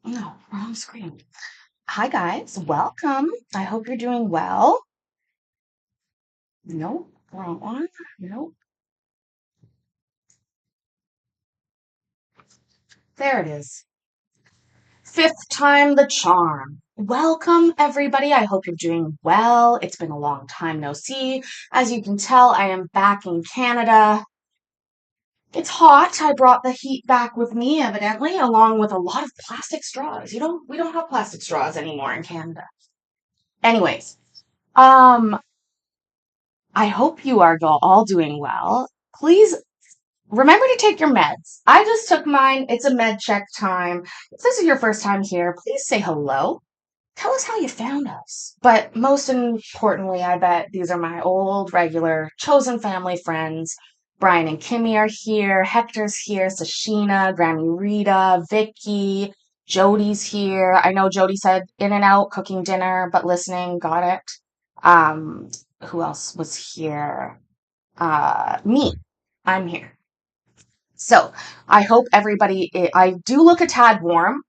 No, wrong screen. Hi, guys. Welcome. I hope you're doing well. Nope, wrong one. Nope. There it is. Fifth time the charm. Welcome, everybody. I hope you're doing well. It's been a long time no see. As you can tell, I am back in Canada. It's hot. I brought the heat back with me, evidently, along with a lot of plastic straws. We don't have plastic straws anymore in Canada. Anyways, um, I hope you are all doing well. Please remember to take your meds. I just took mine. It's a med check time. If this is your first time here, please say hello. Tell us how you found us. But most importantly, I bet these are my old, regular, chosen family friends. Brian and Kimmy are here. Hector's here. Sashina, Grammy Rita, Vicky, Jody's here. I know Jody said in and out cooking dinner, but listening, got it. Um, who else was here? Me. I'm here. So I hope everybody, I do look a tad warm.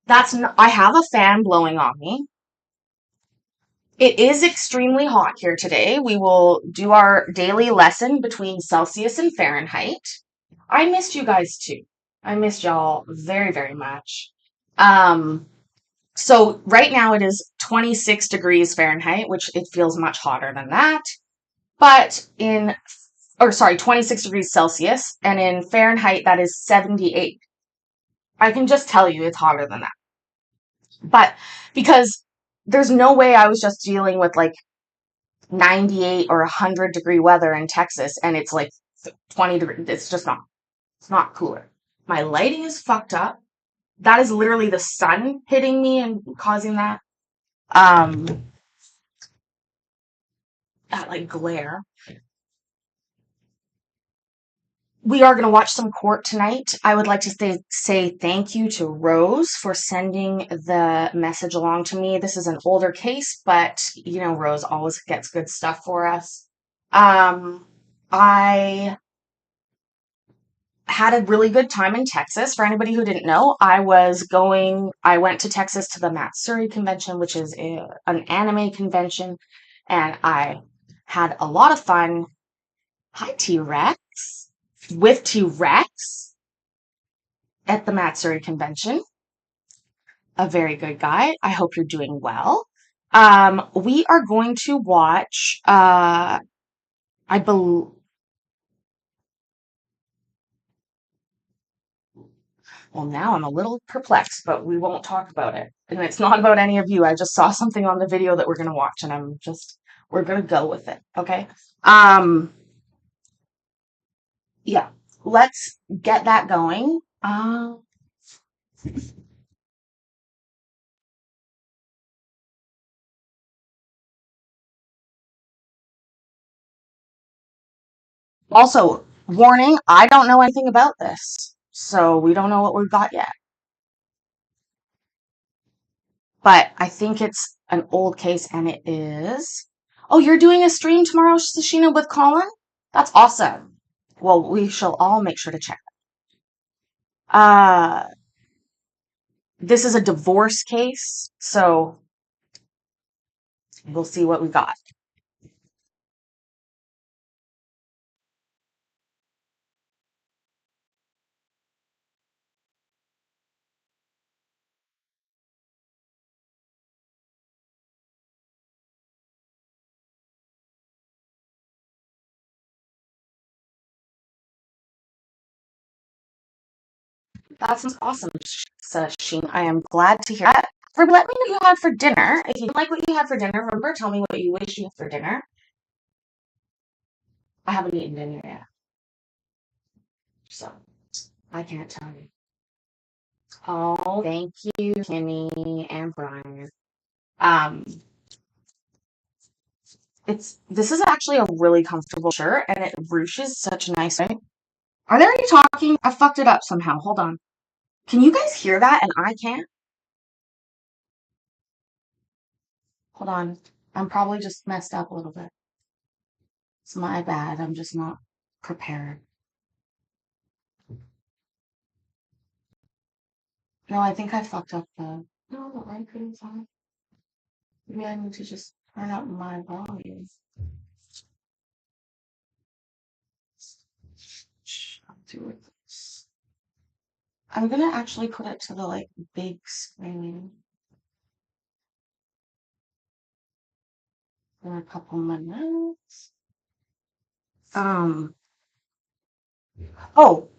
I have a fan blowing on me. It is extremely hot here today. We will do our daily lesson between Celsius and Fahrenheit. I missed you guys too. I missed y'all very, very much. Um, so right now it is 26 degrees Fahrenheit, which it feels much hotter than that. But or sorry, 26 degrees Celsius, and in Fahrenheit that is 78. I can just tell you it's hotter than that. But because there's no way I was just dealing with like 98 or 100-degree weather in Texas and it's like 20 degrees. It's not cooler. My lighting is fucked up. That is literally the sun hitting me and causing um that like glare. We are going to watch some court tonight. I would like to say thank you to Rose for sending the message along to me. This is an older case, but Rose always gets good stuff for us. I had a really good time in Texas. For anybody who didn't know, I went to Texas to the Matsuri convention, which is an anime convention, and I had a lot of fun. Hi, T-Rex. With T-Rex at the Matsuri convention. A very good guy. I hope you're doing well. We are going to watch, I believe, well, now I'm a little perplexed, but we won't talk about it. And it's not about any of you. I just saw something on the video that we're going to watch, and we're going to go with it. Okay. Um, yeah, let's get that going. Also, warning, I don't know anything about this. So we don't know what we've got yet. But I think it's an old case, and it is. Oh, you're doing a stream tomorrow, Sashina, with Colin? That's awesome. Well, we shall all make sure to check. Uh, this is a divorce case, so we'll see what we got. That sounds awesome, Sashina. I am glad to hear that. Let me know what you had for dinner. If you like what you had for dinner, remember, tell me what you wish you had for dinner. I haven't eaten dinner yet, so I can't tell you. Oh, thank you, Kimmy and Brian. Um, this is actually a really comfortable shirt, and it ruches such a nice way. Are they already talking? I fucked it up somehow. Hold on. Can you guys hear that? And I can't. Hold on. I'm probably just messed up a little bit. It's my bad. I'm just not prepared. No, I think I fucked up the. No, the right is on. Maybe I need to just turn up my volume. I'll do it. I'm gonna actually put it to the like big screen for a couple minutes. Um. Oh,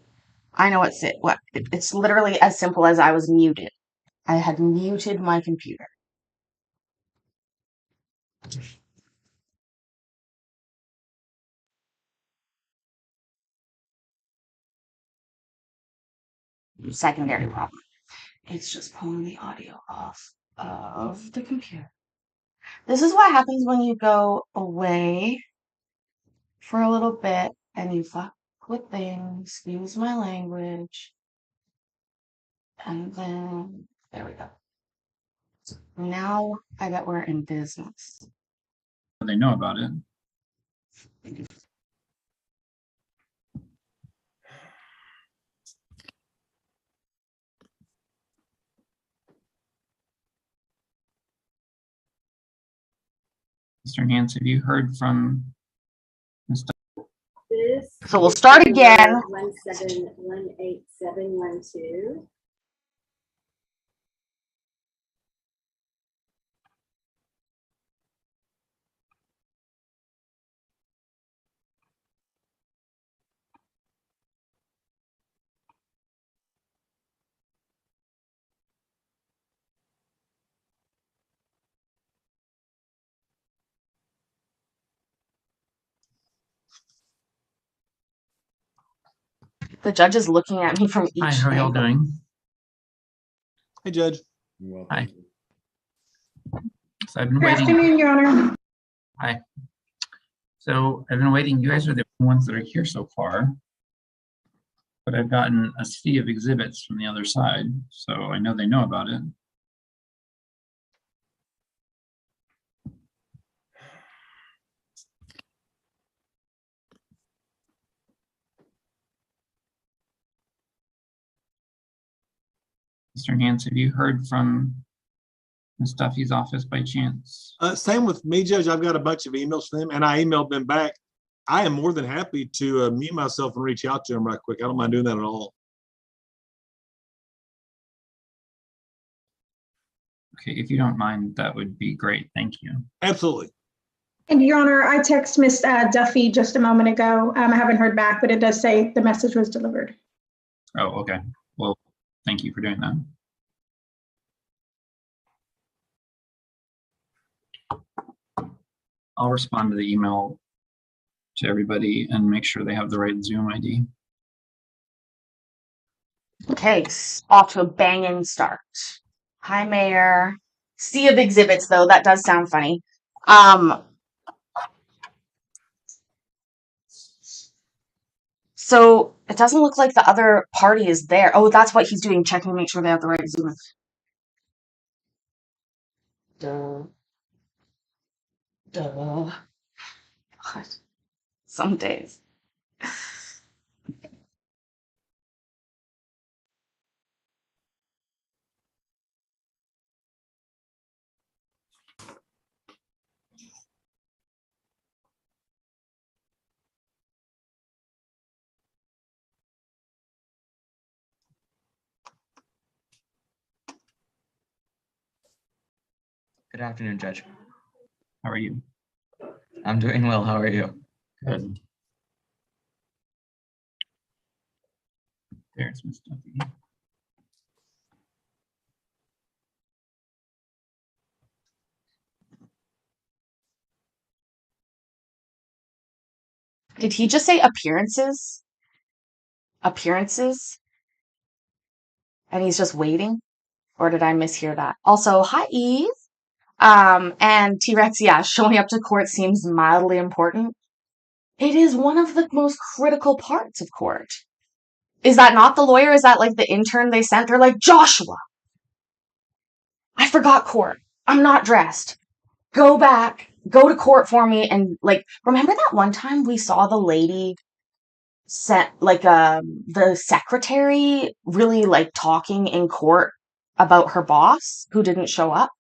I know what's it. What? It's literally as simple as I was muted. I had muted my computer. Secondary problem. It's just pulling the audio off of the computer. This is what happens when you go away for a little bit and you fuck with things, use my language, and then there we go. Now I bet we're in business. They know about it. Mr. Nance, have you heard from Ms. So we'll start again. 1718712. The judge is looking at me from each Hi, how are y'all angle. doing? Hey, Judge. Hi. So I've been Good waiting. afternoon, Your Honor. Hi. So I've been waiting. You guys are the ones that are here so far, but I've gotten a sea of exhibits from the other side, so I know they know about it. Mr. Nance, have you heard from Ms. Duffy's office by chance? Same with me, Judge. I've got a bunch of emails from them, and I emailed them back. I am more than happy to mute myself and reach out to them right quick. I don't mind doing that at all. Okay, if you don't mind, that would be great. Thank you. Absolutely. And Your Honor, I texted Ms. Duffy just a moment ago. I haven't heard back, but it does say the message was delivered. Oh, okay. Well, thank you for doing that. I'll respond to the email to everybody and make sure they have the right Zoom ID. Okay, off to a banging start. Hi, Mayor. Sea of exhibits, though. That does sound funny. So it doesn't look like the other party is there. Oh, that's what he's doing, checking to make sure they have the right Zoom. Duh. Duh. God. Some days. Good afternoon, Judge. How are you? I'm doing well. How are you? Good. There's Ms. Duffy. Did he just say appearances? Appearances? And he's just waiting? Or did I mishear that? Also, hi, Eve. And T-Rex, yeah, showing up to court seems mildly important. It is one of the most critical parts of court. Is that not the lawyer? Is that like the intern they sent? They're like, Joshua, I forgot court. I'm not dressed. Go back, go to court for me. And like, remember that one time we saw the lady sent like the secretary really like talking in court about her boss who didn't show up,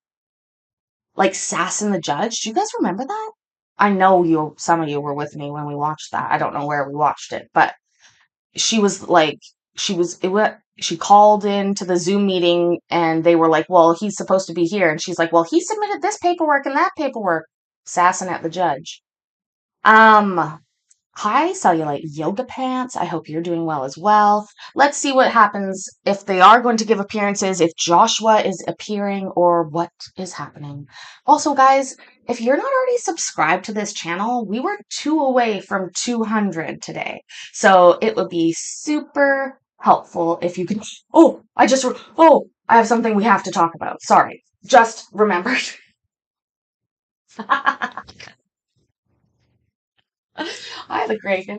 like sassing the judge. Do you guys remember that? I know some of you were with me when we watched that. I don't know where we watched it, but she was like, she called into the Zoom meeting and they were like, well, he's supposed to be here. And she's like, well, he submitted this paperwork and that paperwork, sassing at the judge. Hi, Cellulite Yoga Pants. I hope you're doing well as well. Let's see what happens if they are going to give appearances, if Joshua is appearing, or what is happening. Also, guys, if you're not already subscribed to this channel, we were 2 away from 200 today. So it would be super helpful if you could. Oh, I have something we have to talk about. Sorry, just remembered. I have a Kraken.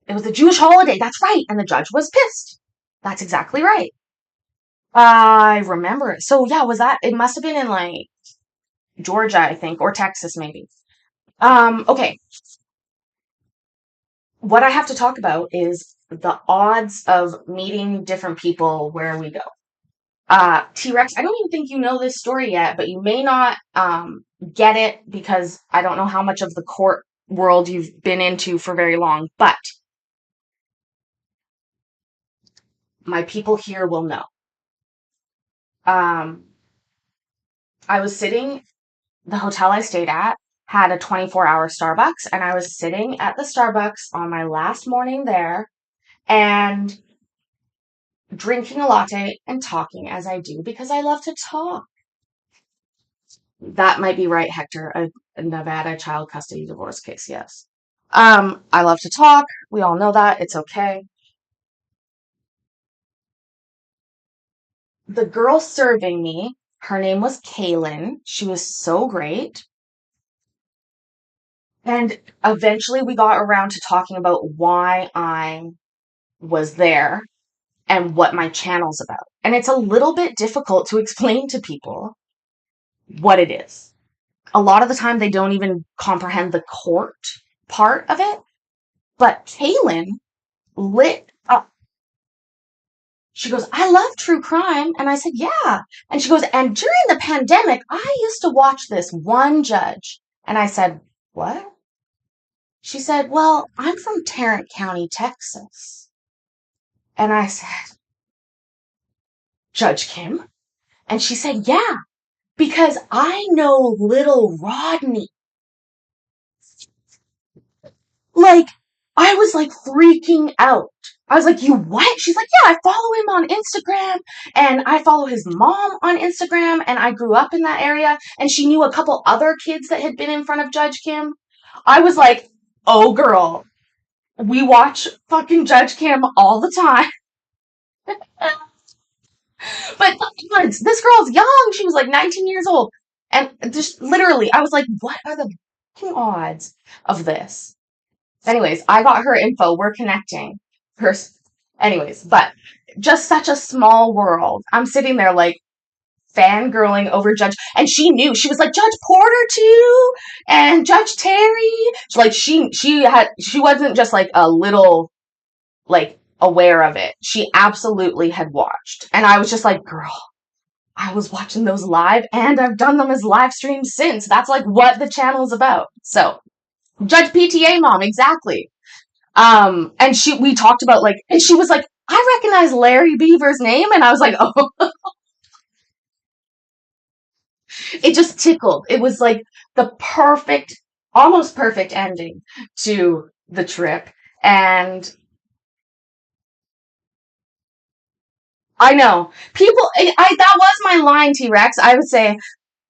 It was a Jewish holiday. That's right. And the judge was pissed. That's exactly right. I remember it. So yeah, it must have been in like Georgia, I think, or Texas maybe. Okay. What I have to talk about is the odds of meeting different people where we go. T-Rex, I don't even think you know this story yet, but you may not get it because I don't know how much of the court world you've been into for very long, but my people here will know. I was sitting, the hotel I stayed at had a 24-hour Starbucks, and I was sitting at the Starbucks on my last morning there and drinking a latte and talking as I do because I love to talk. That might be right, Hector. A Nevada child custody divorce case, yes. I love to talk. We all know that. It's okay. The girl serving me, her name was Kaylin. She was so great. And eventually we got around to talking about why I was there and what my channel's about. And it's a little bit difficult to explain to people what it is. A lot of the time they don't even comprehend the court part of it. But Kaylin lit up. She goes, I love true crime. And I said, yeah. And she goes, and during the pandemic, I used to watch this one judge. And I said, what? She said, well, I'm from Tarrant County, Texas. And I said, Judge Kim? And she said, yeah, because I know little Rodney. Like, I was like freaking out. I was like, you what? She's like, yeah, I follow him on Instagram and I follow his mom on Instagram and I grew up in that area. And she knew a couple other kids that had been in front of Judge Kim. I was like, oh girl, we watch fucking Judge Kim all the time. But this girl's young. She was like 19 years old. And just literally, I was like, what are the odds of this? Anyways, I got her info. We're connecting. Anyways, but just such a small world. I'm sitting there like fangirling over Judge, and she knew. She was like, Judge Porter too, and Judge Terry. Like she wasn't just like a little like aware of it. She absolutely had watched. And I was just like, girl, I was watching those live and I've done them as live streams since. That's like what the channel's about. So Judge PTA mom, exactly. And we talked about like, and she was like, I recognize Larry Beaver's name. And I was like, oh, it just tickled. It was like the almost perfect ending to the trip. And I know people, that was my line, T-Rex. I would say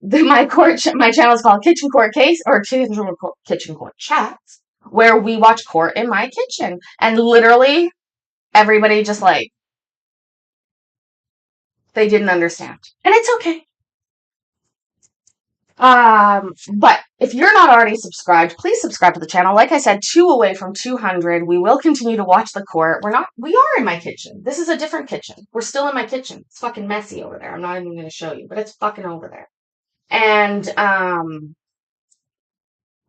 my channel is called Kitchen Court Case or Kitchen Court Chats, where we watch court in my kitchen. And literally everybody just like, they didn't understand. And it's okay. But if you're not already subscribed, please subscribe to the channel. Like I said, 2 away from 200. We will continue to watch the court. We are in my kitchen. This is a different kitchen. We're still in my kitchen. It's fucking messy over there. I'm not even going to show you, but it's fucking over there. And,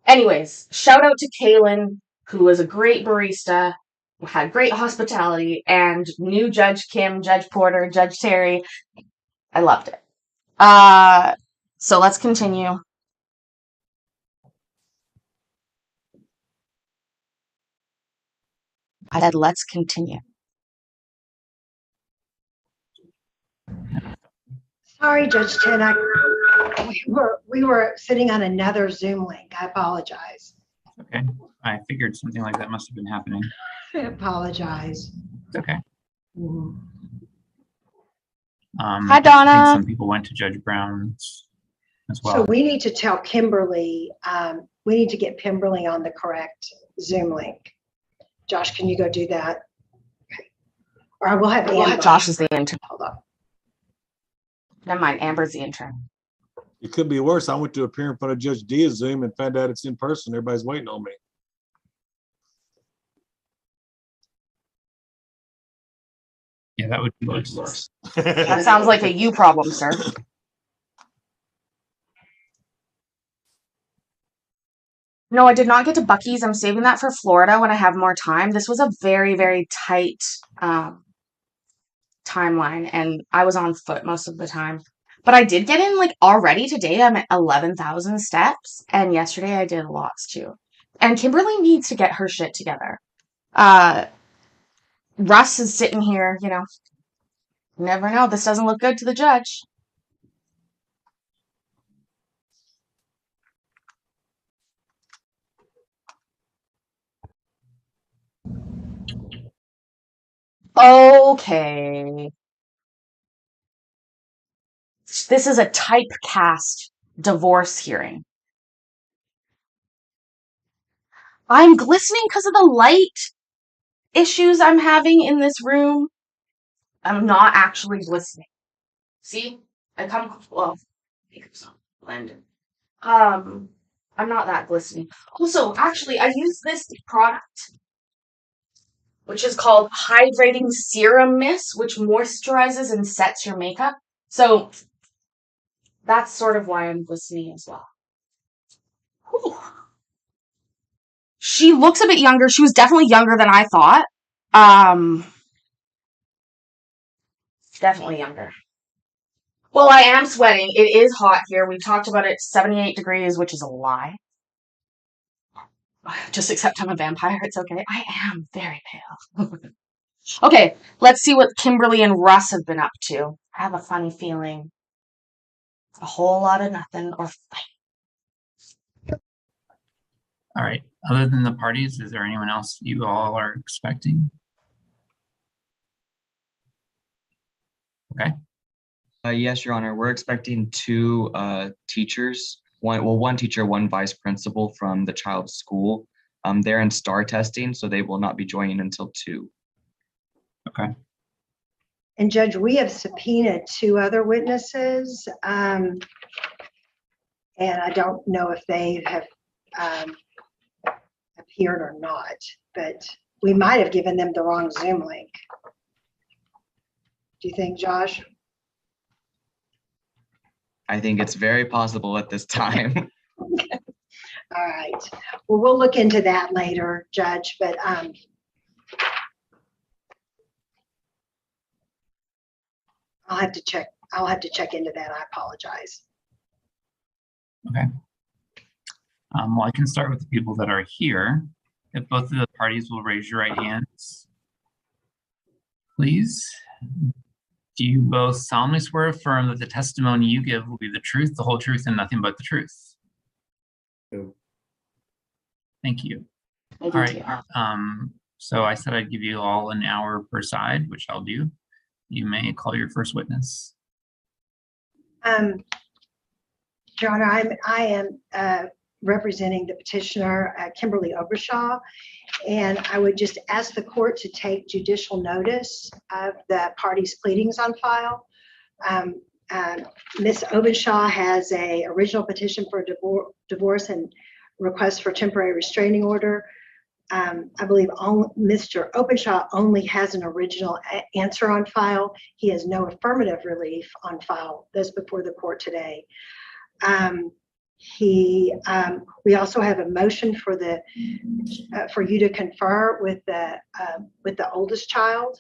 anyways, shout out to Kaylin, who was a great barista. had great hospitality, and new Judge Kim, Judge Porter, Judge Terry. I loved it. So let's continue. I said, let's continue. Sorry, Judge Chen, we were sitting on another Zoom link. I apologize. Okay, I figured something like that must have been happening. I apologize. It's okay. Mhm. Hi, I Donna. think some people went to Judge Brown's as well. So we need to tell Kimberly, we need to get Kimberly on the correct Zoom link. Josh, can you go do that? Okay. Or I will have Amber. Josh is the intern. Hold on. Never mind, Amber's the intern. It could be worse. I went to appear in front of Judge Diaz Zoom and found out it's in person. Everybody's waiting on me. Yeah, that would be worse. That sounds like a you problem, sir. No, I did not get to Buc-ee's. I'm saving that for Florida when I have more time. This was a very, very tight timeline, and I was on foot most of the time. But I did get in, like, already today. I'm at 11,000 steps, and yesterday I did lots too. And Kimberly needs to get her shit together. Russ is sitting here, you never know. This doesn't look good to the judge. Okay. This is a typecast divorce hearing. I'm glistening because of the light issues I'm having in this room. I'm not actually glistening. See? Well, makeup's not blended. I'm not that glistening. Also, actually, I use this product, which is called Hydrating Serum Mist, which moisturizes and sets your makeup. So that's sort of why I'm glistening as well. Whew. She looks a bit younger. She was definitely younger than I thought. Definitely younger. Well, I am sweating. It is hot here. We talked about it, 78 degrees, which is a lie. Just accept I'm a vampire. It's okay. I am very pale. Okay, let's see what Kimberly and Russ have been up to. I have a funny feeling. A whole lot of nothing or fight. All right. Other than the parties, is there anyone else you all are expecting? Okay. Yes, Your Honor. We're expecting two teachers. One teacher, one vice principal from the child's school. They're in STAR testing, so they will not be joining until 2. Okay. And Judge, we have subpoenaed 2 other witnesses. And I don't know if they have appeared or not, but we might have given them the wrong Zoom link. Do you think, Josh? I think it's very possible at this time. All right. Well, we'll look into that later, Judge, but I'll have to check into that. I apologize. Okay. Well, I can start with the people that are here. If both of the parties will raise your right hands, please. Do you both solemnly swear or affirm that the testimony you give will be the truth, the whole truth, and nothing but the truth? No. Thank you. Thank All you. right. So I said I'd give you all an hour per side, which I'll do. You may call your first witness. Your Honor, I am representing the petitioner, Kimberly Obershaw, and I would just ask the court to take judicial notice of the parties' pleadings on file. Ms. Obershaw has a original petition for divorce and request for temporary restraining order. I believe Mr. Openshaw only has an original answer on file. He has no affirmative relief on file. That's before the court today. We also have a motion for you to confer with the oldest child,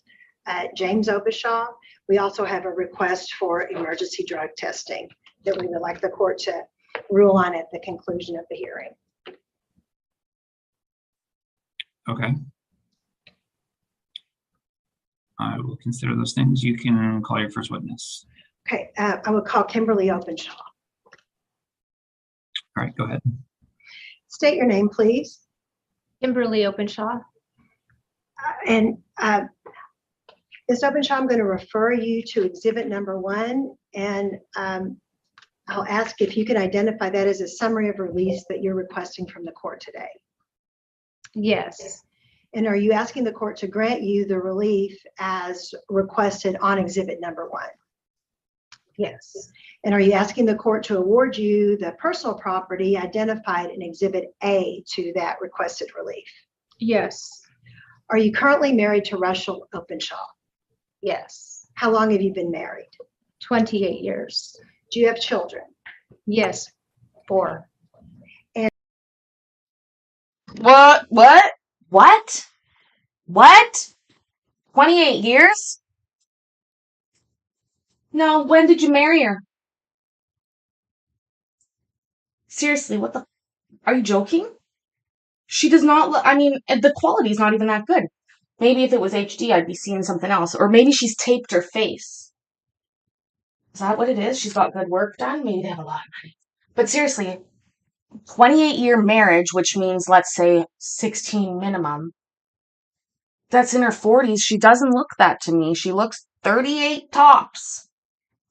James Obishaw. We also have a request for emergency drug testing that we would like the court to rule on at the conclusion of the hearing. Okay. I will consider those things. You can call your first witness. Okay, I will call Kimberly Openshaw. All right, go ahead. State your name, please. Kimberly Openshaw. And Ms. Openshaw, I'm going to refer you to exhibit number 1, and I'll ask if you can identify that as a summary of release that you're requesting from the court today. Yes. And are you asking the court to grant you the relief as requested on exhibit number 1? Yes. And are you asking the court to award you the personal property identified in exhibit A to that requested relief? Yes. Are you currently married to Russell Openshaw? Yes. How long have you been married? 28 years. Do you have children? Yes. 4. What? 28 years? No, when did you marry her? Seriously, what the? Are you joking? She does not look, I mean, the quality's not even that good. Maybe if it was HD, I'd be seeing something else. Or maybe she's taped her face. Is that what it is? She's got good work done? Maybe they have a lot of money. But seriously, 28-year marriage, which means, let's say, 16 minimum. That's in her 40s. She doesn't look that to me. She looks 38 tops.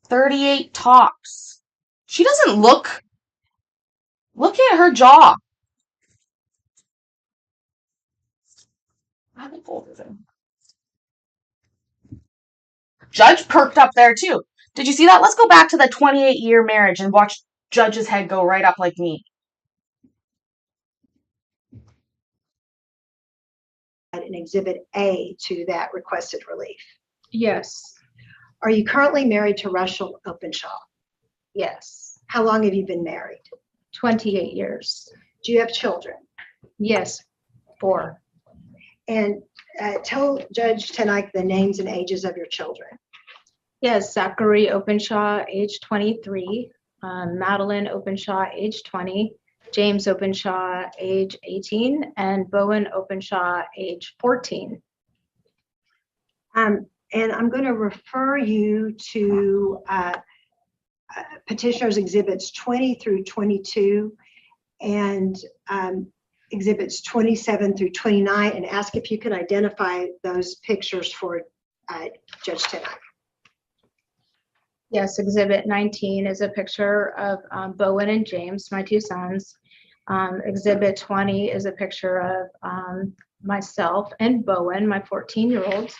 38 tops. She doesn't look. Look at her jaw. I haven't folded it. Judge perked up there too. Did you see that? Let's go back to the 28-year marriage and watch Judge's head go right up like me. In exhibit A to that requested relief. Yes. Are you currently married to Russell Openshaw? Yes. How long have you been married? 28 years. Do you have children? Yes. 4. And tell Judge Tenike the names and ages of your children. Yes. Zachary Openshaw, age 23. Madeline Openshaw, age 20. James Openshaw, age 18. And Bowen Openshaw, age 14. And I'm going to refer you to petitioner's exhibits 20 through 22 and exhibits 27 through 29 and ask if you could identify those pictures for Judge Tenike. Yes, exhibit 19 is a picture of Bowen and James, my 2 sons. Exhibit 20 is a picture of myself and Bowen, my 14-year-old.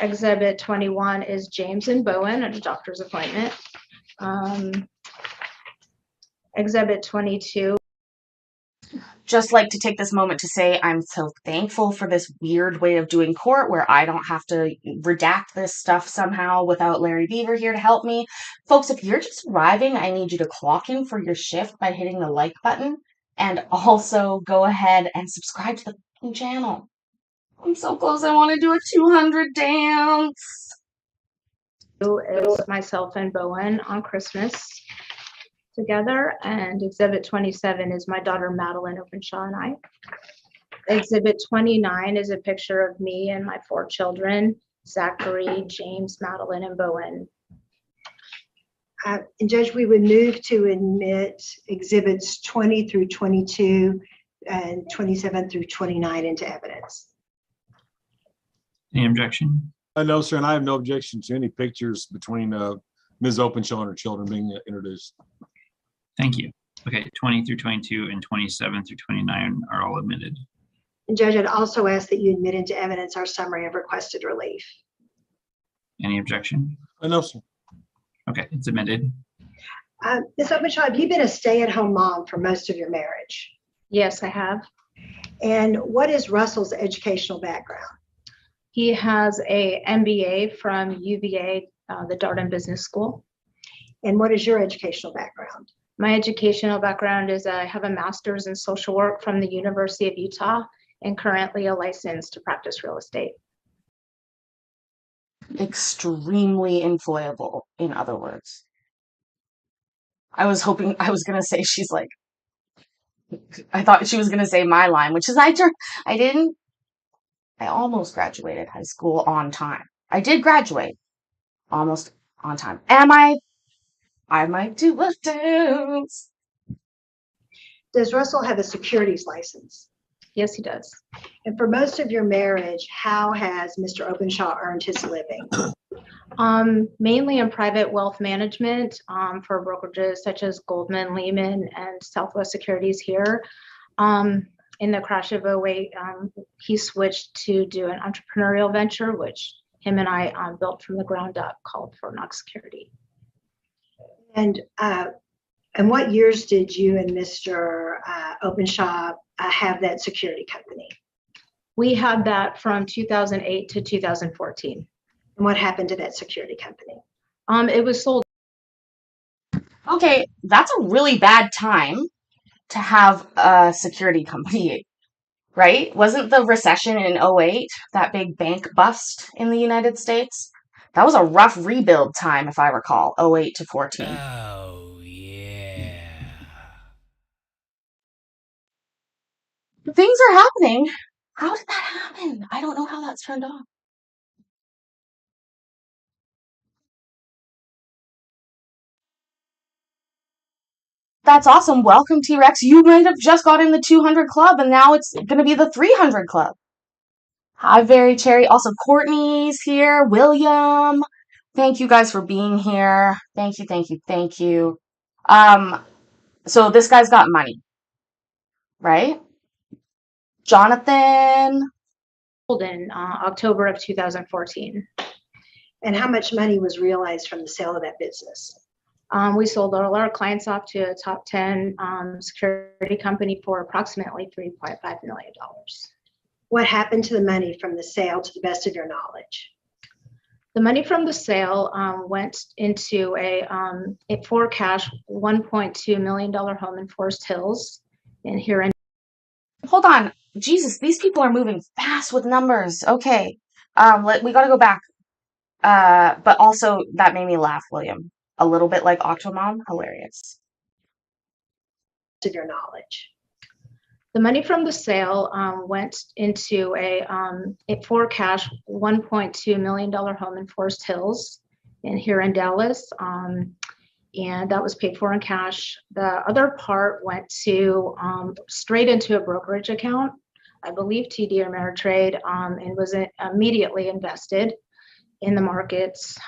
Exhibit 21 is James and Bowen at a doctor's appointment. Exhibit 22. Just like to take this moment to say I'm so thankful for this weird way of doing court where I don't have to redact this stuff somehow without Larry Beaver here to help me. Folks, if you're just arriving, I need you to clock in for your shift by hitting the like button and also go ahead and subscribe to the channel. I'm so close. I want to do a 200 dance. Is myself and Bowen on Christmas together, and exhibit 27 is my daughter Madeline Openshaw and I. Exhibit 29 is a picture of me and my 4 children, Zachary, James, Madeline, and Bowen. And Judge, we would move to admit exhibits 20 through 22 and 27 through 29 into evidence. Any objection? No, sir, and I have no objection to any pictures between Ms. Openshaw and her children being introduced. Thank you. Okay, 20 through 22 and 27 through 29 are all admitted. And Judge, I'd also ask that you admit into evidence our summary of requested relief. Any objection? No, sir. Okay, it's admitted. Ms. Openshaw, have you been a stay-at-home mom for most of your marriage? Yes, I have. And what is Russell's educational background? He has a MBA from UVA, the Darden Business School. And what is your educational background? My educational background is I have a master's in social work from the University of Utah and currently a license to practice real estate. Extremely employable, in other words. I was going to say I thought she was going to say my line, which is I didn't, I almost graduated high school on time. I did graduate almost on time. I might do a dance. Does Russell have a securities license? Yes, he does. And for most of your marriage, how has Mr. Openshaw earned his living? Mainly in private wealth management for brokerages such as Goldman, Lehman, and Southwest Securities here. In the crash of 08, he switched to do an entrepreneurial venture, which him and I built from the ground up, called Fort Knox Security. And what years did you and Mr. Openshaw have that security company? We had that from 2008 to 2014. And what happened to that security company? It was sold. Okay, that's a really bad time to have a security company, right? Wasn't the recession in 08 that big bank bust in the United States? That was a rough rebuild time, if I recall, 08 to 14. Oh, yeah. Things are happening. How did that happen? I don't know how that's turned off. That's awesome. Welcome, T-Rex. You might have just got in the 200 club, and now it's going to be the 300 club. Hi, Very Cherry. Also, Courtney's here. William. Thank you guys for being here. Thank you, thank you, thank you. So this guy's got money, right? Jonathan. In October of 2014. And how much money was realized from the sale of that business? We sold all our clients off to a top 10 security company for approximately $3.5 million. What happened to the money from the sale, to the best of your knowledge? The money from the sale went into for cash $1.2 million home in Forest Hills and here in. Hold on. Jesus, these people are moving fast with numbers. Okay. We gotta go back. But also that made me laugh, William. A little bit like Octomom. Hilarious. To your knowledge. The money from the sale went into for cash $1.2 million home in Forest Hills and here in Dallas. And that was paid for in cash. The other part went to straight into a brokerage account, I believe TD Ameritrade, and was immediately invested in the markets.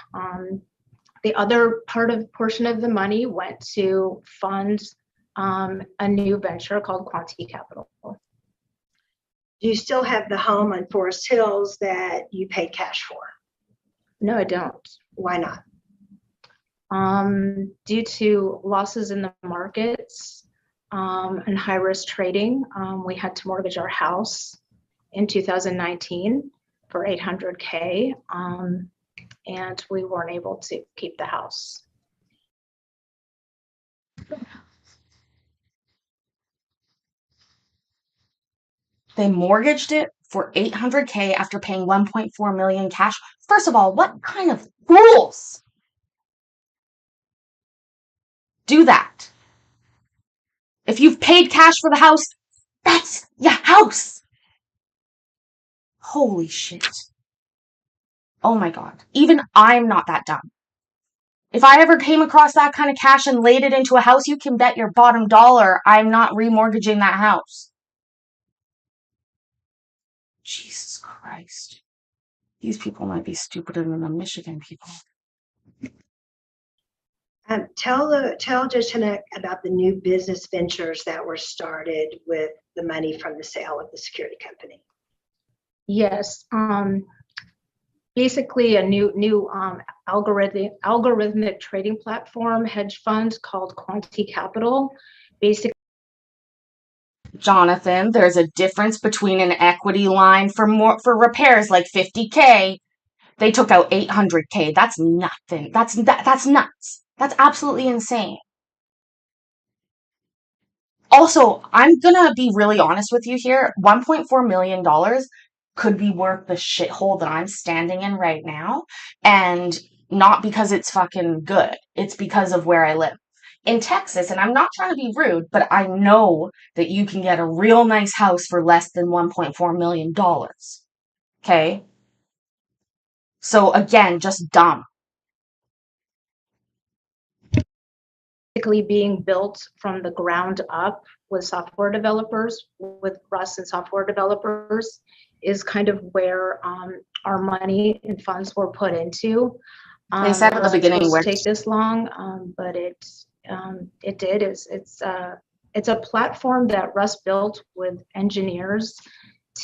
The other portion of the money went to fund a new venture called Quanti Capital. Do you still have the home on Forest Hills that you paid cash for? No, I don't. Why not? Due to losses in the markets and high risk trading, we had to mortgage our house in 2019 for $800K, and we weren't able to keep the house. They mortgaged it for $800K after paying $1.4 million cash. First of all, what kind of fools do that? If you've paid cash for the house, that's your house. Holy shit. Oh my God. Even I'm not that dumb. If I ever came across that kind of cash and laid it into a house, you can bet your bottom dollar I'm not remortgaging that house. Jesus Christ. These people might be stupider than the Michigan people. Tell Judge Tenek about the new business ventures that were started with the money from the sale of the security company. Yes, basically a new algorithmic trading platform hedge fund called Quanti Capital. Basically, Jonathan, there's a difference between an equity line for repairs like $50K. They took out $800K. That's nothing. That's nuts. That's absolutely insane. Also, I'm gonna be really honest with you here. $1.4 million could be worth the shithole that I'm standing in right now. And not because it's fucking good. It's because of where I live. In Texas, and I'm not trying to be rude, but I know that you can get a real nice house for less than $1.4 million. Okay? So again, just dumb. Basically being built from the ground up with software developers, with Russ and software developers, is kind of where our money and funds were put into. They said It at the wasn't beginning supposed where to take this long, but it did. It's a platform that Russ built with engineers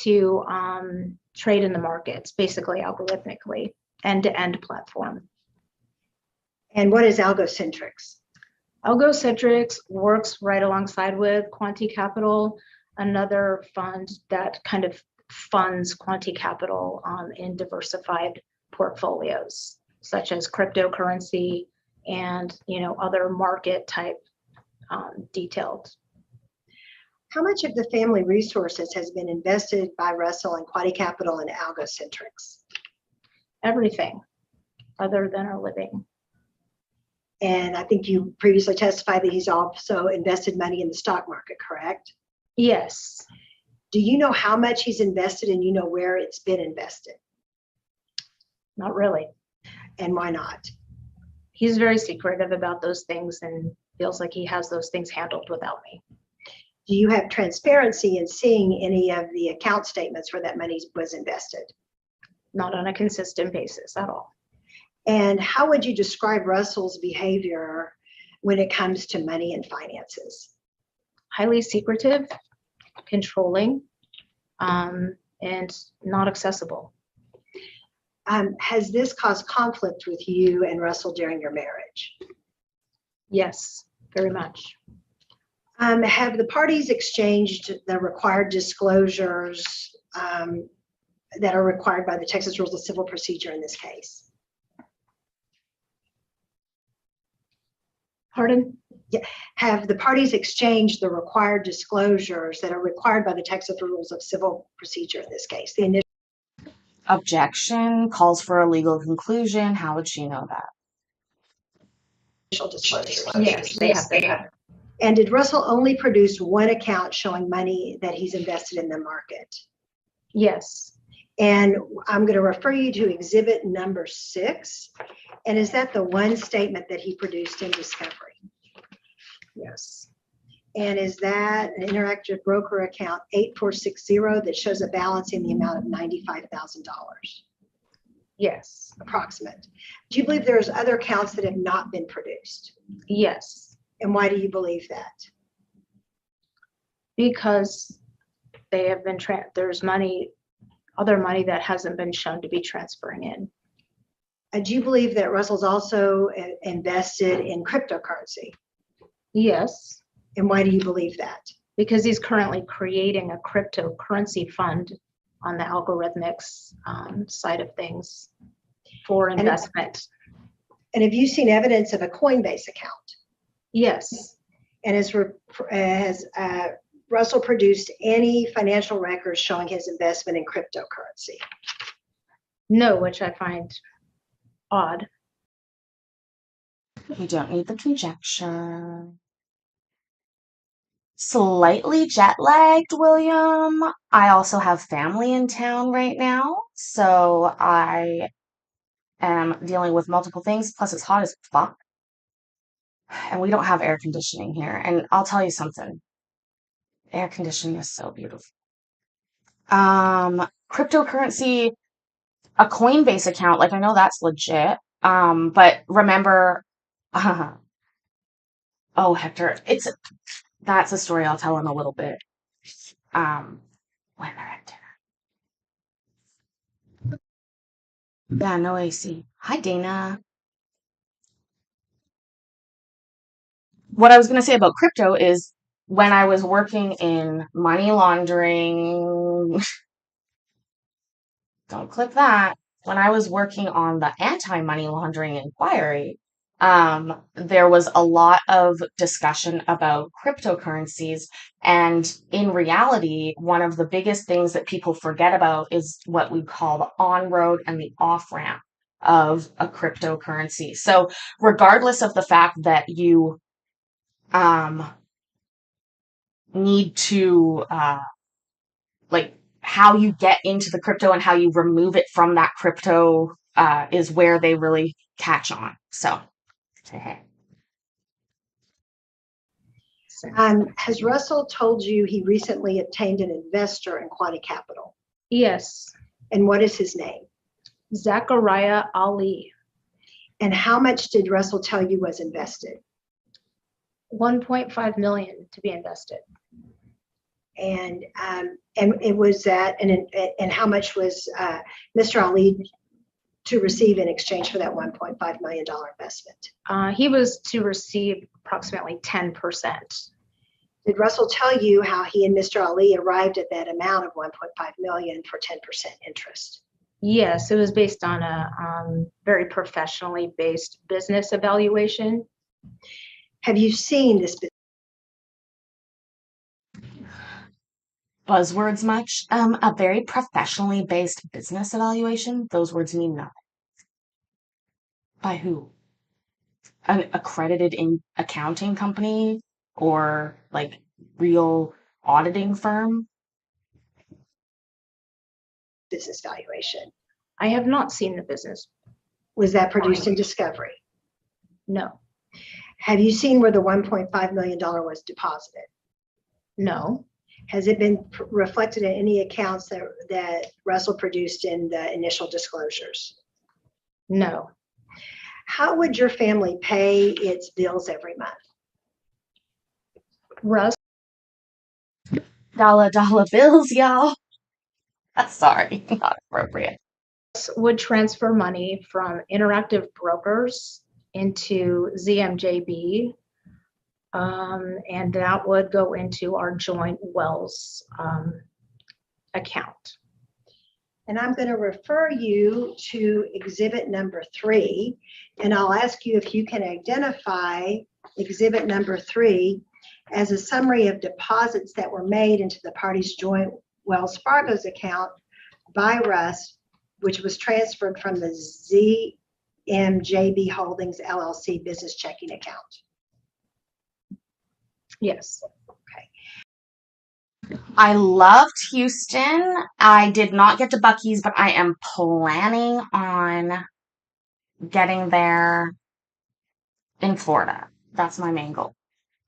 to trade in the markets, basically algorithmically, end-to-end platform. And what is Algocentrics? Algocentrics works right alongside with Quanti Capital, another fund that kind of funds Quanti Capital in diversified portfolios, such as cryptocurrency and other market type detailed. How much of the family resources has been invested by Russell and Quanti Capital and Algocentrics? Everything other than our living. And I think you previously testified that he's also invested money in the stock market, correct? Yes. Do you know how much he's invested and you know where it's been invested? Not really. And why not? He's very secretive about those things and feels like he has those things handled without me. Do you have transparency in seeing any of the account statements where that money was invested? Not on a consistent basis at all. And how would you describe Russell's behavior when it comes to money and finances? Highly secretive, controlling, and not accessible. Has this caused conflict with you and Russell during your marriage? Yes, very much. Have the parties exchanged the required disclosures that are required by the Texas Rules of Civil Procedure in this case? Pardon? Have the parties exchanged the required disclosures that are required by the Texas Rules of Civil Procedure in this case? The initial objection calls for a legal conclusion. How would she know that? disclosures. Yes, they have that. And did Russell only produce one account showing money that he's invested in the market? Yes. And I'm going to refer you to exhibit number 6. And is that the one statement that he produced in discovery? Yes. And is that an interactive broker account 8460 that shows a balance in the amount of $95,000? Yes. Approximate. Do you believe there's other accounts that have not been produced? Yes. And why do you believe that? Because they have been, there's money, other money that hasn't been shown to be transferring in. Do you believe that Russell's also invested in cryptocurrency? Yes. And why do you believe that? Because he's currently creating a cryptocurrency fund on the algorithmics side of things for investment. And have you seen evidence of a Coinbase account? Yes. And has Russell produced any financial records showing his investment in cryptocurrency? No, which I find odd. We don't need the conjecture. Slightly jet lagged, William. I also have family in town right now, so I am dealing with multiple things. Plus, it's hot as fuck. And we don't have air conditioning here. And I'll tell you something. Air conditioning is so beautiful. Cryptocurrency, a Coinbase account, like I know that's legit. But remember, oh, Hector, that's a story I'll tell in a little bit. When they're at dinner. Yeah, no AC. Hi, Dana. What I was going to say about crypto is when I was working in money laundering, don't click that. When I was working on the anti-money laundering inquiry, there was a lot of discussion about cryptocurrencies. And in reality, one of the biggest things that people forget about is what we call the on-road and the off-ramp of a cryptocurrency. So regardless of the fact that you need to like how you get into the crypto and how you remove it from that crypto is where they really catch on. So Has Russell told you he recently obtained an investor in Quanti Capital? Yes, And what is his name? Zachariah Ali, And how much did Russell tell you was invested? 1.5 million to be invested. And it was that, and how much was Mr. Ali to receive in exchange for that $1.5 million investment? He was to receive approximately 10%. Did Russell tell you how he and Mr. Ali arrived at that amount of 1.5 million for 10% interest? Yes, it was based on a very professionally based business evaluation. Have you seen this? buzzwords much. A very professionally based business evaluation. Those words mean nothing. By who? An accredited accounting company or like real auditing firm? Business valuation. I have not seen the business. Was that produced in Discovery? No, Have you seen where the $1.5 million was deposited? no, Has it been reflected in any accounts that Russell produced in the initial disclosures? no. How would your family pay its bills every month? Russ Dollar bills, y'all. Sorry, not appropriate. would transfer money from Interactive Brokers into ZMJB, and that would go into our joint Wells account. And I'm going to refer you to exhibit number 3, and I'll ask you if you can identify exhibit number 3 as a summary of deposits that were made into the party's joint Wells Fargo's account by Russ, which was transferred from the ZMJB Holdings LLC business checking account. Yes. I loved Houston. I did not get to Buc-ee's, but I am planning on getting there in Florida. That's my main goal.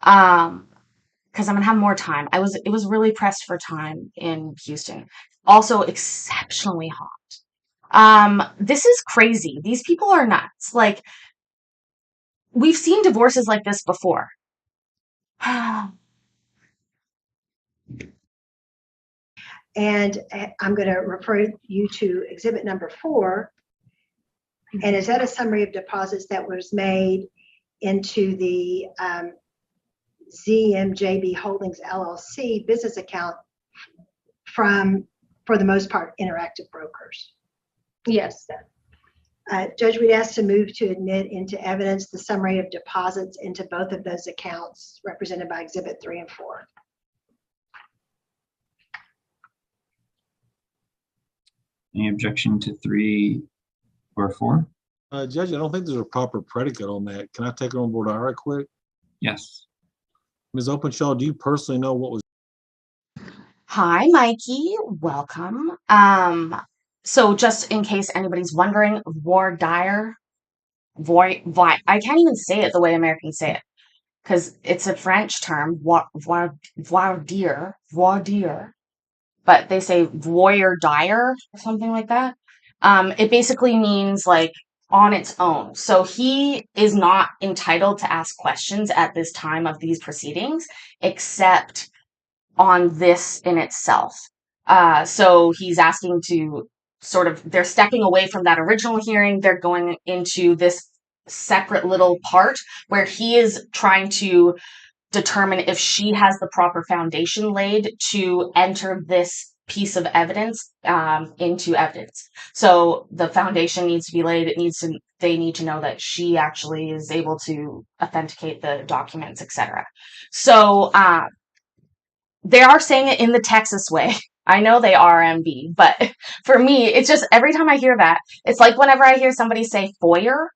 Because I'm gonna have more time. It was really pressed for time in Houston. Also exceptionally hot. This is crazy. These people are nuts. Like, we've seen divorces like this before. And I'm going to refer you to exhibit number 4. And is that a summary of deposits that was made into the ZMJB Holdings LLC business account from, for the most part, Interactive Brokers? Yes. Judge, we'd ask to move to admit into evidence the summary of deposits into both of those accounts represented by exhibit 3 and 4. Any objection to 3 or 4? Judge, I don't think there's a proper predicate on that. Can I take it on board all right quick? Yes. Ms. Openshaw, do you personally know what was? Hi, Mikey. Welcome. So just in case anybody's wondering, voir dire, I can't even say it the way Americans say it because it's a French term, voir dire, but they say voir dire or something like that. It basically means like on its own. So he is not entitled to ask questions at this time of these proceedings, except on this in itself. So he's asking to they're stepping away from that original hearing. They're going into this separate little part where he is trying to determine if she has the proper foundation laid to enter this piece of evidence into evidence. So the foundation needs to be laid. They need to know that she actually is able to authenticate the documents, etc. So they are saying it in the Texas way. I know they are MB, but for me, it's just every time I hear that, it's like whenever I hear somebody say foyer,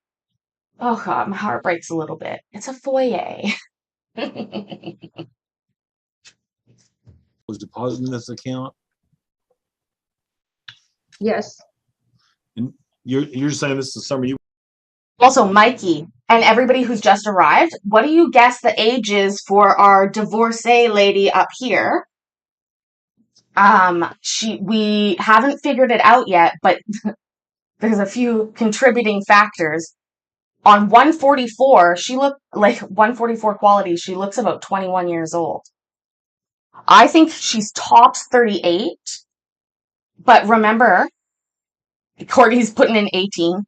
oh God, my heart breaks a little bit. It's a foyer. Was deposited in this account. Yes. And you're saying this is somebody you Also, Mikey and everybody who's just arrived, what do you guess the age is for our divorcee lady up here? We haven't figured it out yet, but there's a few contributing factors. On 144, she looked like 144 quality. She looks about 21 years old. I think she's tops 38, but remember, Courtney's putting in 18.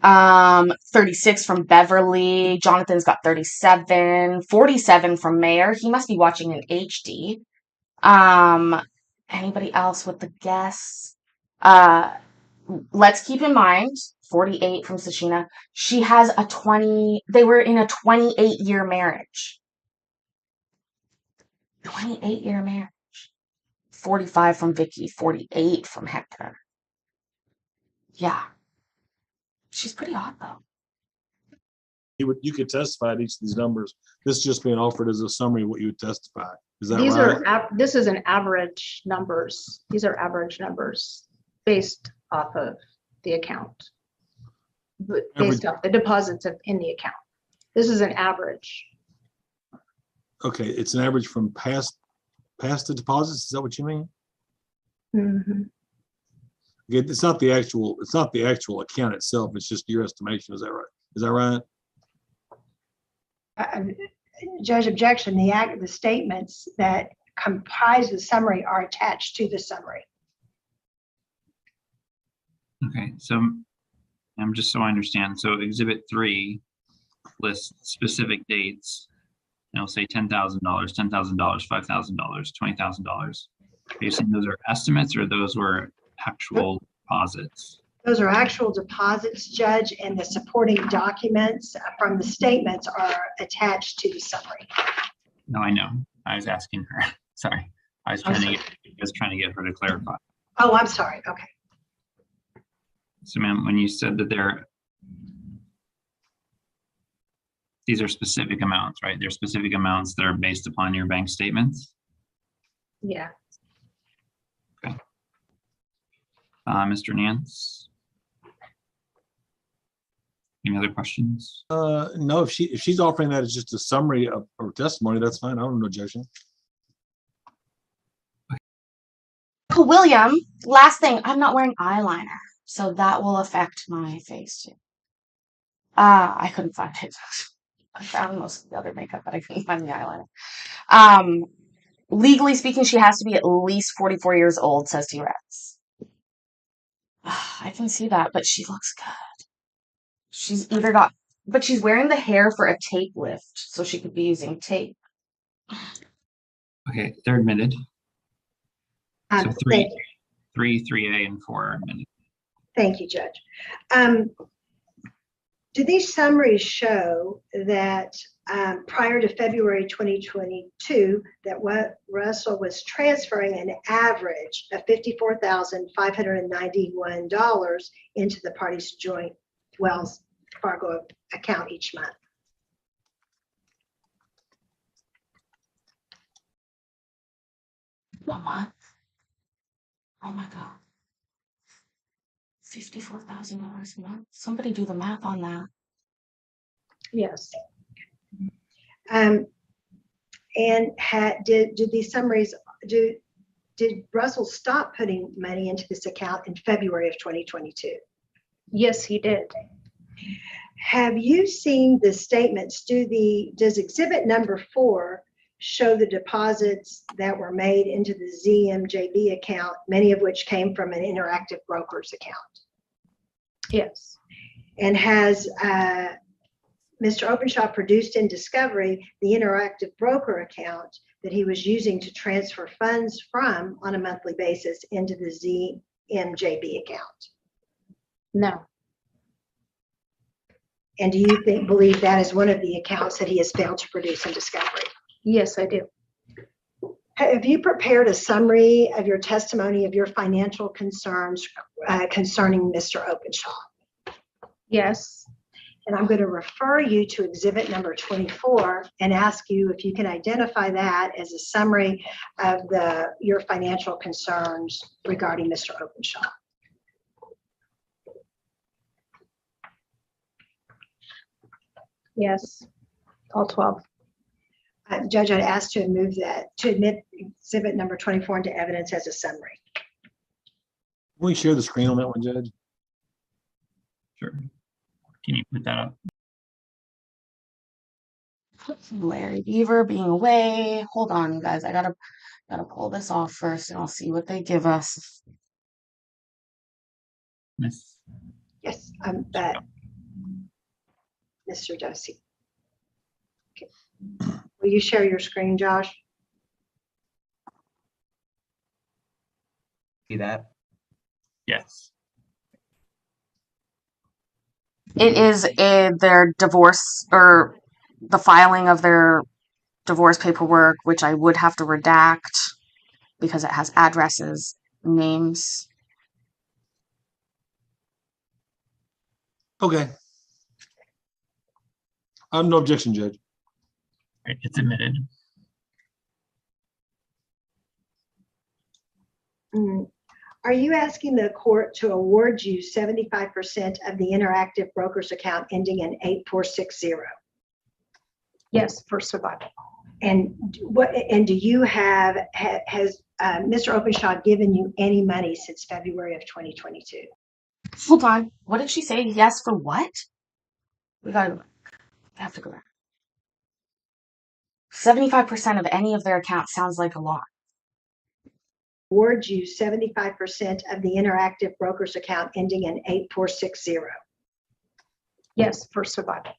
36 from Beverly. Jonathan's got 37. 47 from Mayor. He must be watching in HD. Anybody else with the guess? Let's keep in mind 48 from Sashina. She has they were in a 28-year marriage. 28-year marriage. 45 from Vicky, 48 from Hector. Yeah. She's pretty hot though. you could testify to each of these numbers. This is just being offered as a summary of what you would testify. Is that These right? this is an average numbers. These are average numbers based off of the account. Based off the deposits in the account. This is an average. Okay, it's an average from past the deposits. Is that what you mean? Mm-hmm. Okay, it's not the actual account itself. It's just your estimation. Is that right? Is that right? Judge, objection. The statements that comprise the summary are attached to the summary. Okay, so I'm just so I understand. So Exhibit 3 lists specific dates. And it'll say $10,000, $10,000, $5,000, $20,000. Are you saying those are estimates or those were actual deposits? Those are actual deposits, Judge, and the supporting documents from the statements are attached to the summary. No, I know. I was asking her. Sorry. I was trying to get her to clarify. Oh, I'm sorry. Okay. So ma'am, when you said that these are specific amounts, right? They're specific amounts that are based upon your bank statements? Yeah. Okay. Mr. Nance? Any other questions? No, if she's offering that as just a summary of her testimony, that's fine. I don't have no objection. William, last thing, I'm not wearing eyeliner, so that will affect my face too. I couldn't find it. I found most of the other makeup, but I couldn't find the eyeliner. Legally speaking, she has to be at least 44 years old, says T-Rex. I can see that, but she looks good. She's but she's wearing the hair for a tape lift, so she could be using tape. Okay, they're admitted. So Thank you. 3A, and 4 are admitted. Thank you, Judge. Do these summaries show that prior to February 2022, that what Russell was transferring an average of $54,591 into the party's joint Wells Fargo account each month? A month? Oh my God. $54,000 a month? Somebody do the math on that. Yes. And did these summaries, did Russell stop putting money into this account in February of 2022? Yes, he did. Have you seen the statements? Does exhibit number 4 show the deposits that were made into the ZMJB account, many of which came from an Interactive Brokers account? Yes. And has Mr. Openshaw produced in discovery the Interactive Broker account that he was using to transfer funds from on a monthly basis into the ZMJB account? No. And do you believe that is one of the accounts that he has failed to produce in discovery? Yes, I do. Have you prepared a summary of your testimony of your financial concerns concerning Mr. Openshaw? Yes. And I'm going to refer you to exhibit number 24 and ask you if you can identify that as a summary of your financial concerns regarding Mr. Openshaw. Yes. All 12. Judge, I'd ask to admit exhibit number 24 into evidence as a summary. Can we share the screen on that one, Judge? Sure. Can you put that up? Larry Beaver being away. Hold on, you guys. I gotta pull this off first, and I'll see what they give us. Miss. Yes, Mr. Josie. Okay. Will you share your screen, Josh? See that? Yes. It is their divorce, or the filing of their divorce paperwork, which I would have to redact because it has addresses, names. Okay. No objection, Judge. Right, it's admitted. Are you asking the court to award you 75% of the interactive broker's account ending in 8460? Yes, for survival. And do you has Mr. Openshaw given you any money since February of 2022? Hold on. What did she say? Yes for what? We have to go back. 75% of any of their accounts sounds like a lot. Award you 75% of the interactive broker's account ending in 8460. Yes, for survival.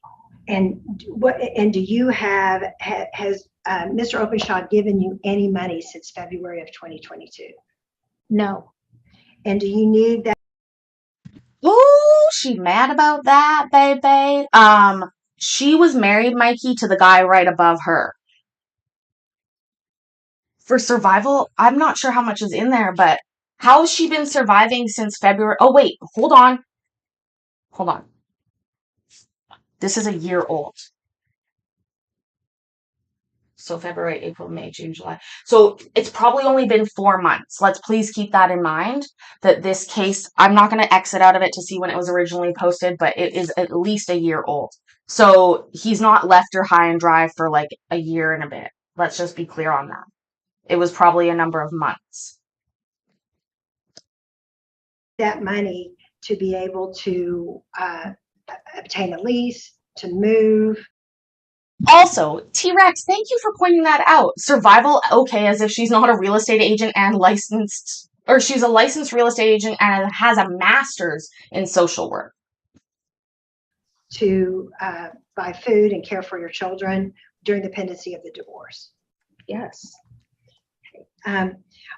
And do you has Mr. Openshaw given you any money since February of 2022? No. And do you need that? Ooh, she mad about that, baby. She was married, Mikey, to the guy right above her. For survival, I'm not sure how much is in there, but how has she been surviving since February? Oh, wait, hold on. Hold on. This is a year old. So February, April, May, June, July. So it's probably only been 4 months. Let's please keep that in mind, that this case, I'm not going to exit out of it to see when it was originally posted, but it is at least a year old. So he's not left her high and dry for like a year and a bit. Let's just be clear on that. It was probably a number of months. That money to be able to obtain a lease, to move. Also, T-Rex, thank you for pointing that out. Survival, okay, as if she's not a real estate agent and licensed, or she's a licensed real estate agent and has a master's in social work. To buy food and care for your children during the pendency of the divorce. Yes.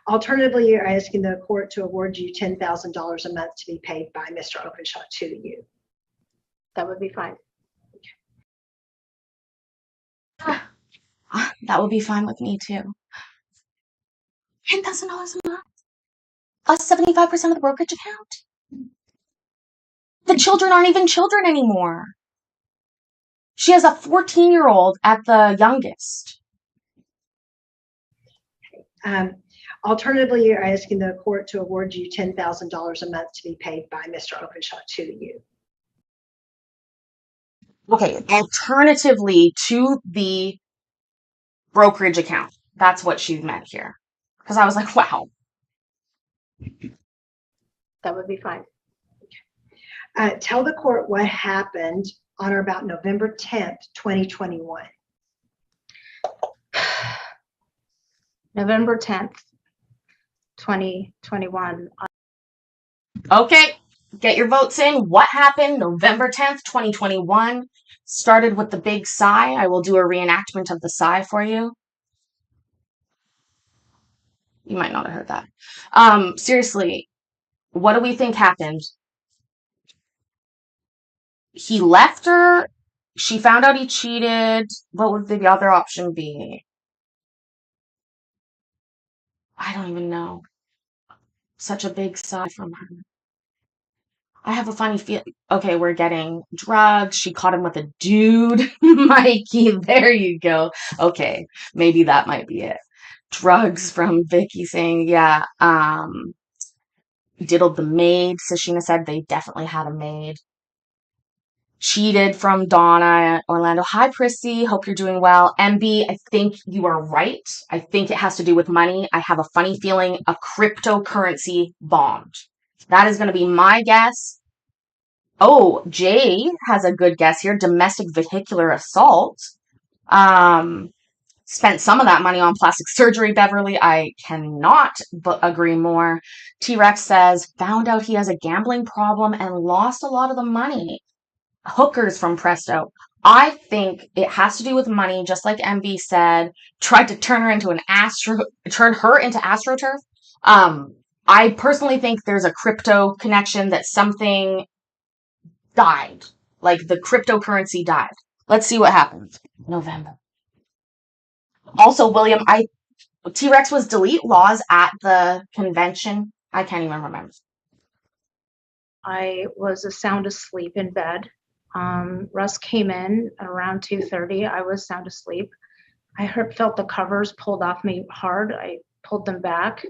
Alternatively, you're asking the court to award you $10,000 a month to be paid by Mr. Openshaw to you. That would be fine. That would be fine with me too. $10,000 a month? Plus 75% of the brokerage account? The children aren't even children anymore. She has a 14-year-old at the youngest. Alternatively, you're asking the court to award you $10,000 a month to be paid by Mr. Openshaw to you. Okay, alternatively to the brokerage account. That's what she meant here. Because I was like, wow. That would be fine. Tell the court what happened on or about November 10th, 2021. November 10th, 2021. Okay, get your votes in. What happened November 10th, 2021? Started with the big sigh. I will do a reenactment of the sigh for you. You might not have heard that. Seriously, what do we think happened? He left her. She found out he cheated. What would the other option be? I don't even know. Such a big sigh from her. I have a funny feel. Okay, we're getting drugs. She caught him with a dude. Mikey, there you go. Okay, maybe that might be it. Drugs from Vicky saying, yeah, diddled the maid. Sashina said they definitely had a maid. Cheated from Donna Orlando. Hi, Prissy. Hope you're doing well. MB, I think you are right. I think it has to do with money. I have a funny feeling a cryptocurrency bombed. That is going to be my guess. Oh, Jay has a good guess here. Domestic vehicular assault. Spent some of that money on plastic surgery, Beverly. I cannot agree more. T-Rex says, found out he has a gambling problem and lost a lot of the money. Hookers from Presto. I think it has to do with money, just like MB said. Tried to turn her into AstroTurf. I personally think there's a crypto connection that something died. Like the cryptocurrency died. Let's see what happens. November. Also, William, T-Rex was delete laws at the convention. I can't even remember. I was sound asleep in bed. Russ came in at around 2:30. I was sound asleep. I felt the covers pulled off me hard. I pulled them back.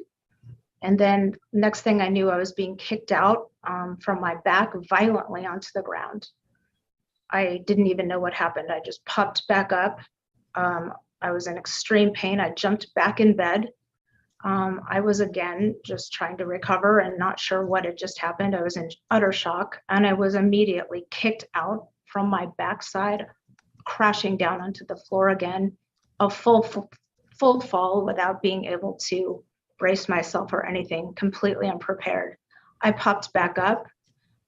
And then next thing I knew, I was being kicked out from my back violently onto the ground. I didn't even know what happened. I just popped back up. I was in extreme pain. I jumped back in bed. I was again just trying to recover and not sure what had just happened. I was in utter shock, and I was immediately kicked out from my backside, crashing down onto the floor again, a full fall without being able to brace myself or anything, completely unprepared. I popped back up.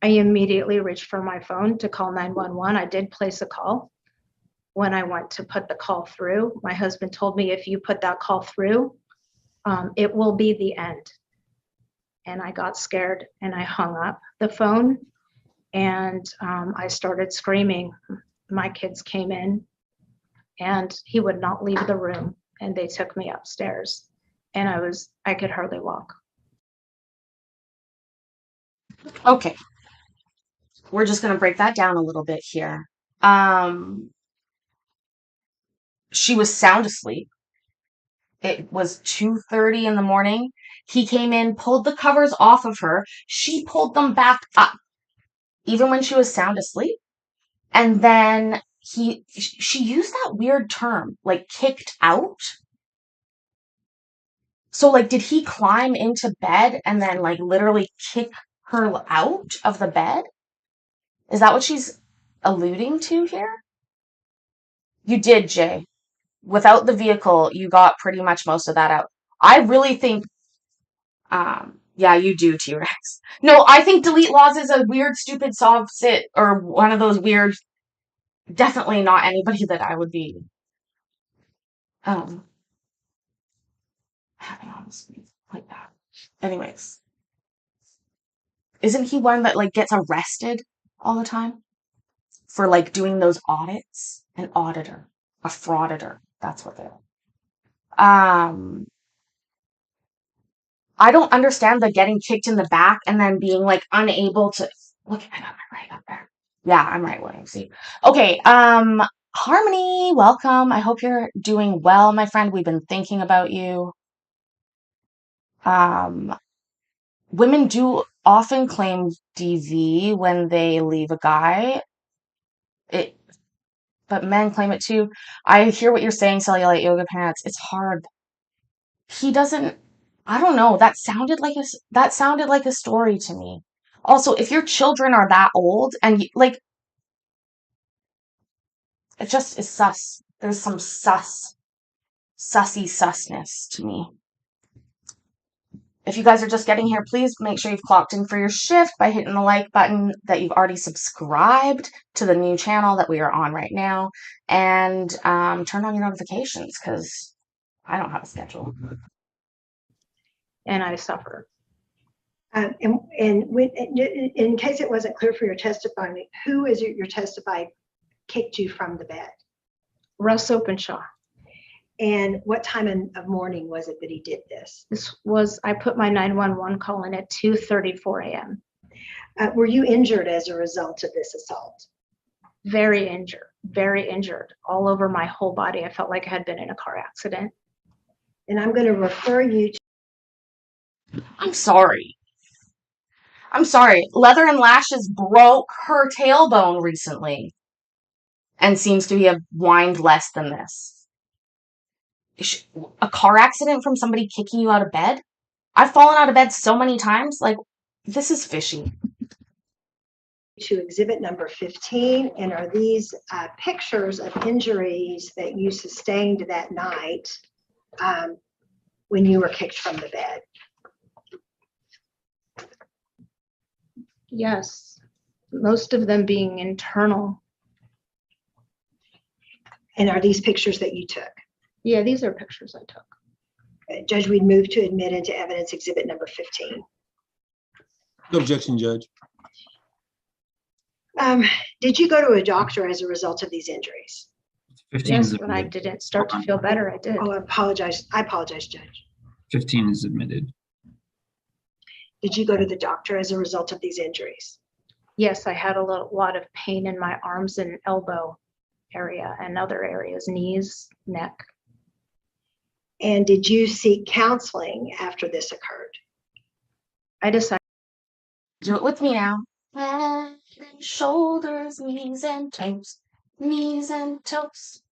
I immediately reached for my phone to call 911. I did place a call. When I went to put the call through, my husband told me, if you put that call through, it will be the end. And I got scared and I hung up the phone, and I started screaming. My kids came in and he would not leave the room, and they took me upstairs, and I could hardly walk. Okay. We're just going to break that down a little bit here. She was sound asleep. It was 2:30 in the morning. He came in, pulled the covers off of her. She pulled them back up, even when she was sound asleep. And then she used that weird term, like kicked out. So like, did he climb into bed and then like literally kick her out of the bed? Is that what she's alluding to here? You did, Jay. Without the vehicle, you got pretty much most of that out. I really think, yeah, you do, T-Rex. No, I think delete laws is a weird, stupid soft sit, or one of those weird, definitely not anybody that I would be, having on the screen like that. Anyways, isn't he one that like gets arrested all the time for like doing those audits? An auditor, a frauditor. That's what they're. I don't understand the getting kicked in the back and then being like unable to look. I got my right up there. Yeah, I'm right, William. See. Okay. Harmony, welcome. I hope you're doing well, my friend. We've been thinking about you. Women do often claim DV when they leave a guy. But men claim it too. I hear what you're saying, cellulite yoga pants. It's hard. He doesn't. I don't know. That sounded like a story to me. Also, if your children are that old and like, it just is sus. There's some sussy susness to me. If you guys are just getting here, please make sure you've clocked in for your shift by hitting the like button, that you've already subscribed to the new channel that we are on right now, and turn on your notifications, because I don't have a schedule. and I suffer. In case it wasn't clear for your testimony, who is it your testify kicked you from the bed? Russ Openshaw. And what time of morning was it that he did this? I put my 911 call in at 2:34 a.m. Were you injured as a result of this assault? Very injured, all over my whole body. I felt like I had been in a car accident. And I'm going to refer you to. I'm sorry. Leather and Lashes broke her tailbone recently and seems to have whined less than this. A car accident from somebody kicking you out of bed? I've fallen out of bed so many times. Like, this is fishy. To exhibit number 15, and are these pictures of injuries that you sustained that night when you were kicked from the bed? Yes, most of them being internal. And are these pictures that you took? Yeah, these are pictures I took. Judge, we'd move to admit into evidence exhibit number 15. No objection, Judge. Did you go to a doctor as a result of these injuries? 15 Yes, is when I admitted. didn't start to feel better, I did. Oh, I apologize. I apologize, Judge. 15 is admitted. Did you go to the doctor as a result of these injuries? Yes, I had a lot of pain in my arms and elbow area and other areas, knees, neck. And did you seek counseling after this occurred? I decided. Do it with me now. Head and shoulders, knees and toes, knees and toes.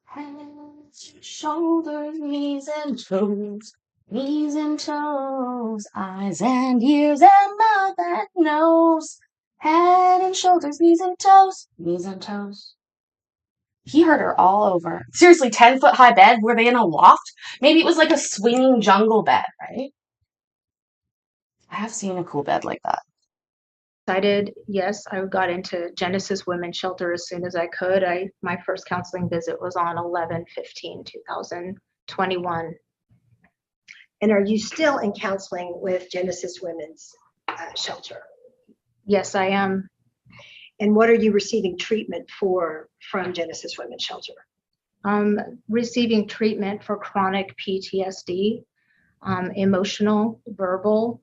Head and shoulders, knees and toes, knees and toes, eyes and ears and mouth and nose. Head and shoulders, knees and toes, knees and toes. He heard her all over. Seriously, 10-foot high bed? Were they in a loft? Maybe it was like a swinging jungle bed, right? I have seen a cool bed like that. Decided, yes, I got into Genesis Women's Shelter as soon as I could. My first counseling visit was on 11/15/2021. And are you still in counseling with Genesis Women's Shelter? Yes, I am. And what are you receiving treatment for from Genesis Women's Shelter? Receiving treatment for chronic PTSD, emotional, verbal,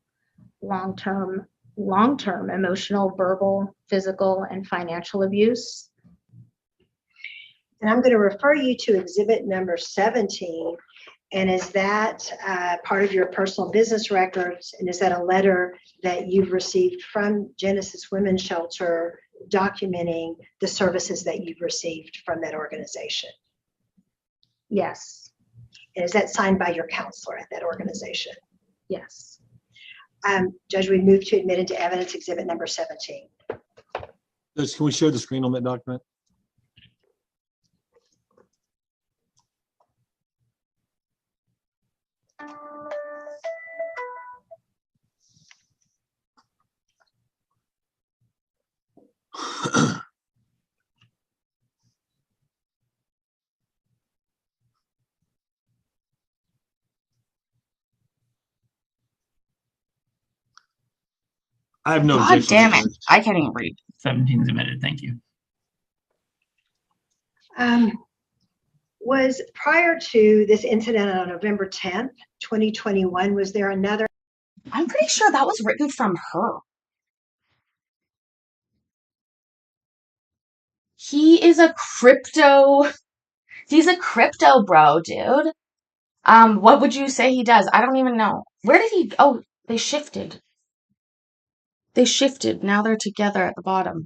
long-term emotional, verbal, physical, and financial abuse. And I'm going to refer you to exhibit number 17. And is that part of your personal business records? And is that a letter that you've received from Genesis Women's Shelter documenting the services that you've received from that organization? Yes. And is that signed by your counselor at that organization? Yes. Judge, we move to admit into evidence exhibit number 17. Judge, can we share the screen on that document? I have no God objection. damn it. I can't even read. 17 is admitted. Thank you. Was prior to this incident on November 10th, 2021, was there another? I'm pretty sure that was written from her. He's a crypto bro, dude. What would you say he does? I don't even know. Where did he? Oh, they shifted. Now they're together at the bottom.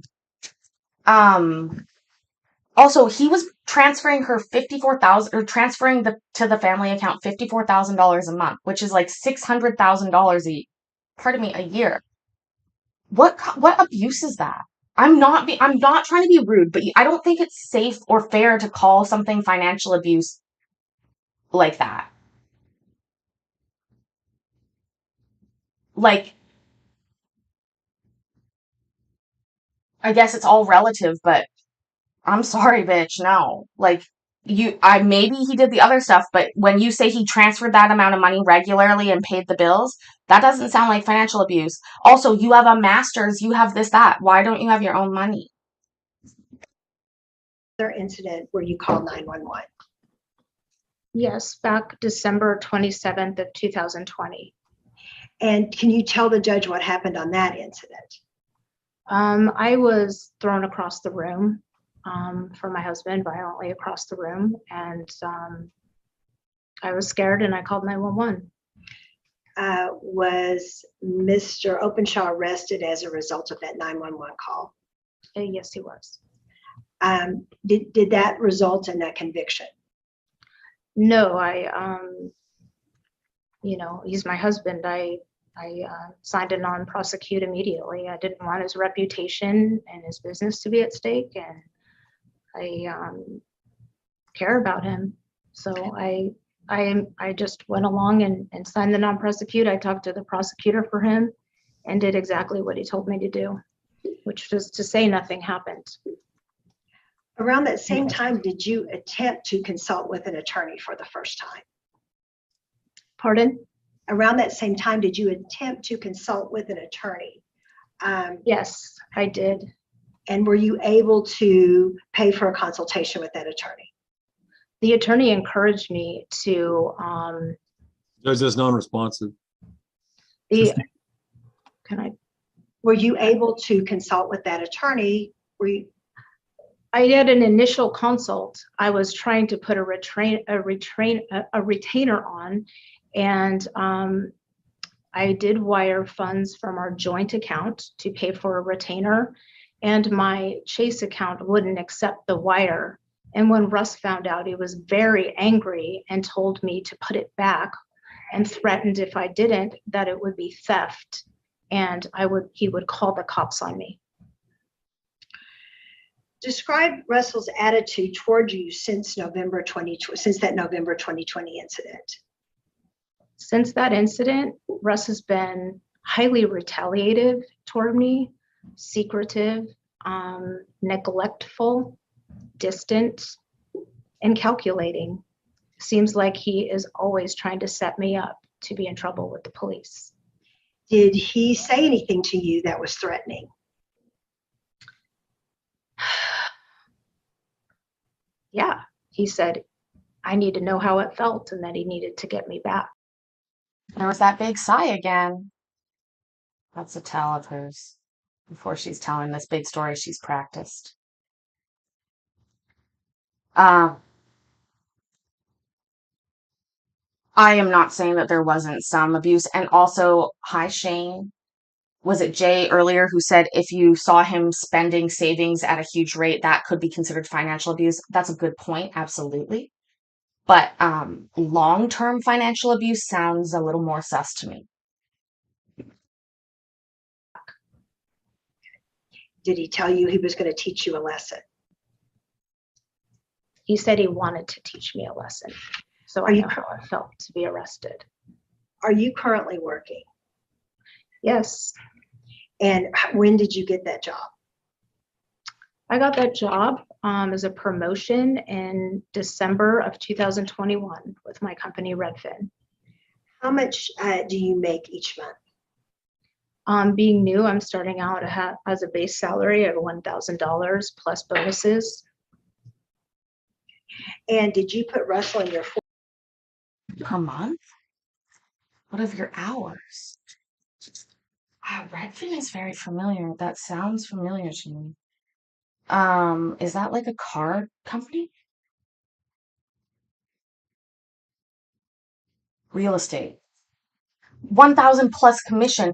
Also, he was transferring her $54,000 or transferring to the family account $54,000 a month, which is like $600,000 a year. What abuse is that? I'm not trying to be rude, but I don't think it's safe or fair to call something financial abuse like that. Like, I guess it's all relative, but I'm sorry, bitch. No. Like, Maybe he did the other stuff, but when you say he transferred that amount of money regularly and paid the bills, that doesn't sound like financial abuse. Also, you have a master's, you have this, that. Why don't you have your own money? Other incident where you called 911? Yes, back December 27th of 2020. And can you tell the judge what happened on that incident? I was thrown across the room from my husband, violently across the room, and I was scared and I called 911. Was Mr. Openshaw arrested as a result of that 911 call? Yes, he was. Did that result in a conviction? No, he's my husband. I signed a non-prosecute immediately. I didn't want his reputation and his business to be at stake, and I care about him. So I just went along and signed the non-prosecute. I talked to the prosecutor for him and did exactly what he told me to do, which was to say nothing happened. Around that same time, did you attempt to consult with an attorney for the first time? Pardon? Around that same time, did you attempt to consult with an attorney? Yes, I did. And were you able to pay for a consultation with that attorney? The attorney encouraged me to. Judge, that's non-responsive. Were you able to consult with that attorney? I did an initial consult. I was trying to put a retainer on, and I did wire funds from our joint account to pay for a retainer, and my Chase account wouldn't accept the wire. And when Russ found out, he was very angry and told me to put it back and threatened if I didn't, that it would be theft and he would call the cops on me. Describe Russell's attitude toward you since that November 2020 incident. Since that incident, Russ has been highly retaliative toward me, secretive, neglectful, distant, and calculating. Seems like he is always trying to set me up to be in trouble with the police. Did he say anything to you that was threatening? Yeah, he said, I need to know how it felt and that he needed to get me back. There was that big sigh again. That's a tell of hers. Before she's telling this big story she's practiced. I am not saying that there wasn't some abuse. And also, hi, Shane. Was it Jay earlier who said if you saw him spending savings at a huge rate, that could be considered financial abuse? That's a good point, absolutely. But long-term financial abuse sounds a little more sus to me. Did he tell you he was going to teach you a lesson? He said he wanted to teach me a lesson. So I know how it felt to be arrested. Are you currently working? Yes. And when did you get that job? I got that job as a promotion in December of 2021 with my company, Redfin. How much do you make each month? Being new, I'm starting out as a base salary of $1,000 plus bonuses. And did you put Russell in your per month? What of your hours? Redfin is very familiar. That sounds familiar to me. Is that like a car company? Real estate. 1,000 plus commission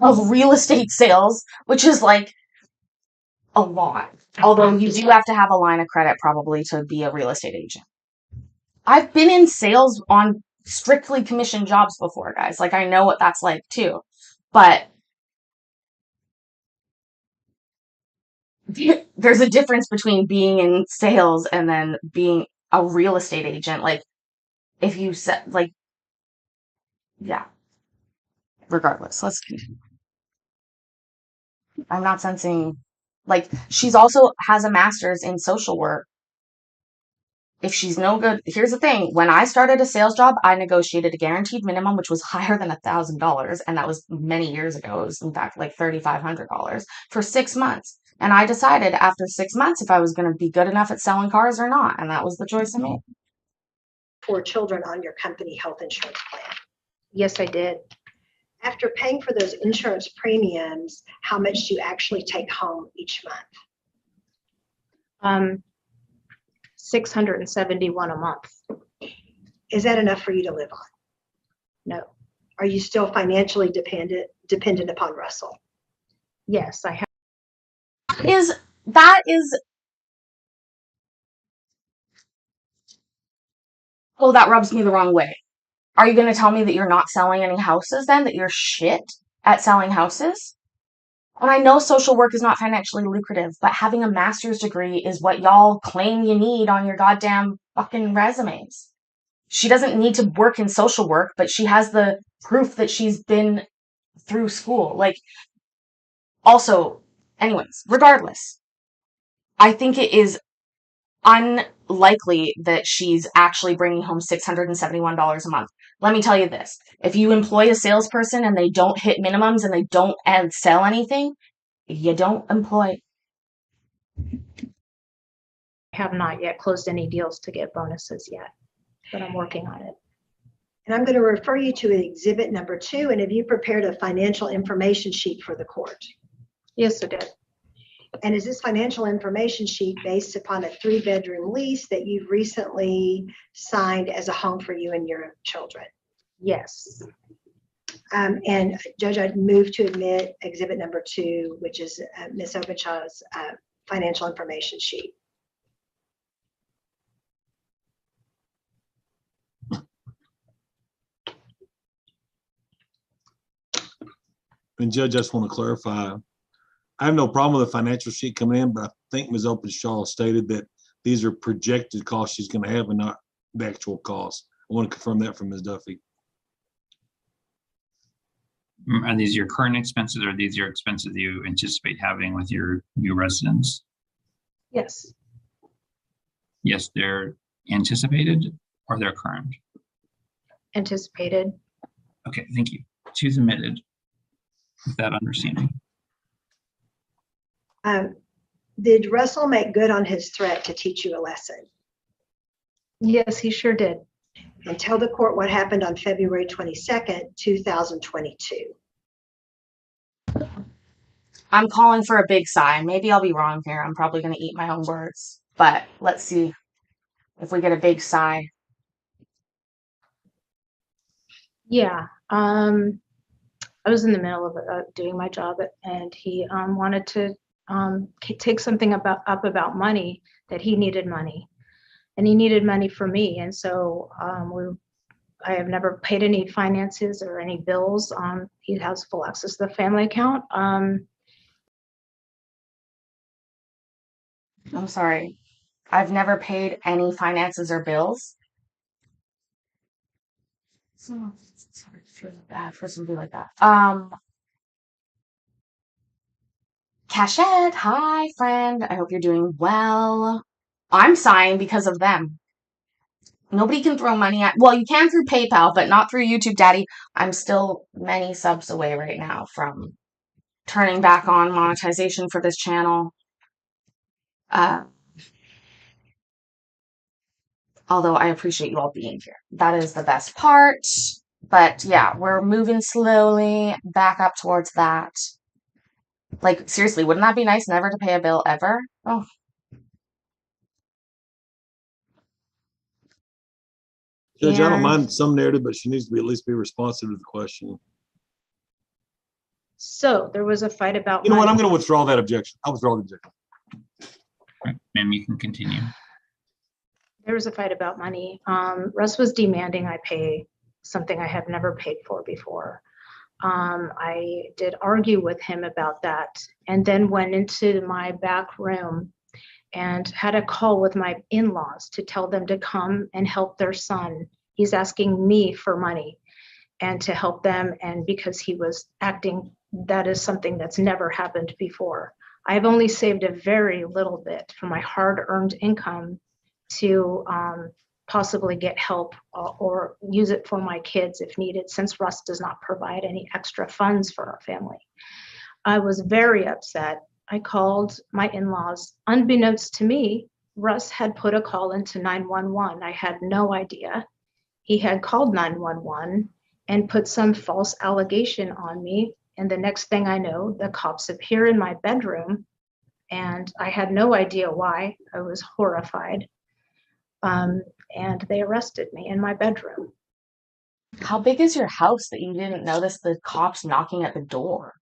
of real estate sales, which is like a lot. Although you do have to have a line of credit probably to be a real estate agent. I've been in sales on strictly commission jobs before, guys. Like, I know what that's like too. But there's a difference between being in sales and then being a real estate agent. Like, if you said, like, yeah. Regardless, let's continue. I'm not sensing, like, she's also has a master's in social work. If she's no good, here's the thing. When I started a sales job, I negotiated a guaranteed minimum, which was higher than $1,000. And that was many years ago. It was, in fact, like $3,500 for 6 months. And I decided after 6 months if I was going to be good enough at selling cars or not. And that was the choice I made. 4 children on your company health insurance plan. Yes, I did. After paying for those insurance premiums, how much do you actually take home each month? 671 a month. Is that enough for you to live on? No. Are you still financially dependent upon Russell? Yes, I have. That is, oh, that rubs me the wrong way. Are you going to tell me that you're not selling any houses then? That you're shit at selling houses? And I know social work is not financially lucrative, but having a master's degree is what y'all claim you need on your goddamn fucking resumes. She doesn't need to work in social work, but she has the proof that she's been through school. Like, also, anyways, regardless, I think it is unlikely that she's actually bringing home $671 a month. Let me tell you this. If you employ a salesperson and they don't hit minimums and they don't sell anything, you don't employ. I have not yet closed any deals to get bonuses yet, but I'm working on it. And I'm going to refer you to exhibit number 2. And have you prepared a financial information sheet for the court? Yes, I did. And is this financial information sheet based upon a 3-bedroom lease that you've recently signed as a home for you and your children? Yes. And Judge, I'd move to admit exhibit number 2, which is Ms. Obenshaw's financial information sheet. And Judge, I just want to clarify, I have no problem with the financial sheet coming in, but I think Ms. Openshaw stated that these are projected costs she's going to have and not the actual cost. I want to confirm that from Ms. Duffy. Are these your current expenses, or are these your expenses you anticipate having with your new residence? Yes. Yes, they're anticipated or they're current? Anticipated. Okay, thank you. She's admitted with that understanding. Did Russell make good on his threat to teach you a lesson? Yes, he sure did. And tell the court what happened on February 22nd, 2022. I'm calling for a big sigh. Maybe I'll be wrong here. I'm probably going to eat my own words. But let's see if we get a big sigh. Yeah. I was in the middle of doing my job, and he wanted to take something up about money, that he needed money, and he needed money for me. And so I have never paid any finances or any bills. He has full access to the family account. I'm sorry. I've never paid any finances or bills. So, sorry, I feel bad for somebody like that. Cachette, hi friend. I hope you're doing well. I'm sighing because of them. Nobody can throw money at, well, you can through PayPal, but not through YouTube Daddy. I'm still many subs away right now from turning back on monetization for this channel. Although I appreciate you all being here. That is the best part. But yeah, we're moving slowly back up towards that. Like, seriously, wouldn't that be nice never to pay a bill ever? Oh. Judge, I don't And mind some narrative, but she needs to be at least be responsive to the question. so there was a fight about You know what? money. I'm going to withdraw that objection. I'll withdraw the objection. Right, ma'am, you can continue. There was a fight about money. Russ was demanding I pay something I have never paid for before. I did argue with him about that, and then went into my back room and had a call with my in-laws to tell them to come and help their son. He's asking me for money and to help them, and because he was acting, that is something that's never happened before. I've only saved a very little bit from my hard-earned income to possibly get help or use it for my kids if needed, since Russ does not provide any extra funds for our family. I was very upset. I called my in-laws. Unbeknownst to me, Russ had put a call into 911. I had no idea. He had called 911 and put some false allegation on me. And the next thing I know, the cops appear in my bedroom, and I had no idea why. I was horrified. And they arrested me in my bedroom. How big is your house that you didn't notice the cops knocking at the door?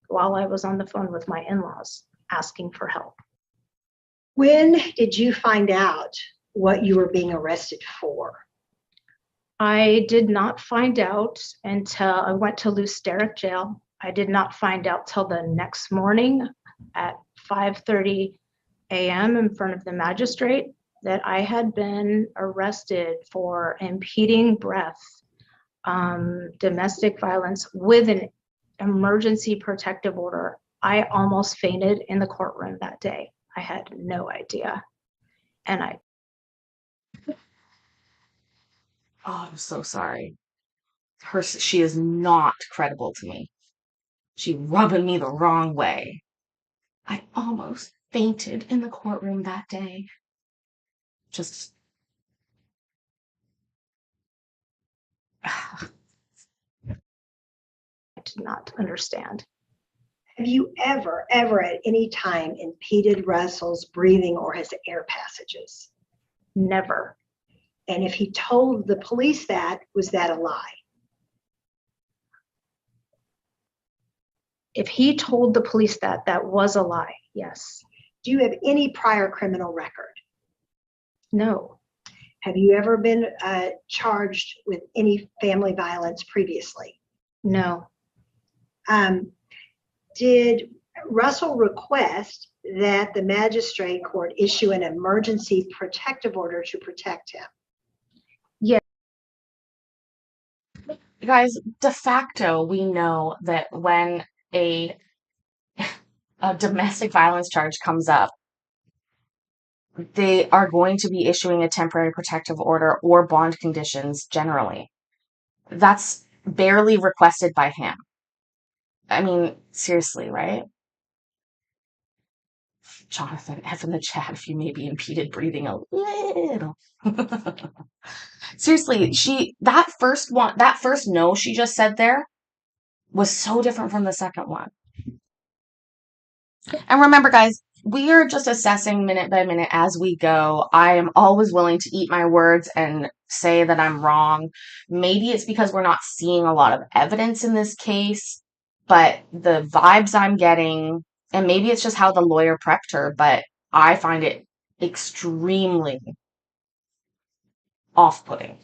While I was on the phone with my in-laws asking for help. When did you find out what you were being arrested for? I did not find out until I went to Lew Sterrett jail. I did not find out till the next morning at 5:30 a.m. in front of the magistrate that I had been arrested for impeding breath, domestic violence with an emergency protective order. I almost fainted in the courtroom that day. I had no idea. And Oh, I'm so sorry. She is not credible to me. She rubbing me the wrong way. I almost fainted in the courtroom that day. Just I did not understand. Have you ever at any time impeded Russell's breathing or his air passages? Never. And if he told the police that, was that a lie? If he told the police that, that was a lie, yes. Do you have any prior criminal record? No. Have you ever been charged with any family violence previously? No. Did Russell request that the magistrate court issue an emergency protective order to protect him? Yes. guys, de facto, we know that when a domestic violence charge comes up, they are going to be issuing a temporary protective order or bond conditions generally. That's barely requested by him. I mean, seriously, right? Jonathan, F in the chat if you may be impeded breathing a little. Seriously, that first no she just said there was so different from the second one. And remember, guys, we are just assessing minute by minute as we go. I am always willing to eat my words and say that I'm wrong. Maybe it's because we're not seeing a lot of evidence in this case, but the vibes I'm getting, and maybe it's just how the lawyer prepped her, but I find it extremely off-putting.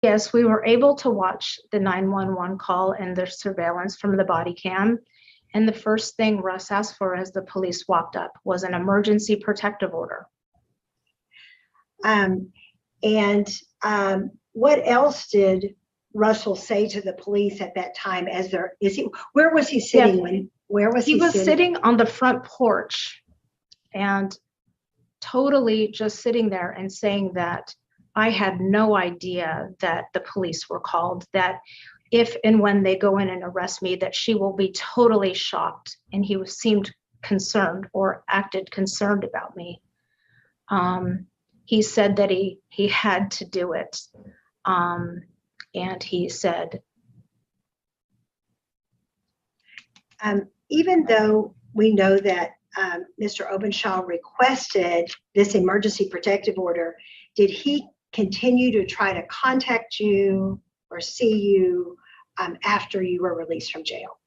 Yes, we were able to watch the 911 call and the surveillance from the body cam. And the first thing Russ asked for as the police walked up was an emergency protective order. What else did Russell say to the police at that time? Where was he sitting? Yeah. He was sitting on the front porch and totally just sitting there and saying that I had no idea that the police were called, that if and when they go in and arrest me, that she will be totally shocked. And he seemed concerned or acted concerned about me. He said that he had to do it. And he said, even though we know that Mr. Obenshaw requested this emergency protective order, did he continue to try to contact you or see you after you were released from jail?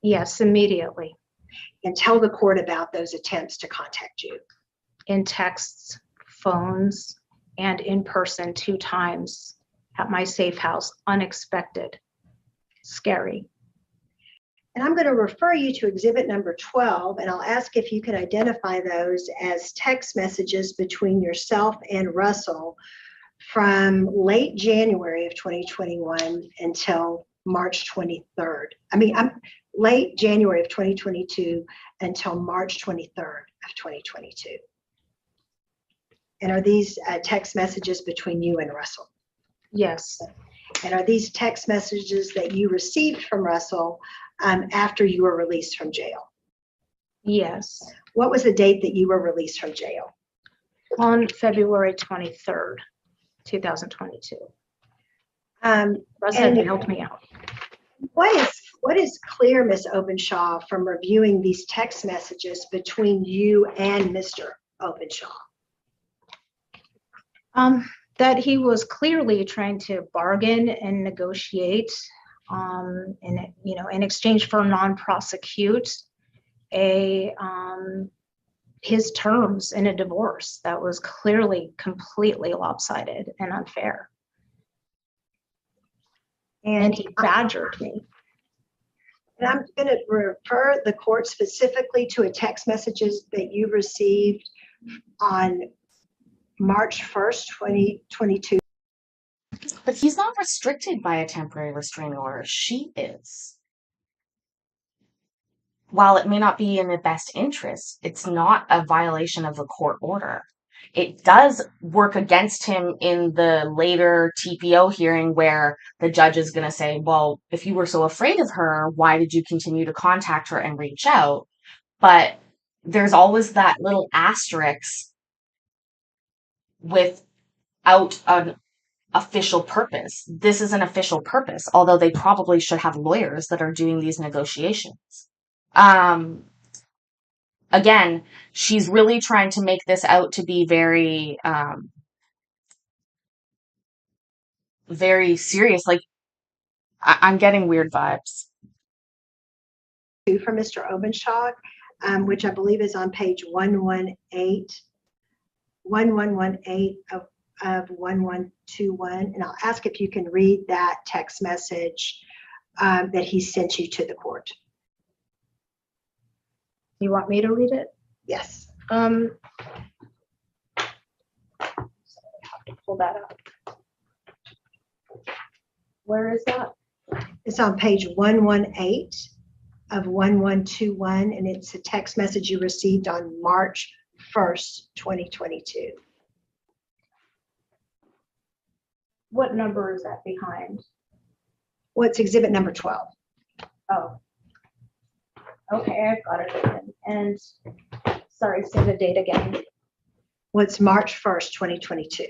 Yes, immediately. And tell the court about those attempts to contact you? In texts, phones, and in person 2 times at my safe house. Unexpected. Scary. And I'm going to refer you to exhibit number 12, and I'll ask if you can identify those as text messages between yourself and Russell from late January of 2021 until March 23rd. I mean, I'm late January of 2022 until March 23rd of 2022. And are these text messages between you and Russell? Yes, And are these text messages that you received from Russell after you were released from jail? yes, What was the date that you were released from jail? on February 23rd, 2022. Russ had And helped me out. what is clear, Ms. Openshaw, from reviewing these text messages between you and Mr. Openshaw? That he was clearly trying to bargain and negotiate, in exchange for non-prosecute his terms in a divorce that was clearly completely lopsided and unfair. And he badgered me. And I'm going to refer the court specifically to a text messages that you received on March 1st, 2022. But he's not restricted by a temporary restraining order. She is. While it may not be in the best interest, it's not a violation of a court order. It does work against him in the later TPO hearing where the judge is going to say, well, if you were so afraid of her, why did you continue to contact her and reach out? But there's always that little asterisk without an official purpose. This is an official purpose, although they probably should have lawyers that are doing these negotiations. Again, she's really trying to make this out to be very, very serious. Like, I'm getting weird vibes. From Mr. Openshaw, which I believe is on page 1118 of 1121. And I'll ask if you can read that text message that he sent you to the court. You want me to read it? Yes. I have to pull that up. Where is that? It's on page 118 of 1121, and it's a text message you received on March 1st, 2022. What number is that behind? Well, it's exhibit number 12. Oh. Okay, I've got it open. And sorry, say the date again. Well, it's March 1st, 2022.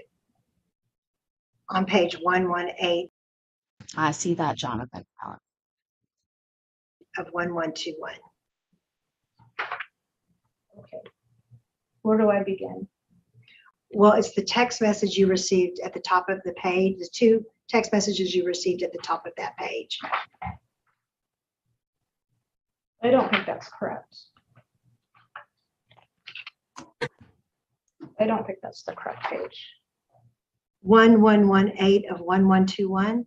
On page 118 I see that, Jonathan. of 1121. Okay. Where do I begin? Well, it's the text message you received at the top of the page, the two text messages you received at the top of that page. I don't think that's correct. I don't think that's the correct page. 1118 of 1121.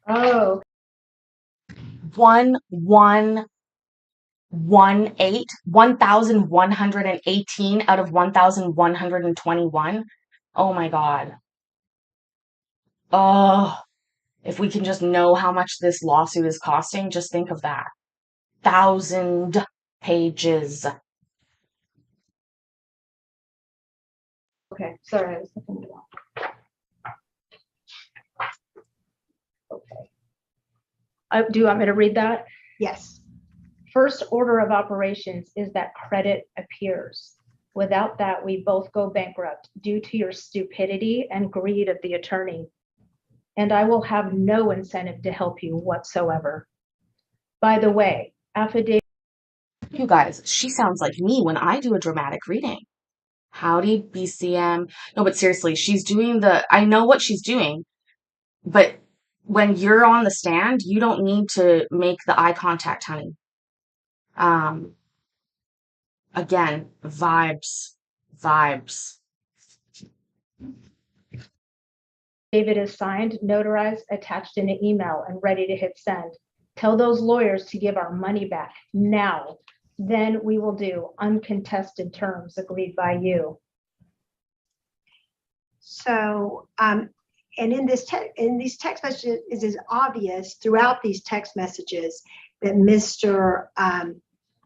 Oh, 1118 out of 1121. Oh my God. Oh, if we can just know how much this lawsuit is costing, just think of that. 1,000 pages. okay. Sorry, I was looking it up. Okay. Do you want me to read that? Yes. First order of operations is that credit appears. Without that, we both go bankrupt due to your stupidity and greed of the attorney. And I will have no incentive to help you whatsoever. By the way, affidavit. You guys, she sounds like me when I do a dramatic reading. Howdy, BCM. No, but seriously, she's doing I know what she's doing, but when you're on the stand, you don't need to make the eye contact, honey. Again, vibes. David is signed, notarized, attached in an email, and ready to hit send. Tell those lawyers to give our money back now. Then we will do uncontested terms agreed by you. So And in these text messages, it is obvious throughout these text messages that Mr.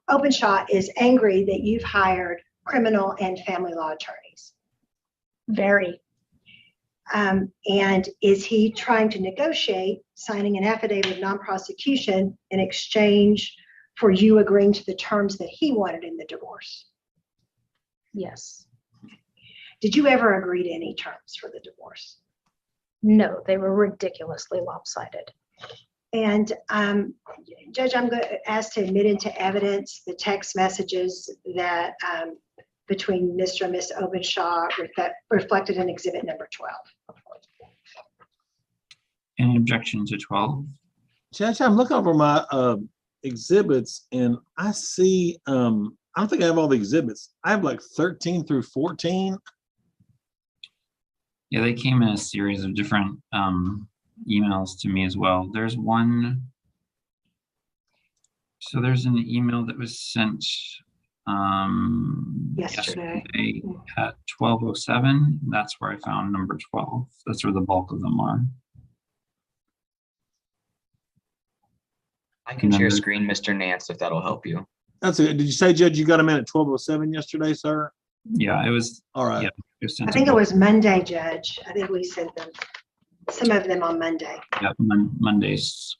Openshaw is angry that you've hired criminal and family law attorneys. Very. And is he trying to negotiate signing an affidavit of non-prosecution in exchange for you agreeing to the terms that he wanted in the divorce? Yes. Did you ever agree to any terms for the divorce? No, they were ridiculously lopsided. And Judge, I'm going to ask to admit into evidence the text messages that between Mr. and Ms. Openshaw reflected in exhibit number 12. Any objection to 12? Judge, I'm looking over my exhibits and I see, I don't think I have all the exhibits. I have like 13 through 14. Yeah, they came in a series of different emails to me as well. There's one. So there's an email that was sent yesterday at 12:07. That's where I found number 12. That's where the bulk of them are. I can share screen, Mr. Nance, if that'll help you. That's it. Did you say, Judge, you got them in at 12:07 yesterday, sir? Yeah, it was. All right. Yeah, it was sent I think to it was Monday, Judge. I think we sent them, some of them on Monday. yeah, Mondays.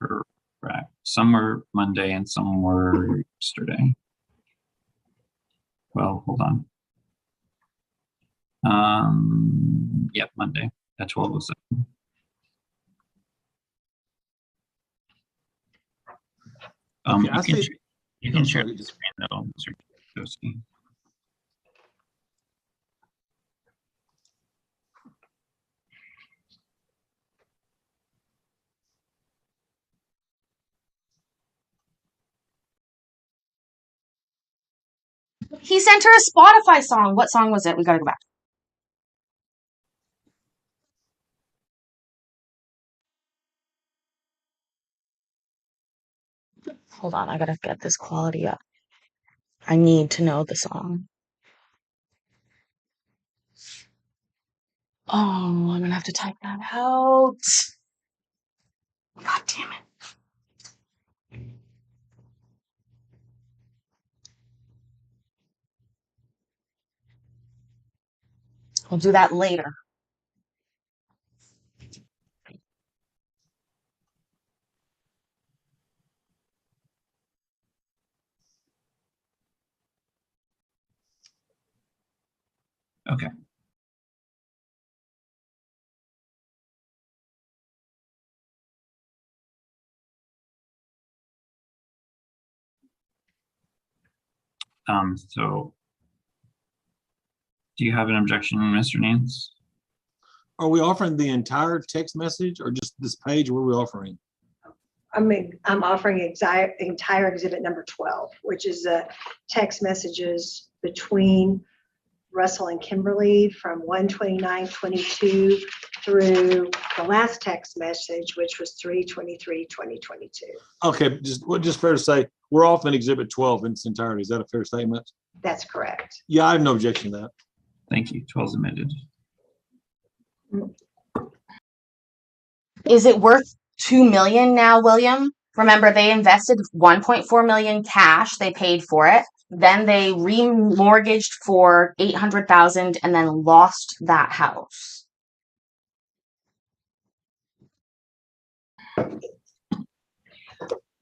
Correct. Some were Monday and some were yesterday. Well, hold on. Yep, Monday at 12:07. Okay, I see. You can share the screen though, Mr. Josie. He sent her a Spotify song. What song was it? We gotta go back. Hold on, I gotta get this quality up. I need to know the song. Oh, I'm gonna have to type that out. God damn it. We'll do that later. Okay. So do you have an objection, Mr. Nance? Are we offering the entire text message or just this page? What are we offering? I'm offering entire exhibit number 12, which is text messages between Russell and Kimberly from 1/29/22 through the last text message, which was 3/23/2022. Okay, just fair to say, we're off in exhibit 12 in its entirety. Is that a fair statement? That's correct. Yeah, I have no objection to that. Thank you. 12 is admitted. Is it worth $2 million now, William? Remember, they invested $1.4 million cash. They paid for it. Then they remortgaged for $800,000 and then lost that house.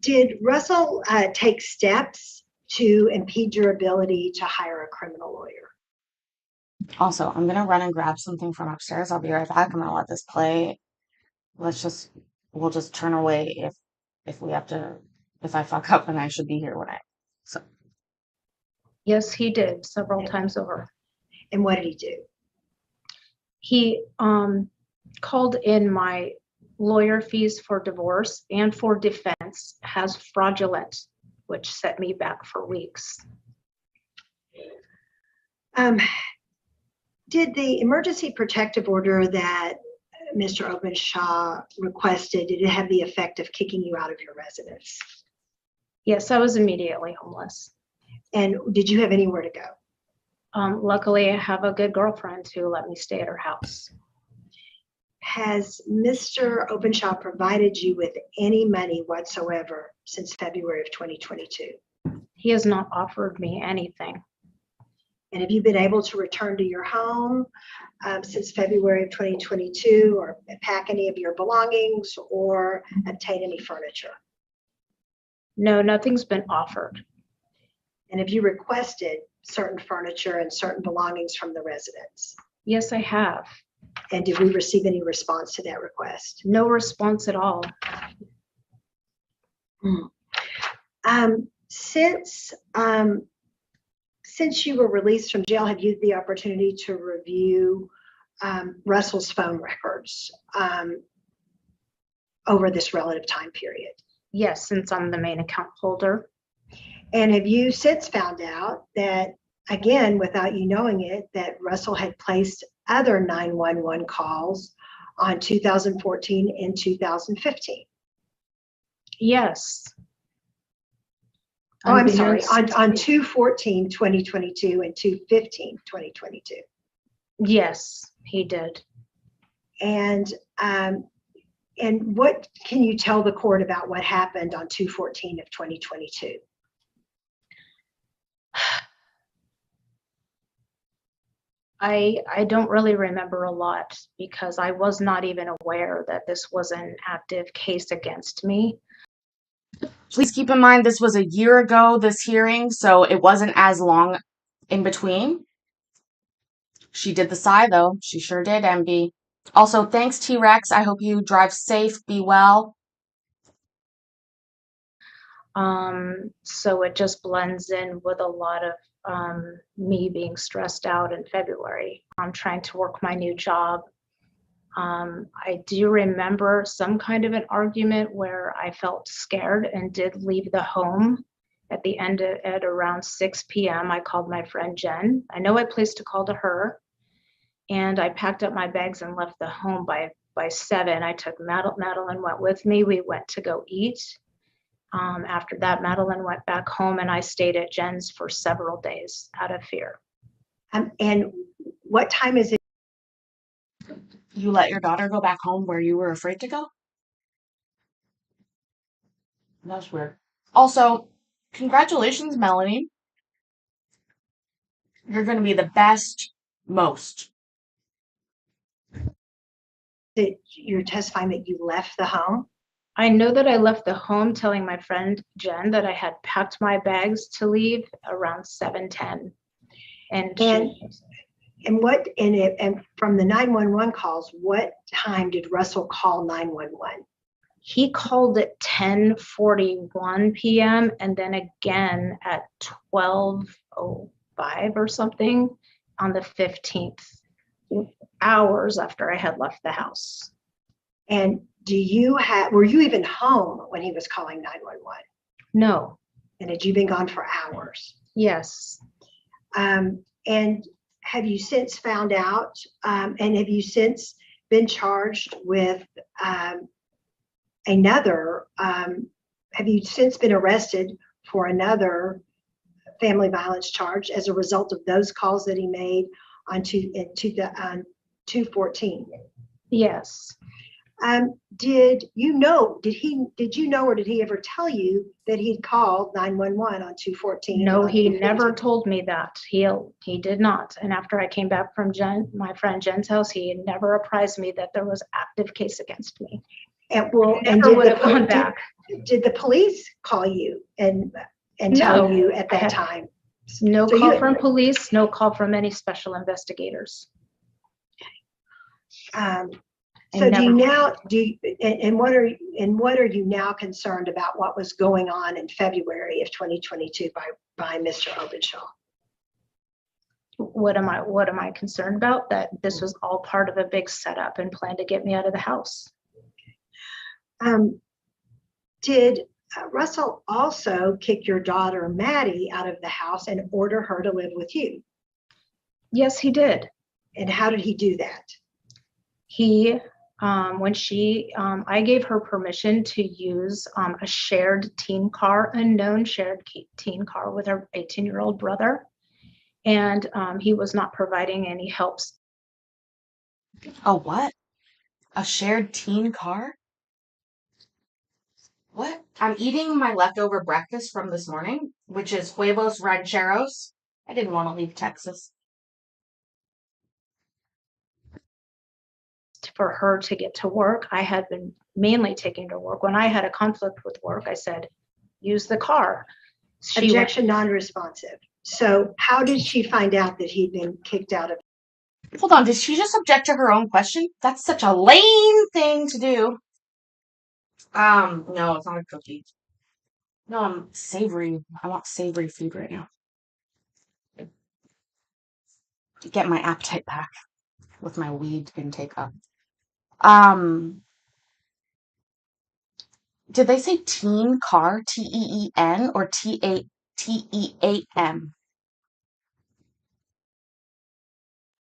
Did Russell take steps to impede your ability to hire a criminal lawyer? Also, I'm gonna run and grab something from upstairs. I'll be right back. I'm gonna let this play. We'll just turn away if we have to, if I fuck up and I should be here when so. Yes, he did several times over. And what did he do? He called in my lawyer fees for divorce and for defense as fraudulent, which set me back for weeks. Did the emergency protective order that Mr. Openshaw requested, did it have the effect of kicking you out of your residence? Yes, I was immediately homeless. And did you have anywhere to go? Luckily, I have a good girlfriend who let me stay at her house. Has Mr. Openshaw provided you with any money whatsoever since February of 2022? He has not offered me anything. And have you been able to return to your home since February of 2022, or pack any of your belongings or obtain any furniture? No, nothing's been offered. And have you requested certain furniture and certain belongings from the residents? Yes, I have. And did we receive any response to that request? No response at all. Since you were released from jail, have you had the opportunity to review Russell's phone records over this relative time period? Yes, since I'm the main account holder. And have you since found out that, again, without you knowing it, that Russell had placed other 911 calls on 2014 and 2015? Yes. Oh, I'm sorry, Unbeknownst- on 2/14/2022 and 2/15/2022. Yes, he did. And what can you tell the court about what happened on 2/14 of 2022? I don't really remember a lot because I was not even aware that this was an active case against me. Please keep in mind this was a year ago, this hearing, so it wasn't as long in between. She did the sigh, though. She sure did, MB. Also, thanks, T-Rex. I hope you drive safe, be well. So it just blends in with a lot of me being stressed out in February. I'm trying to work my new job. I do remember some kind of an argument where I felt scared and did leave the home at the end at around 6 p.m. I called my friend Jen. I know I placed a call to her, and I packed up my bags and left the home by 7. I took Madeline went with me. We went to go eat. After that, Madeline went back home and I stayed at Jen's for several days out of fear. And what time is it? You let your daughter go back home where you were afraid to go? That's weird. Also, congratulations, Melanie. You're going to be the best, most. That you're testifying that you left the home? I know that I left the home telling my friend Jen that I had packed my bags to leave around 7:10. And from the 911 calls, what time did Russell call 911? he called at 10:41 p.m. and then again at 12:05 or something on the 15th, hours after I had left the house. And were you even home when he was calling 911? No. And had you been gone for hours? Yes. And have you since found out, and have you since been charged with have you since been arrested for another family violence charge as a result of those calls that he made on 2/14? Yes. Did you know or did he ever tell you that he'd called 911 on 2/14? No, he never told me that. He did not. And after I came back from my friend Jen's house, he never apprised me that there was active case against me. And did the police call you and tell you at that time? No call from police, no call from any special investigators. So what are you now concerned about what was going on in February of 2022 by Mr. Openshaw? What am I concerned about? That this was all part of a big setup and plan to get me out of the house. Did Russell also kick your daughter Maddie out of the house and order her to live with you? Yes, he did. And how did he do that? He I gave her permission to use a shared teen car, a known shared teen car with her 18-year-old brother. And he was not providing any help. Oh, what? A shared teen car? What? I'm eating my leftover breakfast from this morning, which is huevos rancheros. I didn't want to leave Texas. For her to get to work, I had been mainly taking her to work. When I had a conflict with work, I said, use the car. Objection non-responsive. So how did she find out that he'd been kicked out of? Hold on, did she just object to her own question? That's such a lame thing to do. No, it's not a cookie. No, I'm savory. I want savory food right now. Get my appetite back with my weed intake up. Did they say teen car, T-E-E-N, or T-A-T-E-A-M?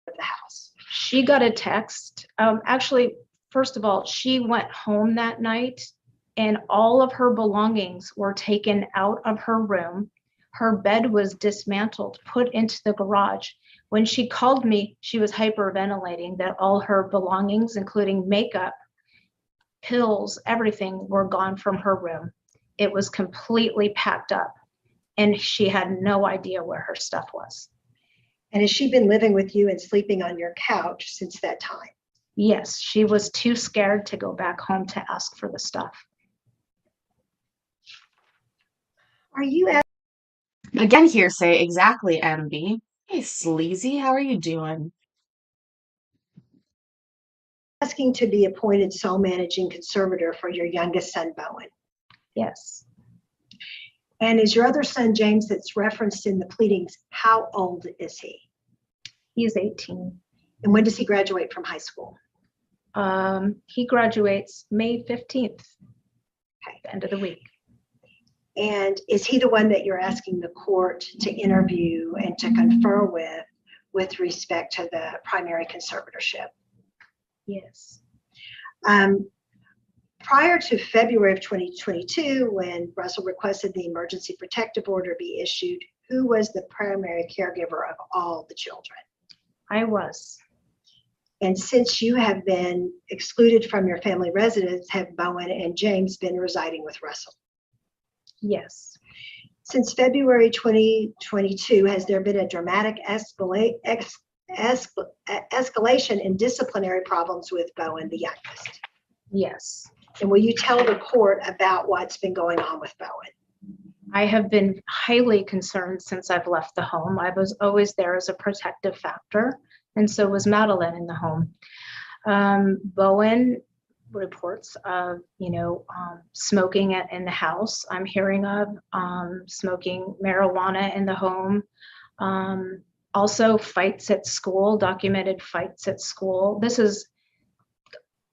The house. She got a text. Actually, first of all, she went home that night and all of her belongings were taken out of her room. Her bed was dismantled, put into the garage. When she called me, she was hyperventilating that all her belongings, including makeup, pills, everything were gone from her room. It was completely packed up and she had no idea where her stuff was. And has she been living with you and sleeping on your couch since that time? Yes, she was too scared to go back home to ask for the stuff. Are you Again, hearsay, exactly, MB. Hey, Sleazy, how are you doing? asking to be appointed sole managing conservator for your youngest son, Bowen? Yes, And is your other son, James, that's referenced in the pleadings, how old is he? he's 18. And when does he graduate from high school? He graduates May 15th, Okay. the end of the week. And is he the one that you're asking the court to interview and to confer with respect to the primary conservatorship? Yes. Prior to February of 2022, when Russell requested the emergency protective order be issued, who was the primary caregiver of all the children? I was. And since you have been excluded from your family residence, have Bowen and James been residing with Russell? Yes. Since February 2022, has there been a dramatic escalation in disciplinary problems with Bowen, the youngest? Yes. And will you tell the court about what's been going on with Bowen? I have been highly concerned since I've left the home. I was always there as a protective factor, and so was Madeline in the home. Bowen reports of, smoking in the house. I'm hearing of smoking marijuana in the home. Also fights at school, documented fights at school. This is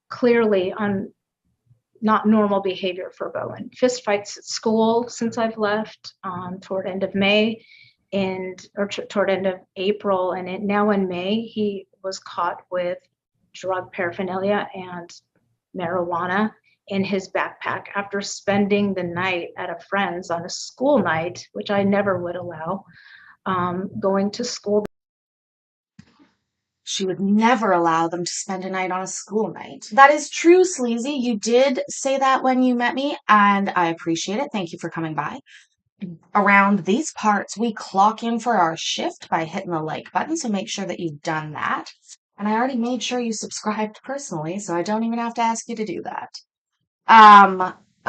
clearly not normal behavior for Bowen. Fist fights at school since I've left, toward end of May toward end of April. And now in May, he was caught with drug paraphernalia and marijuana in his backpack after spending the night at a friend's on a school night, which I never would allow, going to school. She would never allow them to spend a night on a school night. That is true, Sleazy. You did say that when you met me, and I appreciate it. Thank you for coming by. Around these parts, we clock in for our shift by hitting the like button, so make sure that you've done that. And I already made sure you subscribed personally, so I don't even have to ask you to do that.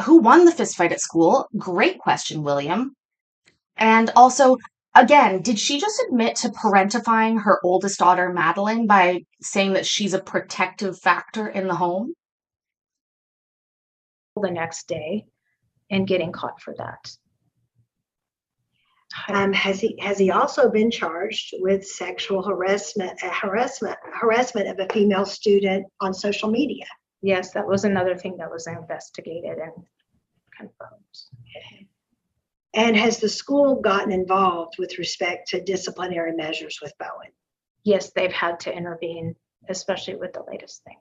Who won the fist fight at school? Great question, William. And also, again, did she just admit to parentifying her oldest daughter, Madeline, by saying that she's a protective factor in the home? The next day and getting caught for that. Has he also been charged with sexual harassment of a female student on social media? Yes, that was another thing that was investigated and confirmed. And has the school gotten involved with respect to disciplinary measures with Bowen? Yes, they've had to intervene, especially with the latest thing.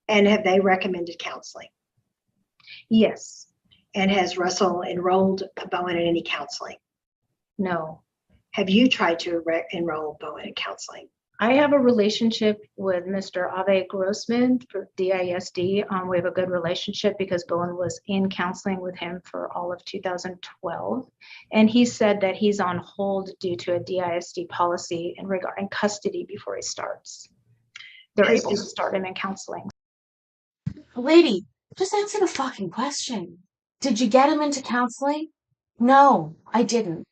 And have they recommended counseling? Yes. And has Russell enrolled Bowen in any counseling? No. Have you tried to enroll Bowen in counseling? I have a relationship with Mr. Ave Grossman for DISD. We have a good relationship because Bowen was in counseling with him for all of 2012. And he said that he's on hold due to a DISD policy in regarding custody before he starts. They're able to start him in counseling. Lady, just answer the fucking question. Did you get him into counseling? No, I didn't.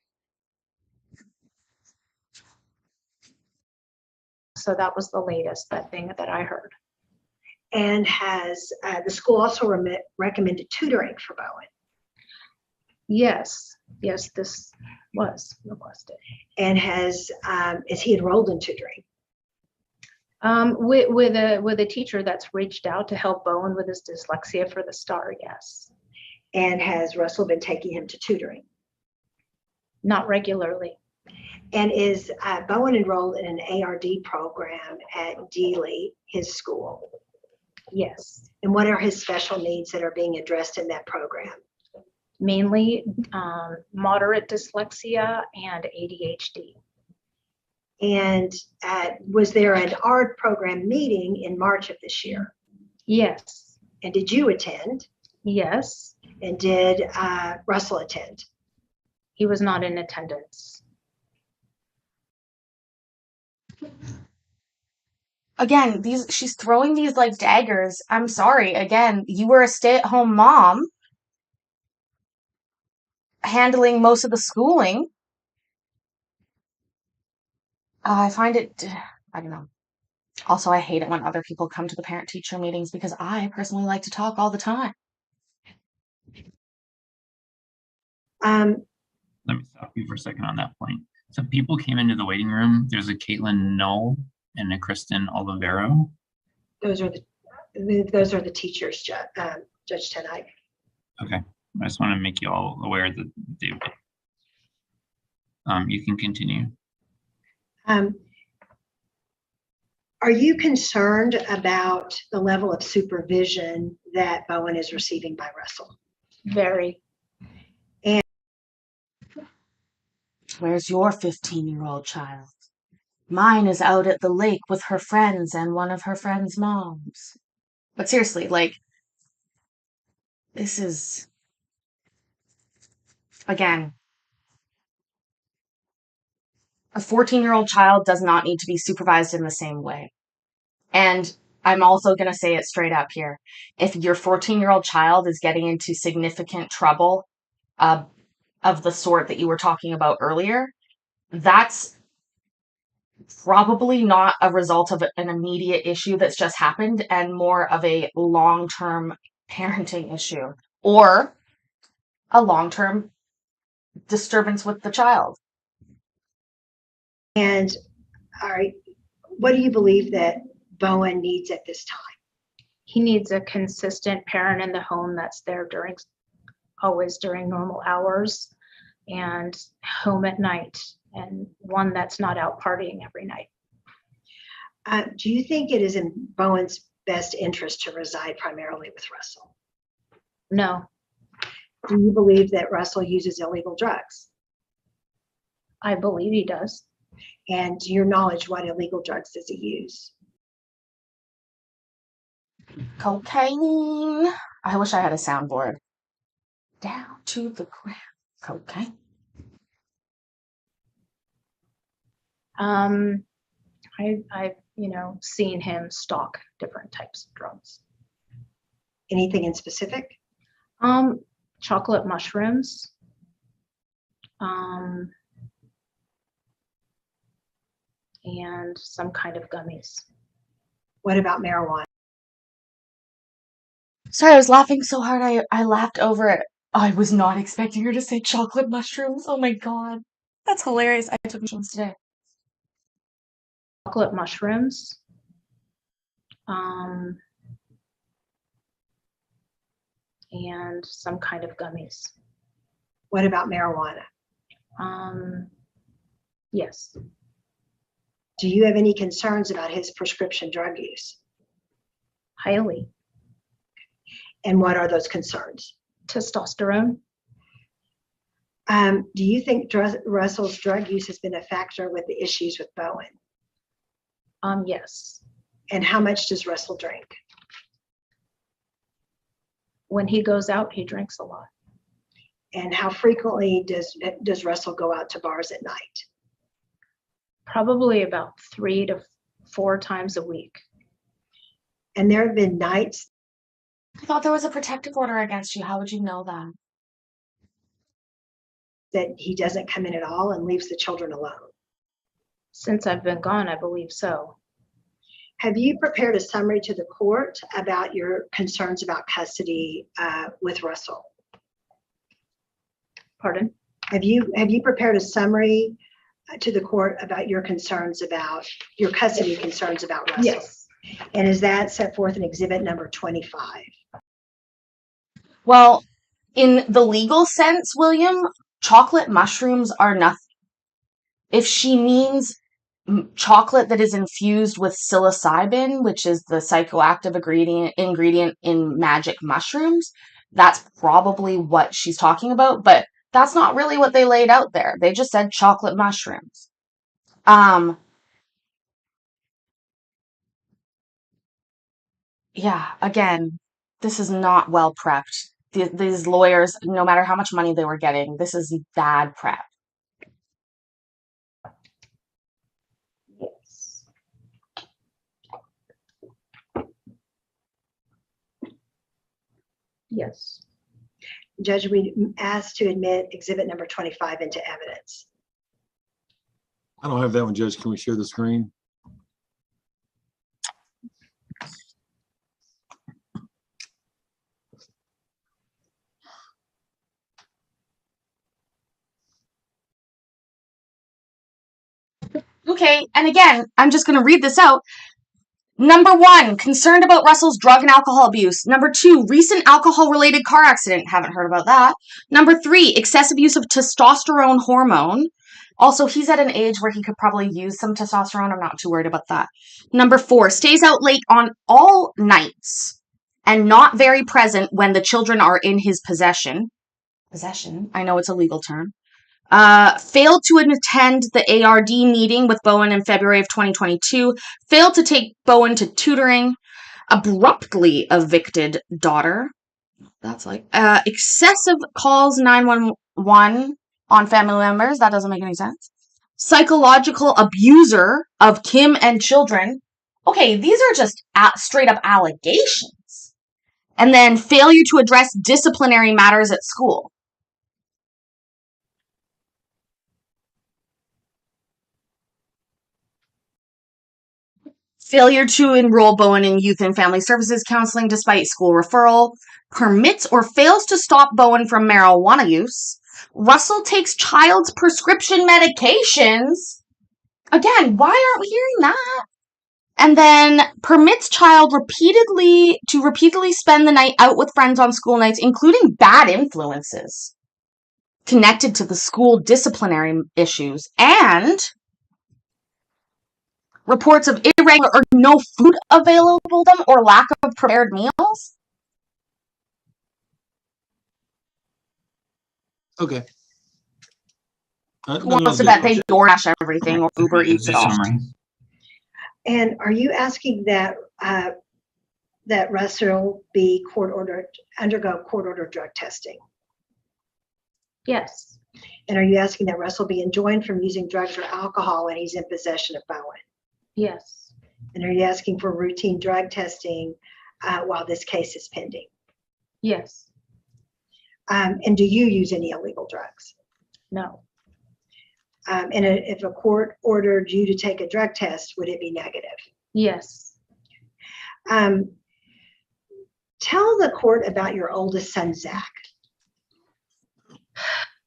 So that was the latest, that thing that I heard. And has the school also recommended tutoring for Bowen? Yes, this was requested. And is he enrolled in tutoring? With a teacher that's reached out to help Bowen with his dyslexia for the STAR, yes. And has Russell been taking him to tutoring? Not regularly. And is Bowen enrolled in an ARD program at Dealey, his school? Yes. And what are his special needs that are being addressed in that program? Mainly moderate dyslexia and ADHD. And was there an ARD program meeting in March of this year? Yes. And did you attend? Yes. And did Russell attend? He was not in attendance. Again, she's throwing these like daggers. I'm sorry. Again, you were a stay-at-home mom handling most of the schooling. I find it, I don't know. Also, I hate it when other people come to the parent-teacher meetings because I personally like to talk all the time. Let me stop you for a second on that point. So people came into the waiting room. There's a Caitlin Knoll and a Kristen Olivero. Those are the teachers, Judge Tenai. Okay, I just want to make you all aware that they. You can continue. Are you concerned about the level of supervision that Bowen is receiving by Russell? Very. And where's your 15-year-old child? Mine is out at the lake with her friends and one of her friends' moms. But seriously, like, this is, again, a 14-year-old child does not need to be supervised in the same way. And I'm also going to say it straight up here. If your 14-year-old child is getting into significant trouble of the sort that you were talking about earlier, that's probably not a result of an immediate issue that's just happened and more of a long-term parenting issue or a long-term disturbance with the child. And all right, what do you believe that Bowen needs at this time? He needs a consistent parent in the home that's there always during normal hours and home at night, and one that's not out partying every night. Do you think it is in Bowen's best interest to reside primarily with Russell? No. Do you believe that Russell uses illegal drugs? I believe he does. And to your knowledge, what illegal drugs does he use? Cocaine. I wish I had a soundboard. Down to the ground. Cocaine. I've seen him stalk different types of drugs. Anything in specific? Chocolate mushrooms. And some kind of gummies. What about marijuana? Sorry, I was laughing so hard I laughed over it. I was not expecting her to say chocolate mushrooms. Oh my god. That's hilarious. I took mushrooms today. Chocolate mushrooms. And some kind of gummies. What about marijuana? Yes. Do you have any concerns about his prescription drug use? Highly. And what are those concerns? Testosterone. Do you think Russell's drug use has been a factor with the issues with Bowen? Yes. And how much does Russell drink? When he goes out, he drinks a lot. And how frequently does Russell go out to bars at night? Probably about 3 to 4 times a week. And there have been nights I thought there was a protective order against you. How would you know that? that he doesn't come in at all and leaves the children alone. Since I've been gone, I believe so. Have you prepared a summary to the court about your concerns about custody with Russell? Pardon? Have you prepared a summary to the court about your concerns about your custody concerns about Russell? Yes. And is that set forth in exhibit number 25? Well, in the legal sense, William, chocolate mushrooms are nothing. If she means chocolate that is infused with psilocybin, which is the psychoactive ingredient in magic mushrooms, that's probably what she's talking about, but that's not really what they laid out there. They just said chocolate mushrooms. Yeah, again, this is not well prepped. These lawyers, no matter how much money they were getting, this is bad prep. Yes. Yes. Judge, we asked to admit exhibit number 25 into evidence. I don't have that one, Judge. Can we share the screen? Okay, and again, I'm just going to read this out. Number 1, concerned about Russell's drug and alcohol abuse. Number 2, recent alcohol-related car accident. Haven't heard about that. Number 3, excessive use of testosterone hormone. Also, he's at an age where he could probably use some testosterone. I'm not too worried about that. Number 4, stays out late on all nights and not very present when the children are in his possession. Possession? I know it's a legal term. Failed to attend the ARD meeting with Bowen in February of 2022. Failed to take Bowen to tutoring. Abruptly evicted daughter. That's like excessive calls 911 on family members. That doesn't make any sense. Psychological abuser of Kim and children. Okay, these are just straight up allegations. And then failure to address disciplinary matters at school. Failure to enroll Bowen in youth and family services counseling despite school referral. Permits or fails to stop Bowen from marijuana use. Russell takes child's prescription medications. Again, why aren't we hearing that? And then permits child repeatedly spend the night out with friends on school nights, including bad influences connected to the school disciplinary issues, and reports of irregular or no food available to them or lack of prepared meals. Okay. Who wants to bet they DoorDash everything or Uber Eats it all? Summary. And are you asking that that Russell be undergo court-ordered drug testing? Yes. And are you asking that Russell be enjoined from using drugs or alcohol when he's in possession of Bowen? Yes. And are you asking for routine drug testing while this case is pending? Yes. And do you use any illegal drugs? No. And if a court ordered you to take a drug test, would it be negative? Yes. Tell the court about your oldest son, Zach.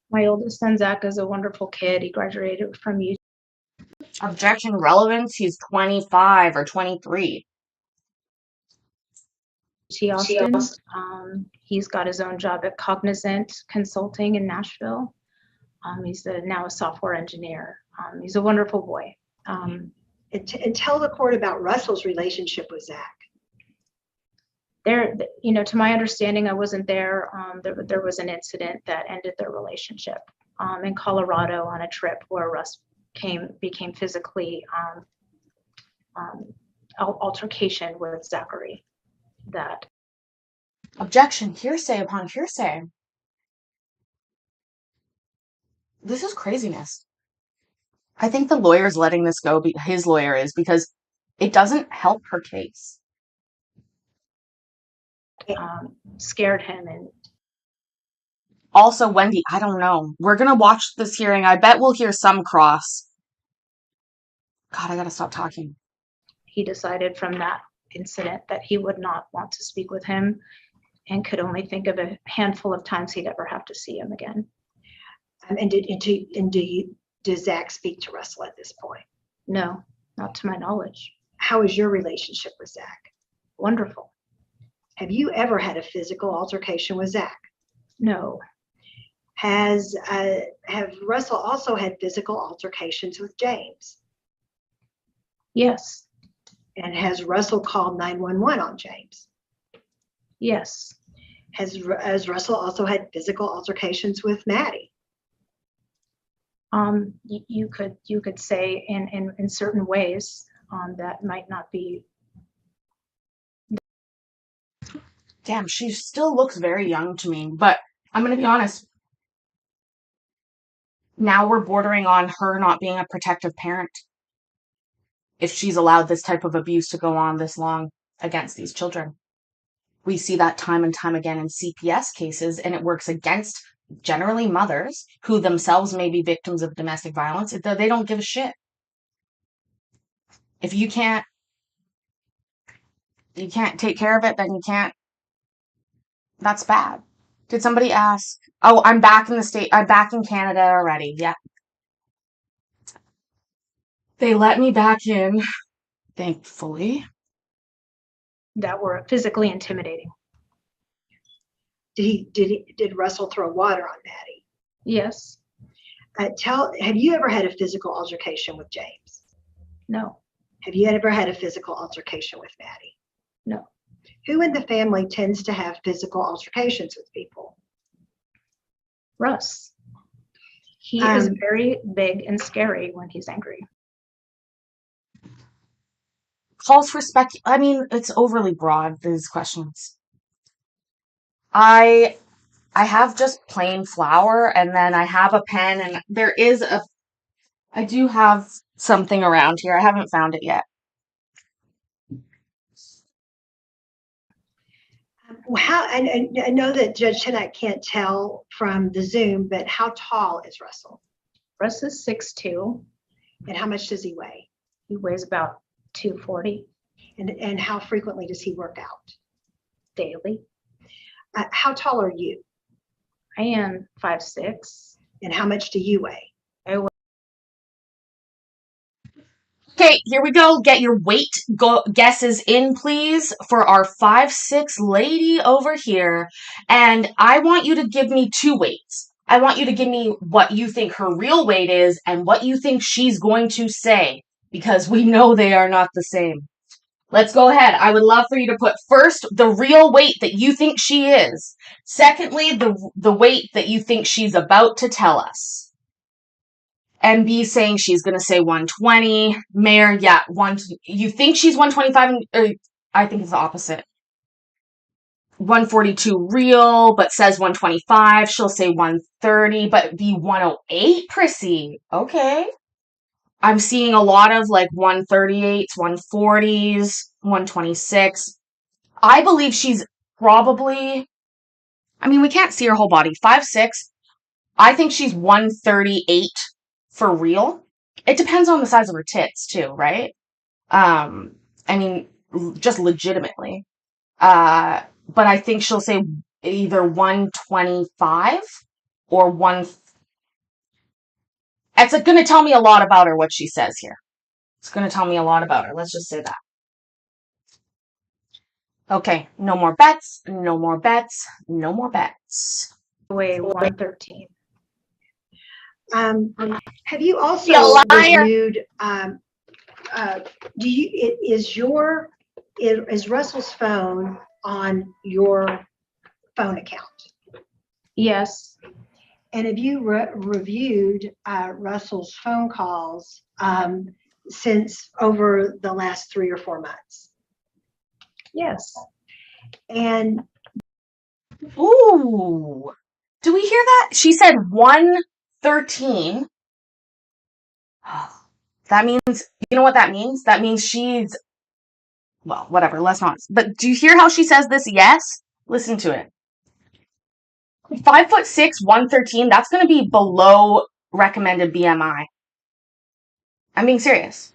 My oldest son, Zach, is a wonderful kid. He graduated from UT Objection relevance, he's 25 or 23. Austin. He's got his own job at Cognizant Consulting in Nashville. He's now a software engineer. He's a wonderful boy. And tell the court about Russell's relationship with Zach. To my understanding, I wasn't there. There was an incident that ended their relationship in Colorado on a trip where Russ became physically altercation with Zachary. That Objection, hearsay upon hearsay. This is craziness. I think the lawyer's letting this go, his lawyer is, because it doesn't help her case. scared him, and Also, Wendy, I don't know. We're going to watch this hearing. I bet we'll hear some cross. God, I got to stop talking. he decided from that incident that he would not want to speak with him and could only think of a handful of times he'd ever have to see him again. Does Zach speak to Russell at this point? No, not to my knowledge. How is your relationship with Zach? Wonderful. Have you ever had a physical altercation with Zach? No. Have Russell also had physical altercations with James? Yes. And has Russell called 911 on James? Yes. Has Russell also had physical altercations with Maddie? You could say in certain ways that might not be. Damn, she still looks very young to me, but I'm going to be honest. Now we're bordering on her not being a protective parent. If she's allowed this type of abuse to go on this long against these children. We see that time and time again in CPS cases, and it works against generally mothers who themselves may be victims of domestic violence. They don't give a shit. If you can't take care of it, then you can't. That's bad. Did somebody ask? Oh, I'm back in the state. I'm back in Canada already. Yeah. They let me back in, thankfully. That were physically intimidating. Did Russell throw water on Maddie? Yes. Have you ever had a physical altercation with James? No. Have you ever had a physical altercation with Maddie? No. Who in the family tends to have physical altercations with people? Russ. He is very big and scary when he's angry. Calls for I mean, it's overly broad, these questions. I have just plain flour, and then I have a pen, and I do have something around here. I haven't found it yet. I know that Judge Tenet can't tell from the Zoom, but how tall is Russell? Russ is 6'2". And how much does he weigh? He weighs about 240. And how frequently does he work out? Daily. How tall are you? I am 5'6". And how much do you weigh? Okay, here we go. Get your weight guesses in, please, for our 5'6" lady over here. And I want you to give me two weights. I want you to give me what you think her real weight is and what you think she's going to say, because we know they are not the same. Let's go ahead. I would love for you to put first the real weight that you think she is. Secondly, the weight that you think she's about to tell us. And B saying she's going to say 120. Mayor, yeah, you think she's 125, I think it's the opposite. 142 real, but says 125. She'll say 130, but be 108, Prissy. Okay. I'm seeing a lot of like 138s, 140s, 126. I believe she's probably, I mean, we can't see her whole body. 5'6". I think she's 138 for real. It depends on the size of her tits too, right? I mean, just legitimately. But I think she'll say either 125 or It's going to tell me a lot about her, what she says here. It's going to tell me a lot about her. Let's just say that. Okay, no more bets, no more bets, no more bets. Weigh 113. Have you also You liar. reviewed, is Russell's phone on your phone account? Yes. And have you reviewed Russell's phone calls since over the last 3 or 4 months. Yes. And Ooh. Do we hear that? She said 113. That means, you know what that means? That means she's, well, whatever, let's not. But do you hear how she says this? Yes? Listen to it. 5'6", 113, that's going to be below recommended BMI. I'm being serious.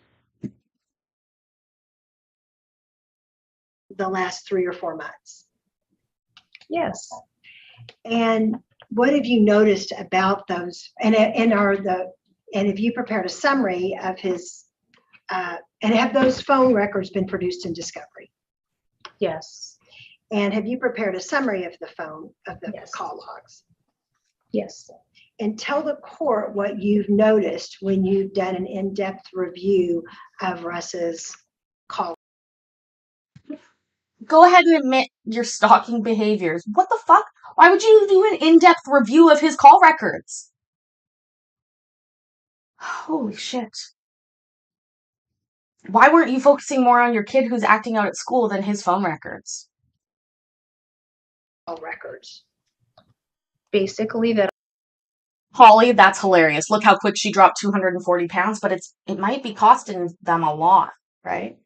the last 3 or 4 months. Yes. And what have you noticed about those? And have you prepared a summary of his, and have those phone records been produced in discovery? Yes. And have you prepared a summary of the Yes. call logs? Yes. And tell the court what you've noticed when you've done an in-depth review of Russ's call. Go ahead and admit your stalking behaviors. What the fuck? Why would you do an in-depth review of his call records? Holy shit. Why weren't you focusing more on your kid who's acting out at school than his phone records? Records. Basically, that Holly, that's hilarious. Look how quick she dropped 240 pounds, but it might be costing them a lot, right?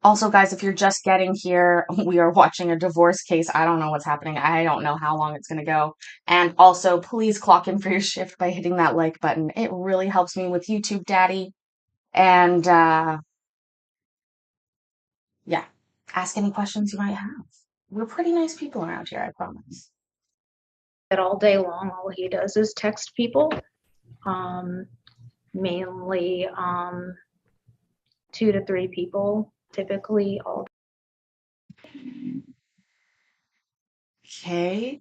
Also, guys, if you're just getting here, we are watching a divorce case. I don't know what's happening. I don't know how long it's going to go. And also, please clock in for your shift by hitting that like button. It really helps me with YouTube, Daddy. And, yeah, ask any questions you might have. We're pretty nice people around here, I promise. all day long, all he does is text people, mainly 2 to 3 people, typically all. Okay.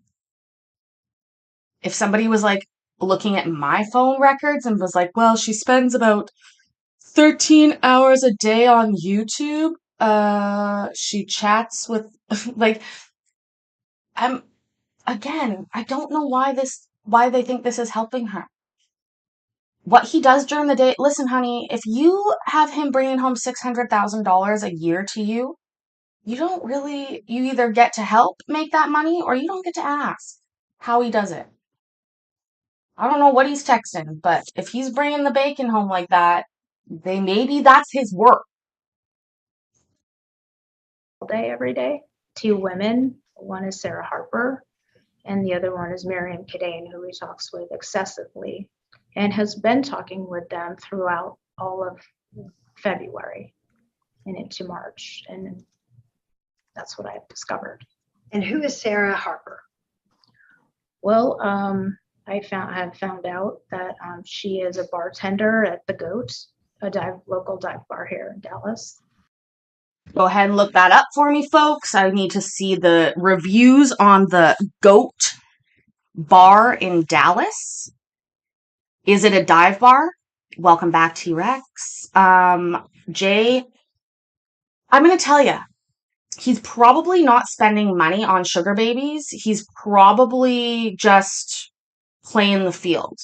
If somebody was like looking at my phone records and was like, well, she spends about 13 hours a day on YouTube. She chats with like I don't know why they think this is helping her. What he does during the day, listen, honey, if you have him bringing home $600,000 a year to you, you either get to help make that money or you don't get to ask how he does it. I don't know what he's texting, but if he's bringing the bacon home like that, maybe that's his work. All day, every day. 2 women. One is Sarah Harper, and the other one is Miriam Cadane, who he talks with excessively and has been talking with them throughout all of February and into March. And that's what I've discovered. And who is Sarah Harper? Well, I have found out that she is a bartender at the Goat, a local dive bar here in Dallas. Go ahead and look that up for me, folks. I need to see the reviews on the Goat bar in Dallas. Is it a dive bar? Welcome back, T-Rex. Jay, I'm going to tell you, he's probably not spending money on sugar babies. He's probably just playing the field.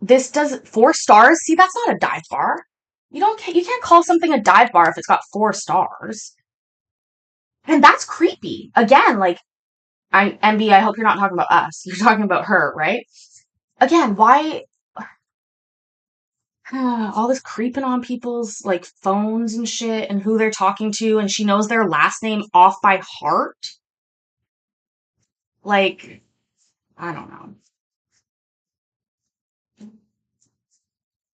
This does 4 stars. See, that's not a dive bar. You can't call something a dive bar if it's got 4 stars. And that's creepy. Again, like, MB, I hope you're not talking about us. You're talking about her, right? Again, why all this creeping on people's like phones and shit and who they're talking to, and she knows their last name off by heart? Like, I don't know.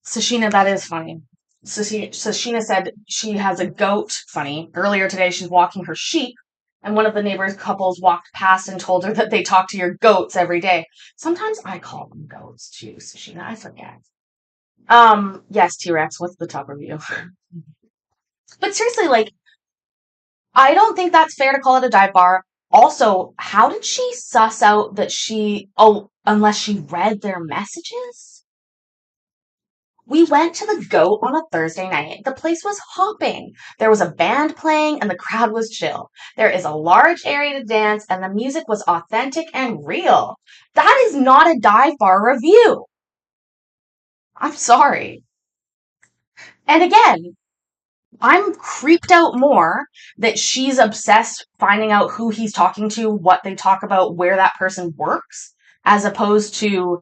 Sashina, that is funny. Sashina said she has a goat. Funny. Earlier today, she's walking her sheep, and one of the neighbors' couples walked past and told her that they talk to your goats every day. Sometimes I call them goats too, Sashina. I forget. Yes, T-Rex, what's the top review? But seriously, like, I don't think that's fair to call it a dive bar. Also, how did she suss out that unless she read their messages? We went to the Goat on a Thursday night. The place was hopping. There was a band playing and the crowd was chill. There is a large area to dance and the music was authentic and real. That is not a dive bar review. I'm sorry. And again, I'm creeped out more that she's obsessed finding out who he's talking to, what they talk about, where that person works, as opposed to,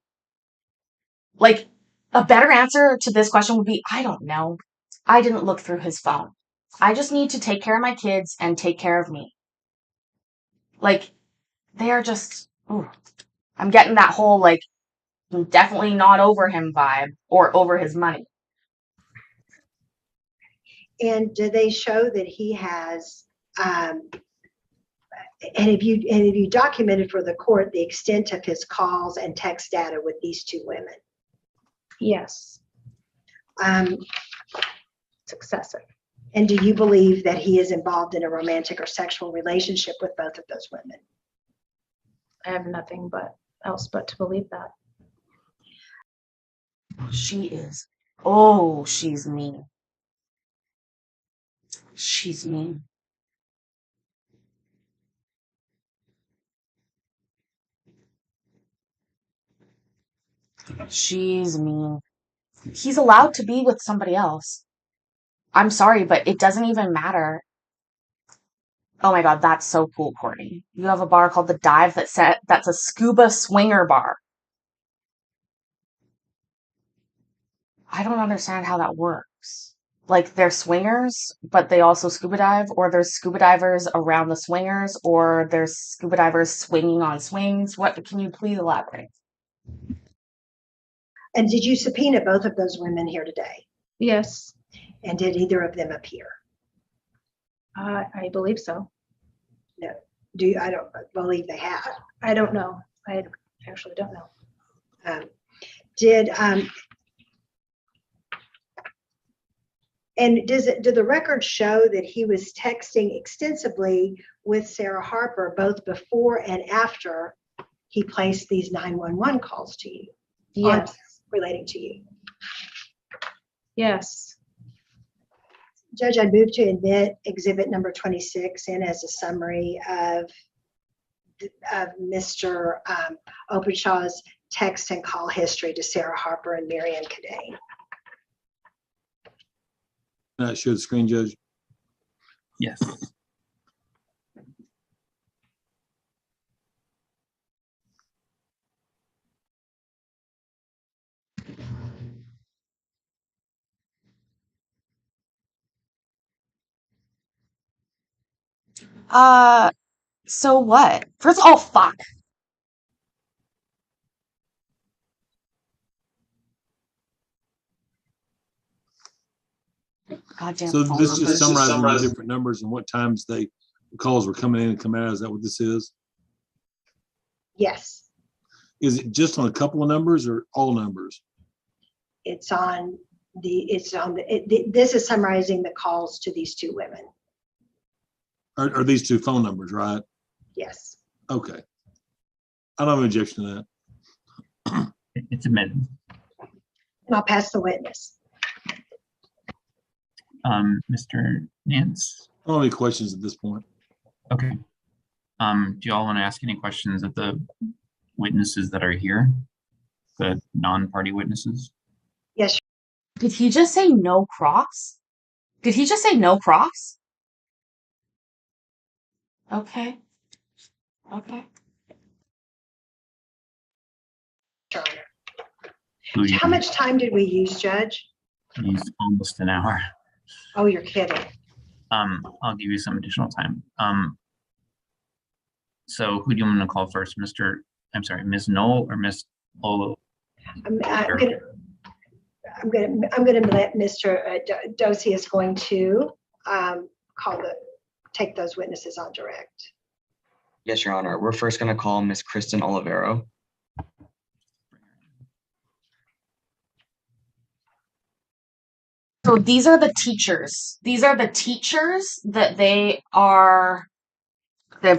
like, a better answer to this question would be, I don't know. I didn't look through his phone. I just need to take care of my kids and take care of me. Like, they are just, ooh. I'm getting that whole, like, definitely not over him vibe or over his money. And do they show that he has, and have you documented for the court the extent of his calls and text data with these two women? Yes, Um, it's excessive. and do you believe that he is involved in a romantic or sexual relationship with both of those women? I have nothing else but to believe that. She is. Oh, she's mean. She's mean. She's mean. He's allowed to be with somebody else. I'm sorry, but it doesn't even matter. Oh my God, that's so cool, Courtney. You have a bar called The Dive that's a scuba swinger bar. I don't understand how that works. Like, they're swingers, but they also scuba dive, or there's scuba divers around the swingers, or there's scuba divers swinging on swings. What, can you please elaborate? And did you subpoena both of those women here today? Yes, And did either of them appear? I believe so. No. I don't believe they have. I don't know. I actually don't know. And did the record show that he was texting extensively with Sarah Harper both before and after he placed these 911 calls to you? Yes, Relating to you? yes, Judge, I'd move to admit exhibit number 26 in as a summary of Mr. Openshaw's text and call history to Sarah Harper and Marianne Cadane. Not show the screen, Judge. Yes. So what? First of all, fuck. Goddamn So phone this just numbers. summarizing the different numbers and what times the calls were coming in and coming out. Is that what this is? Yes, Is it just on a couple of numbers or all numbers? this is summarizing the calls to these two women. Are these two phone numbers, right? Yes. Okay. I don't have an objection to that. It's admitted. And I'll pass the witness. Mr. Nance. I don't have any questions at this point. Okay. Do you all want to ask any questions of the witnesses that are here? The non-party witnesses? Yes. Did he just say no cross? Did he just say no cross? Okay. Okay. Your Honor. Who you How much time did we use, Judge? use almost an hour. Oh, you're kidding. I'll give you some additional time. So who do you want to call first, Ms. Knoll or Ms. Olo? I'm gonna let Mr. Dosey is going to take those witnesses on direct. Yes, Your Honor. We're first going to call Miss Kristen Olivero. So these are the teachers. These are the teachers that they've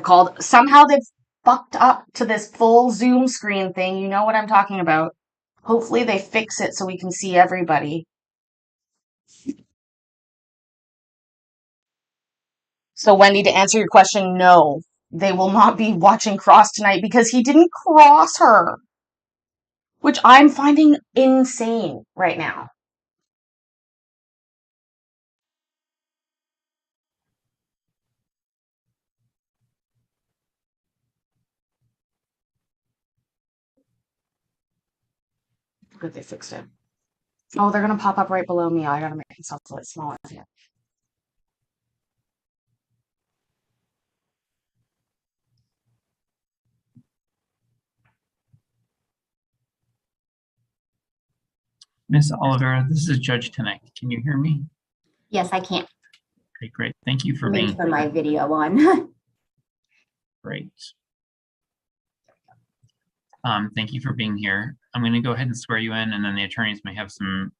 called. Somehow they've fucked up to this full Zoom screen thing. You know what I'm talking about. Hopefully they fix it so we can see everybody. So Wendy, to answer your question, no, they will not be watching Cross tonight because he didn't cross her, which I'm finding insane right now. Good, they fixed it. Oh, they're gonna pop up right below me. I gotta make myself a little smaller here. Miss Oliver, this is Judge Tenek. Can you hear me? Yes, I can. Okay, great. Thank you for Let me being turn my video on. great. Thank you for being here. I'm going to go ahead and swear you in, and then the attorneys may have some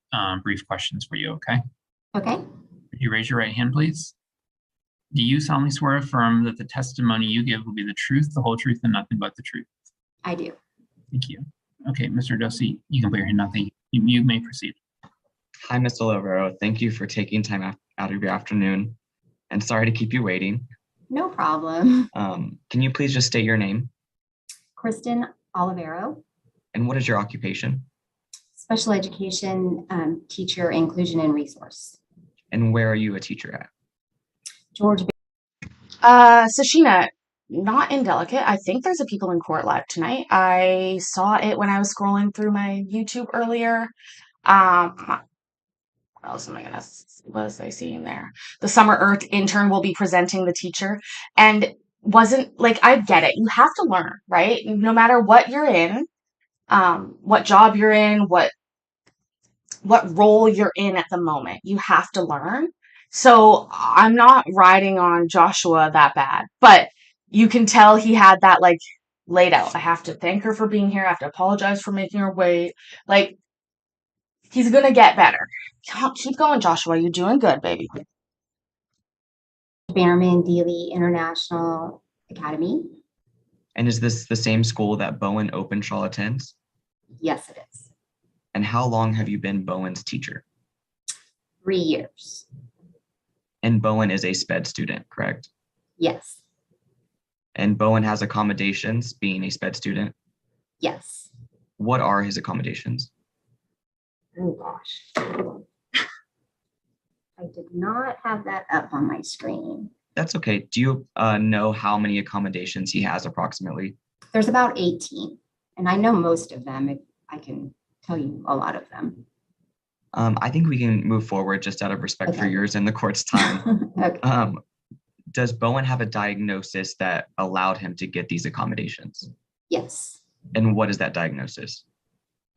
brief questions for you, okay? Okay, Would you raise your right hand, please? Do you solemnly swear or affirm that the testimony you give will be the truth, the whole truth, and nothing but the truth? I do. Thank you. Okay, Mr. Dossi, you can put your hand down. You may proceed. Hi, Ms. Olivero. Thank you for taking time out of your afternoon, and sorry to keep you waiting. No problem. Can you please just state your name Kristen Olivero, and what is your occupation? special education teacher, inclusion and resource. And where are you a teacher at? George. Sashina, not indelicate. I think there's a people in court live tonight. I saw it when I was scrolling through my YouTube earlier. What else am I gonna, what was I seeing there? The Summer Earth intern will be presenting the teacher, and wasn't like, I get it. You have to learn, right? No matter what you're in, what job you're in, what role you're in at the moment, you have to learn. So I'm not riding on Joshua that bad, but you can tell he had that like laid out. I have to thank her for being here. I have to apologize for making her wait. Like, he's gonna get better. Keep going, Joshua. You're doing good, baby. Bannerman Dealey International Academy. And is this the same school that Bowen Openshaw attends? Yes, it is. And how long have you been Bowen's teacher? 3 years. And Bowen is a SPED student, correct? Yes. And Bowen has accommodations being a SPED student. Yes. What are his accommodations? Oh gosh. I did not have that up on my screen. That's okay. Do you know how many accommodations he has approximately? There's about 18, and I know most of them. I can tell you a lot of them. I think we can move forward just out of respect for Okay. yours and the court's time. Okay. Does Bowen have a diagnosis that allowed him to get these accommodations? Yes. And what is that diagnosis?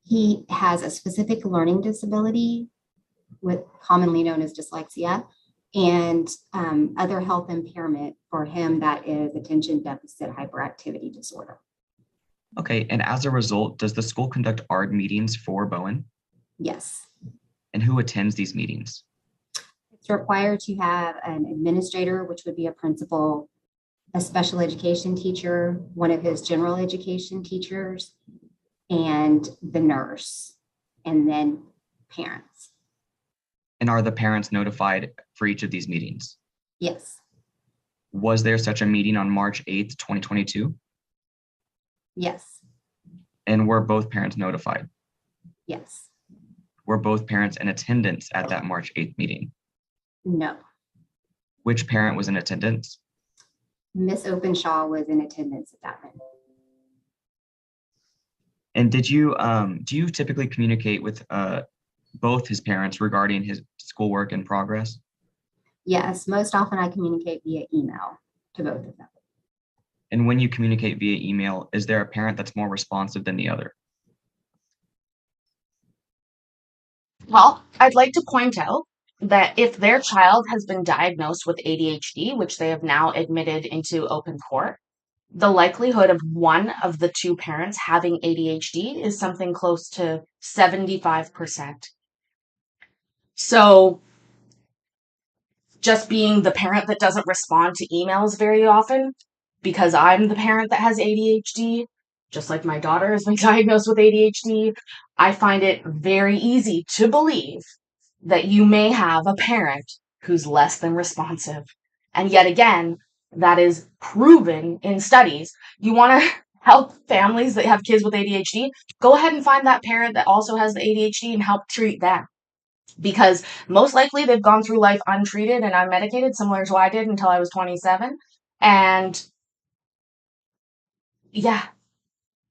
He has a specific learning disability, with commonly known as dyslexia, and other health impairment for him that is attention deficit hyperactivity disorder. Okay, and as a result, does the school conduct ARD meetings for Bowen? Yes. And who attends these meetings? It's required to have an administrator, which would be a principal, a special education teacher, one of his general education teachers, and the nurse, and then parents. And are the parents notified for each of these meetings? Yes. Was there such a meeting on March 8th, 2022? Yes. And were both parents notified? Yes. Were both parents in attendance at that March 8th meeting? No. Which parent was in attendance? Miss Openshaw was in attendance at that meeting. And do you typically communicate with both his parents regarding his schoolwork in progress? Yes, most often I communicate via email to both of them. And when you communicate via email, is there a parent that's more responsive than the other? Well, I'd like to point out that if their child has been diagnosed with ADHD, which they have now admitted into open court, the likelihood of one of the two parents having ADHD is something close to 75%. So just being the parent that doesn't respond to emails very often, because I'm the parent that has ADHD, just like my daughter has been diagnosed with ADHD, I find it very easy to believe that you may have a parent who's less than responsive. And yet again, that is proven in studies. You want to help families that have kids with ADHD, go ahead and find that parent that also has the ADHD and help treat them. Because most likely they've gone through life untreated and unmedicated, similar to what I did until I was 27. And yeah,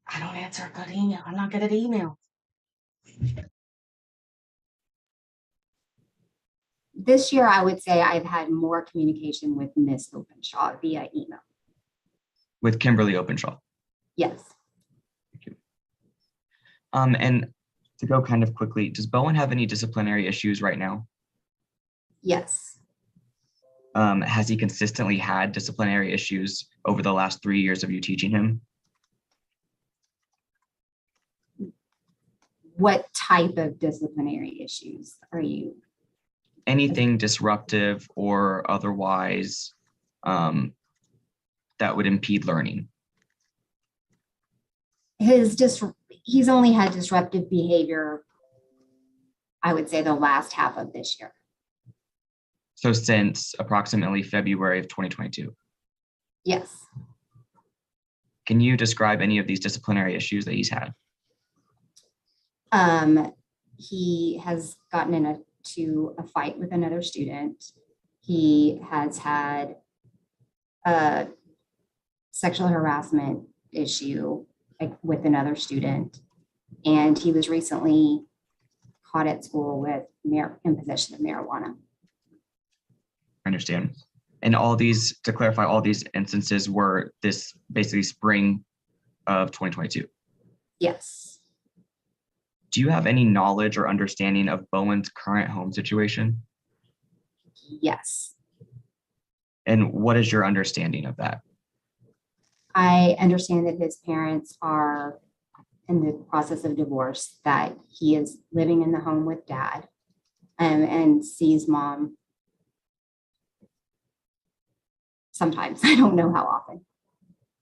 I don't answer a good email. I'm not good at email. This year, I would say I've had more communication with Miss Openshaw via email. With Kimberly Openshaw. Yes. Thank you. And to go kind of quickly, does Bowen have any disciplinary issues right now? Yes. Has he consistently had disciplinary issues over the last 3 years of you teaching him? What type of disciplinary issues are you? Anything disruptive or otherwise that would impede learning? He's only had disruptive behavior, I would say, the last half of this year. So since approximately February of 2022. Yes. Can you describe any of these disciplinary issues that he's had? He has gotten into a fight with another student. He has had a sexual harassment issue with another student. And he was recently caught at school with in possession of marijuana. I understand. And all these, to clarify, all these instances were this basically spring of 2022. Yes. Do you have any knowledge or understanding of Bowen's current home situation? Yes. And what is your understanding of that? I understand that his parents are in the process of divorce, that he is living in the home with dad and sees mom sometimes. I don't know how often.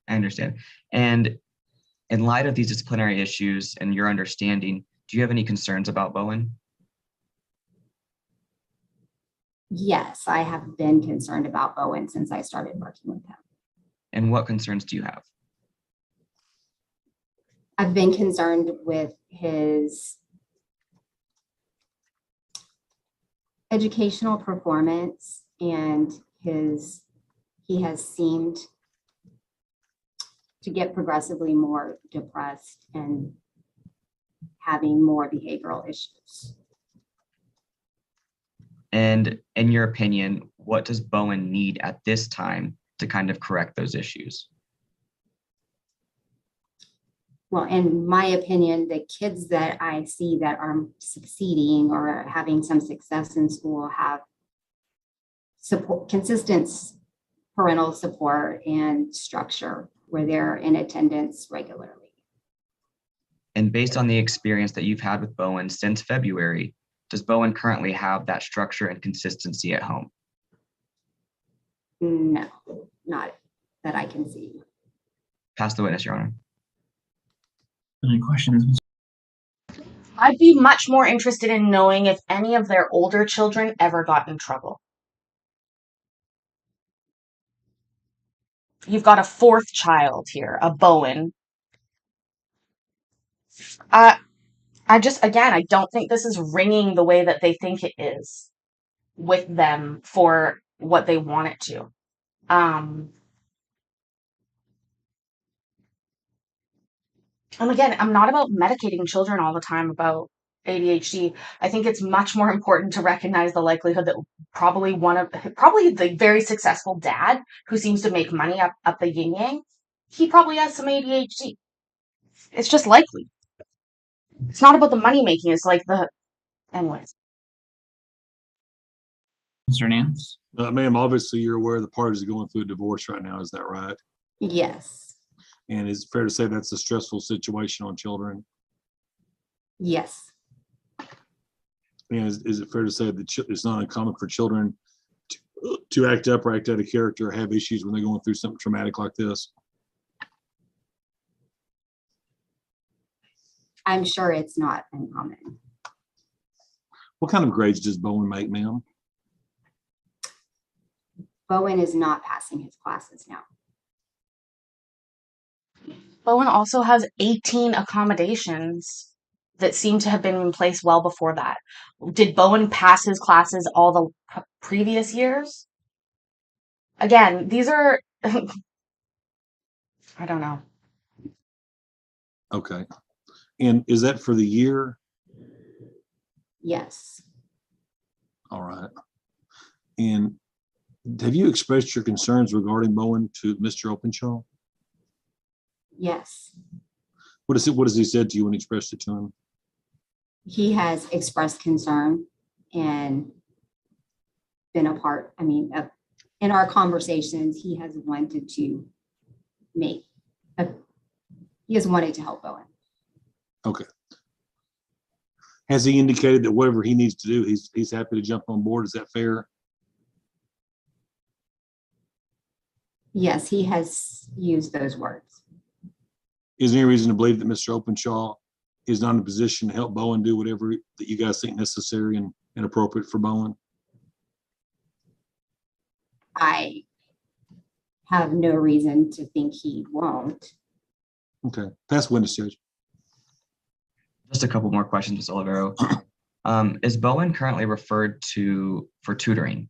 I understand. And in light of these disciplinary issues and your understanding, do you have any concerns about Bowen? Yes, I have been concerned about Bowen since I started working with him. And what concerns do you have? I've been concerned with his educational performance and he has seemed to get progressively more depressed and having more behavioral issues. And in your opinion, what does Bowen need at this time to kind of correct those issues? Well, in my opinion, the kids that I see that are succeeding or having some success in school have support, consistent parental support and structure where they're in attendance regularly. And based on the experience that you've had with Bowen since February, does Bowen currently have that structure and consistency at home? No, not that I can see. Pass the witness, Your Honor. Any questions? I'd be much more interested in knowing if any of their older children ever got in trouble. You've got a fourth child here, a Bowen. I don't think this is ringing the way that they think it is with them for what they want it to. And again, I'm not about medicating children all the time about ADHD. I think it's much more important to recognize the likelihood that probably the very successful dad who seems to make money up the yin yang, he probably has some ADHD. It's just likely. It's not about the money making. It's like anyways. Mr. Nance? Ma'am, obviously you're aware the parties are going through a divorce right now. Is that right? Yes. And is it fair to say that's a stressful situation on children? Yes. And is it fair to say that it's not uncommon for children to act up or act out of character or have issues when they're going through something traumatic like this? I'm sure it's not uncommon. What kind of grades does Bowen make, ma'am? Bowen is not passing his classes now. Bowen also has 18 accommodations that seem to have been in place well before that. Did Bowen pass his classes all the previous years? Again, these are, I don't know. Okay. And is that for the year? Yes. All right. And have you expressed your concerns regarding Bowen to Mr. Openshaw? Yes. What has he said to you when you expressed it to him? He has expressed concern and been a part, in our conversations, he has wanted to he has wanted to help Bowen. Okay. Has he indicated that whatever he needs to do, he's happy to jump on board? Is that fair? Yes, he has used those words. Is there any reason to believe that Mr. Openshaw is not in a position to help Bowen do whatever that you guys think necessary and appropriate for Bowen? I have no reason to think he won't. Okay. Pass witness, Judge. Just a couple more questions, Ms. Olivero. Is Bowen currently referred to for tutoring?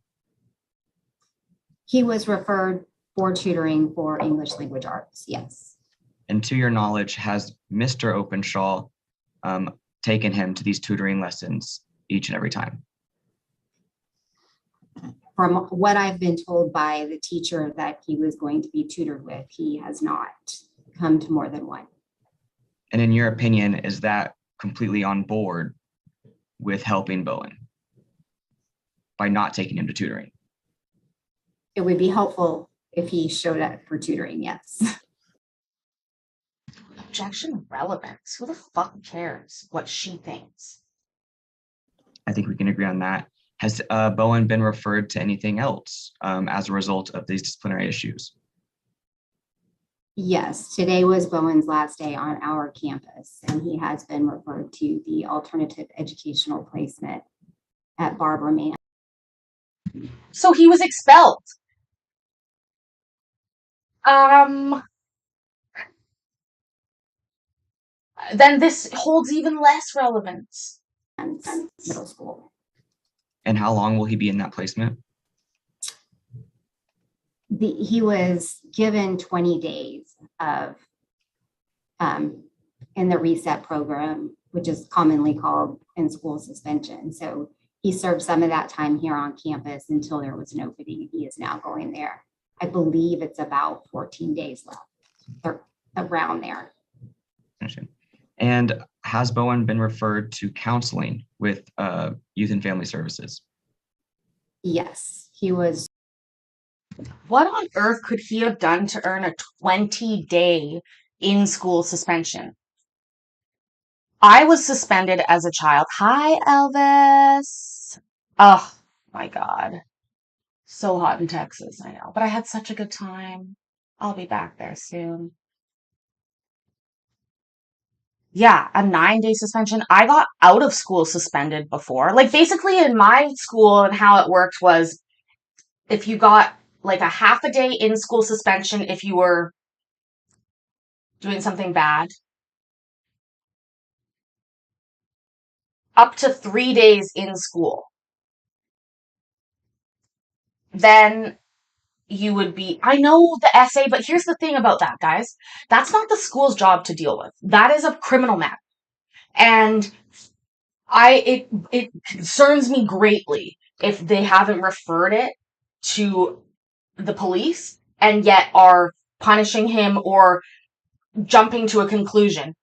He was referred for tutoring for English language arts, yes. And to your knowledge, has Mr. Openshaw taken him to these tutoring lessons each and every time? From what I've been told by the teacher that he was going to be tutored with, he has not come to more than one. And in your opinion, is that completely on board with helping Bowen by not taking him to tutoring? It would be helpful if he showed up for tutoring, yes. Objection relevance. Who the fuck cares what she thinks? I think we can agree on that. Has Bowen been referred to anything else as a result of these disciplinary issues? Yes, today was Bowen's last day on our campus, and he has been referred to the alternative educational placement at Barbara Mann. So he was expelled. Then this holds even less relevance. Middle school. And how long will he be in that placement? He was given 20 days of in the reset program, which is commonly called in-school suspension. So he served some of that time here on campus until there was an opening. He is now going there. I believe it's about 14 days left, or around there. And has Bowen been referred to counseling with Youth and Family Services? Yes, he was. What on earth could he have done to earn a 20-day in-school suspension? I was suspended as a child. Hi, Elvis. Oh, my God. So hot in Texas, I know. But I had such a good time. I'll be back there soon. Yeah, a 9-day suspension. I got out of school suspended before. Like, basically in my school and how it worked was if you got like a half a day in school suspension if you were doing something bad, up to 3 days in school. Then you would be, I know the essay, but here's the thing about that, guys. That's not the school's job to deal with. That is a criminal matter. And it concerns me greatly if they haven't referred it to the police and yet are punishing him or jumping to a conclusion.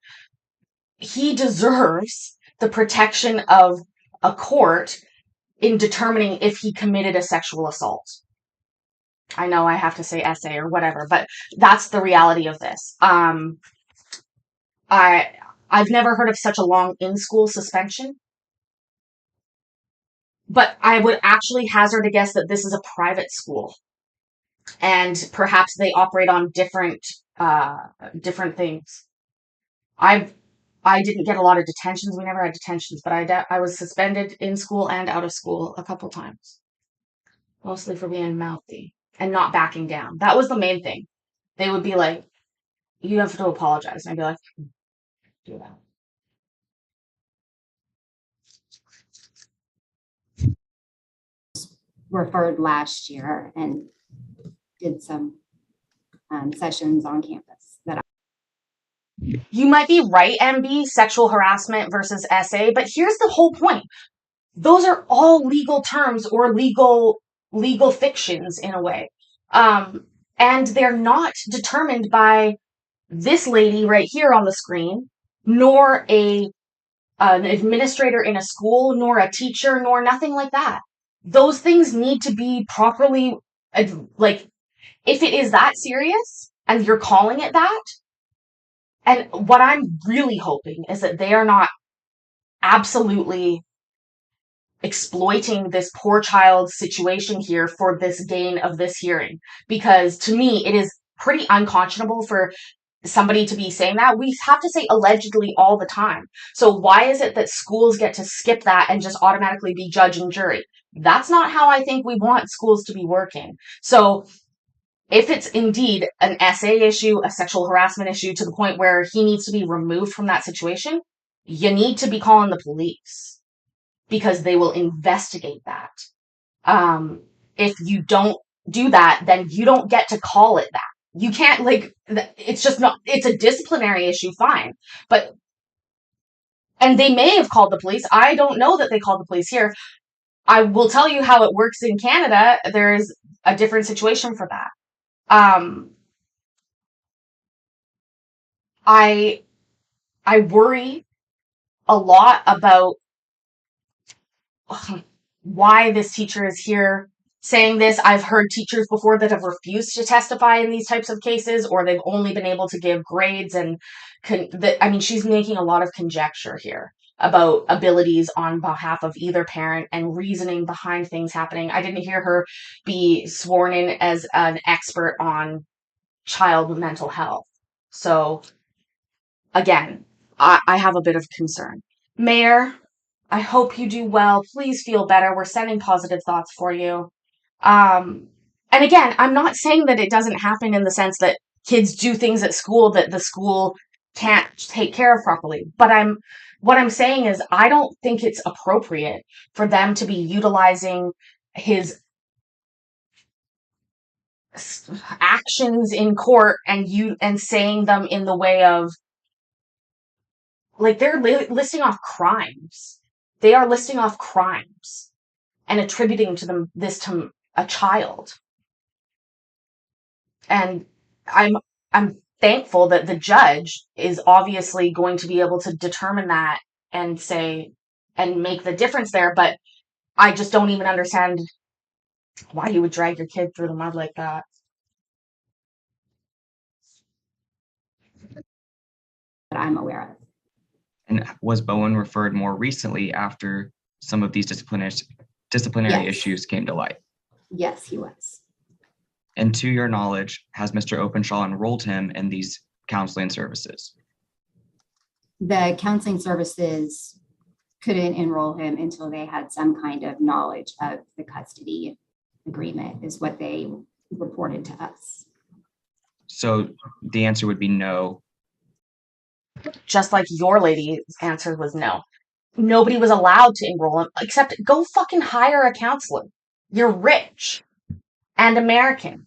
He deserves the protection of a court in determining if he committed a sexual assault. I know I have to say essay or whatever, but that's the reality of this. I've never heard of such a long in-school suspension, but I would actually hazard a guess that this is a private school, and perhaps they operate on different things. I didn't get a lot of detentions. We never had detentions, but I was suspended in school and out of school a couple times, mostly for being mouthy and not backing down. That was the main thing. They would be like, "You have to apologize," and I'd be like, "Do that." Referred last year and did some sessions on campus that You might be right, MB, sexual harassment versus SA, but here's the whole point. Those are all legal terms or legal fictions in a way. And they're not determined by this lady right here on the screen, nor an administrator in a school, nor a teacher, nor nothing like that. Those things need to be properly, like, if it is that serious and you're calling it that, and what I'm really hoping is that they are not absolutely exploiting this poor child's situation here for this gain of this hearing. Because to me, it is pretty unconscionable for somebody to be saying that. We have to say allegedly all the time. So why is it that schools get to skip that and just automatically be judge and jury? That's not how I think we want schools to be working. So if it's indeed an SA issue, a sexual harassment issue to the point where he needs to be removed from that situation, you need to be calling the police because they will investigate that. If you don't do that, then you don't get to call it that. You can't, like, it's just not, it's a disciplinary issue, fine. But, and they may have called the police. I don't know that they called the police here. I will tell you how it works in Canada. There's a different situation for that. I worry a lot about why this teacher is here saying this. I've heard teachers before that have refused to testify in these types of cases, or they've only been able to give grades. And she's making a lot of conjecture here about abilities on behalf of either parent and reasoning behind things happening. I didn't hear her be sworn in as an expert on child mental health. So again, I have a bit of concern. Mayor, I hope you do well. Please feel better. We're sending positive thoughts for you. And again, I'm not saying that it doesn't happen in the sense that kids do things at school that the school can't take care of properly. But what I'm saying is I don't think it's appropriate for them to be utilizing his actions in court and saying them in the way of, like, they're listing off crimes. They are listing off crimes and attributing to them this to a child. And I'm thankful that the judge is obviously going to be able to determine that and say and make the difference there. But I just don't even understand why you would drag your kid through the mud like that. that I'm aware of. And was Bowen referred more recently after some of these disciplinary Yes. issues came to light? Yes, he was. And to your knowledge, has Mr. Openshaw enrolled him in these counseling services? The counseling services couldn't enroll him until they had some kind of knowledge of the custody agreement, is what they reported to us. So the answer would be no. Just like your lady's answer was no. Nobody was allowed to enroll him except go fucking hire a counselor. You're rich and American.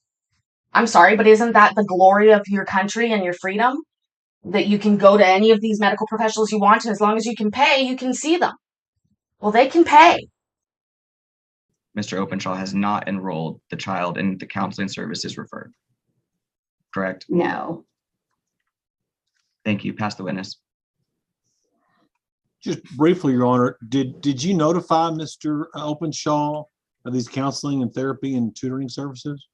I'm sorry, but isn't that the glory of your country and your freedom? That you can go to any of these medical professionals you want, and as long as you can pay, you can see them. Well, they can pay. Mr. Openshaw has not enrolled the child in the counseling services referred. Correct? No. Thank you. Pass the witness. Just briefly, Your Honor, did you notify Mr. Openshaw of these counseling and therapy and tutoring services?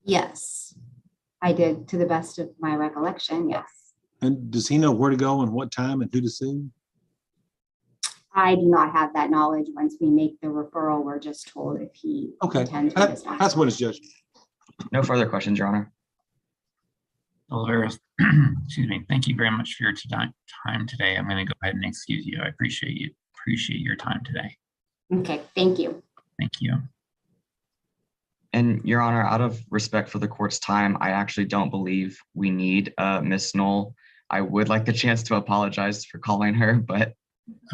Yes, I did, to the best of my recollection, yes. And does he know where to go and what time and who to see? I do not have that knowledge. Once we make the referral, we're just told if he Okay, attends or does not. that's what his judgment. No further questions, Your Honor. Olivera, excuse me. Thank you very much for your time today. I'm going to go ahead and excuse you. I appreciate your time today. Okay, thank you. Thank you. And Your Honor, out of respect for the court's time, I actually don't believe we need Ms. Knoll. I would like the chance to apologize for calling her, but.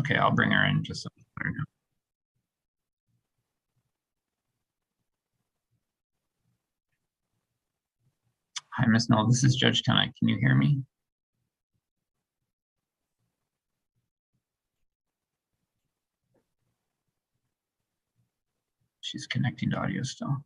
Okay, I'll bring her in just so let her know. Hi, Ms. Knoll. This is Judge Tennant. Can you hear me? She's connecting to audio still.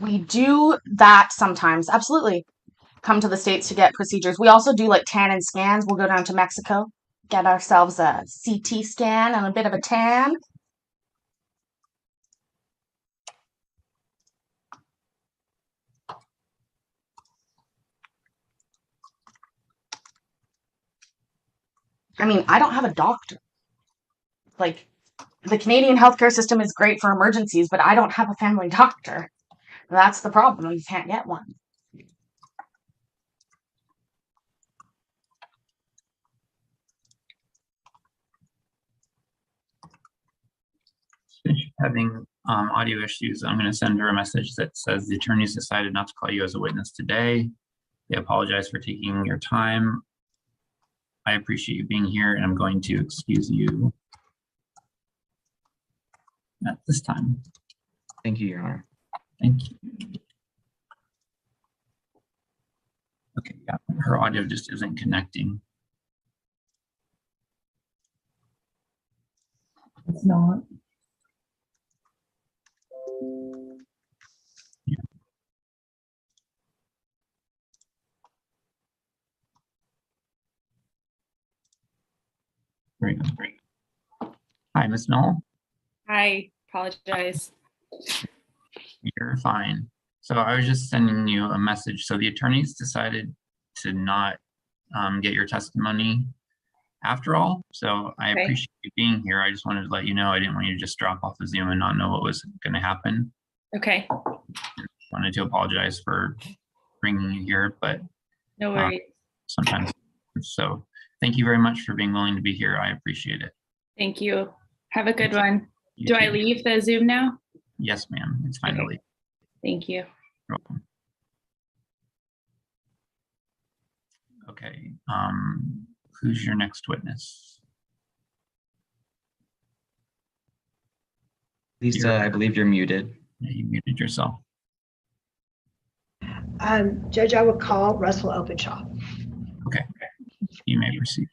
We do that sometimes. Absolutely. Come to the States to get procedures. We also do like tan and scans. We'll go down to Mexico, get ourselves a CT scan and a bit of a tan. I mean, I don't have a doctor. Like, the Canadian healthcare system is great for emergencies, but I don't have a family doctor. That's the problem. You can't get one. Since she's having audio issues, I'm going to send her a message that says the attorneys decided not to call you as a witness today. They apologize for taking your time. I appreciate you being here, and I'm going to excuse you at this time. Thank you, Your Honor. Thank you. Okay, yeah, her audio just isn't connecting. It's not. Yeah. Great, great. Hi, Ms. Knoll. I apologize. You're fine. So I was just sending you a message. So the attorneys decided to not get your testimony after all. So I Okay. appreciate you being here. I just wanted to let you know I didn't want you to just drop off the Zoom and not know what was going to happen. Okay, Wanted to apologize for bringing you here, but no worries. sometimes. So thank you very much for being willing to be here. I appreciate it. Thank you. Have a good one. You Do I too. leave the Zoom now? Yes, ma'am. It's fine to Okay. leave. Thank you. You're welcome. Okay. Who's your next witness? Lisa, I believe you're muted. Yeah, you muted yourself. Judge, I would call Russell Openshaw. Okay. You may proceed.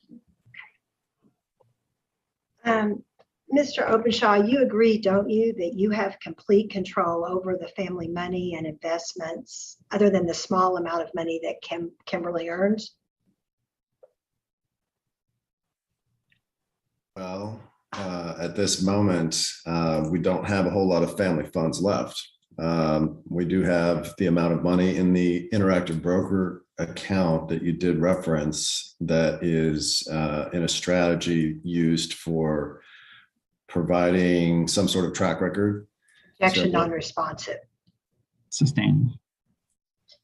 Mr. Openshaw, you agree, don't you, that you have complete control over the family money and investments, other than the small amount of money that Kimberly earns? Well, at this moment, we don't have a whole lot of family funds left. We do have the amount of money in the interactive broker account that you did reference that is in a strategy used for providing some sort of track record. Objection, So- non-responsive. Sustained.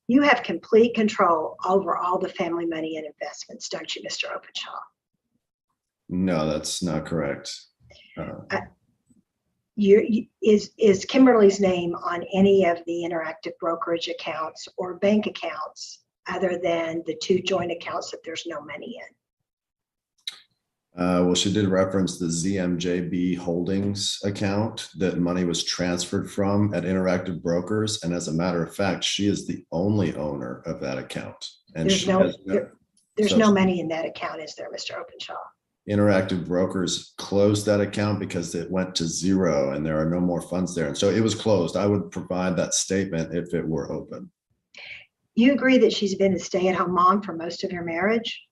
You have complete control over all the family money and investments, don't you, Mr. Openshaw? No, that's not correct. Is Kimberly's name on any of the interactive brokerage accounts or bank accounts other than the two joint accounts that there's no money in? Well, she did reference the ZMJB Holdings account that money was transferred from at Interactive Brokers. And as a matter of fact, she is the only owner of that account. And There's she has there's so- no money in that account, is there, Mr. Openshaw? Interactive Brokers closed that account because it went to zero and there are no more funds there. And so it was closed. I would provide that statement if it were open. You agree that she's been a stay-at-home mom for most of your marriage?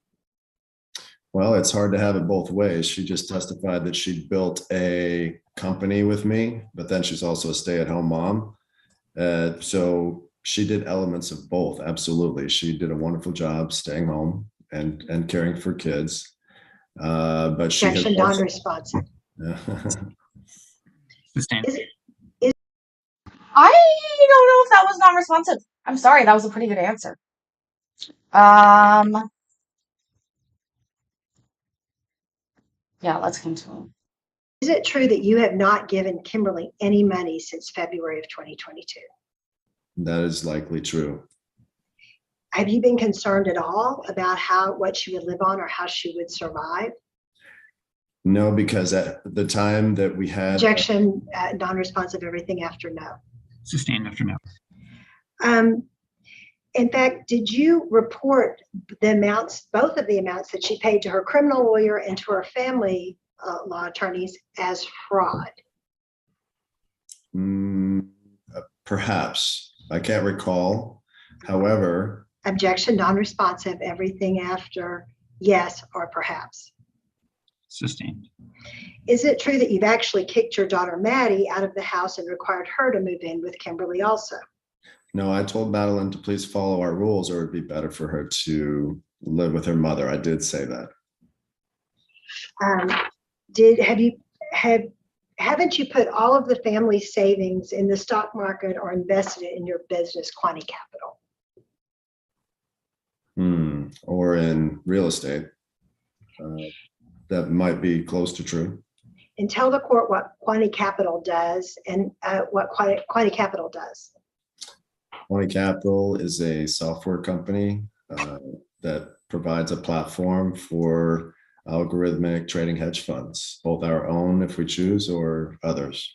Well, it's hard to have it both ways. She just testified that she built a company with me, but then she's also a stay-at-home mom. So she did elements of both. Absolutely. She did a wonderful job staying home and caring for kids. But she has Objection, also- non-responsive. Sustained. I don't know if that was non-responsive. I'm sorry, that was a pretty good answer. Yeah, let's continue. Is it true that you have not given Kimberly any money since February of 2022? That is likely true. Have you been concerned at all about what she would live on or how she would survive? No, because at the time that we had. Objection, non-responsive, everything after no. Sustained after no. In fact, did you report the amounts, both of the amounts that she paid to her criminal lawyer and to her family law attorneys as fraud? Perhaps. I can't recall. However. Objection, non-responsive, everything after yes or perhaps. Sustained. Is it true that you've actually kicked your daughter Maddie out of the house and required her to move in with Kimberly also? No, I told Madeline to please follow our rules, or it'd be better for her to live with her mother. I did say that. Haven't you put all of the family savings in the stock market or invested it in your business, Quanti Capital? Or in real estate. That might be close to true. And tell the court what Quanti Capital does and what Quanti Capital does. Quanti Capital is a software company that provides a platform for algorithmic trading hedge funds, both our own if we choose or others.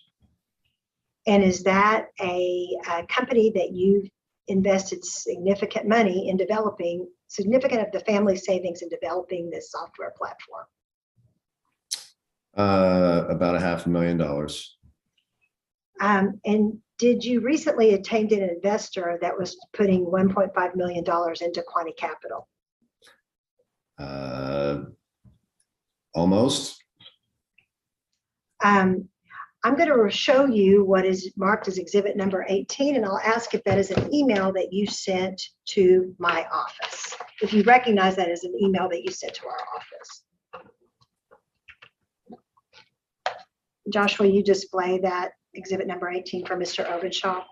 And is that a company that you've invested significant money in developing, significant of the family savings in developing this software platform? About $500,000. And did you recently attain an investor that was putting $1.5 million into Quanti Capital? Almost. I'm going to show you what is marked as exhibit number 18, and I'll ask if that is an email that you sent to my office. If you recognize that as an email that you sent to our office. Josh, will you display that exhibit number 18 for Mr. Obenshaw?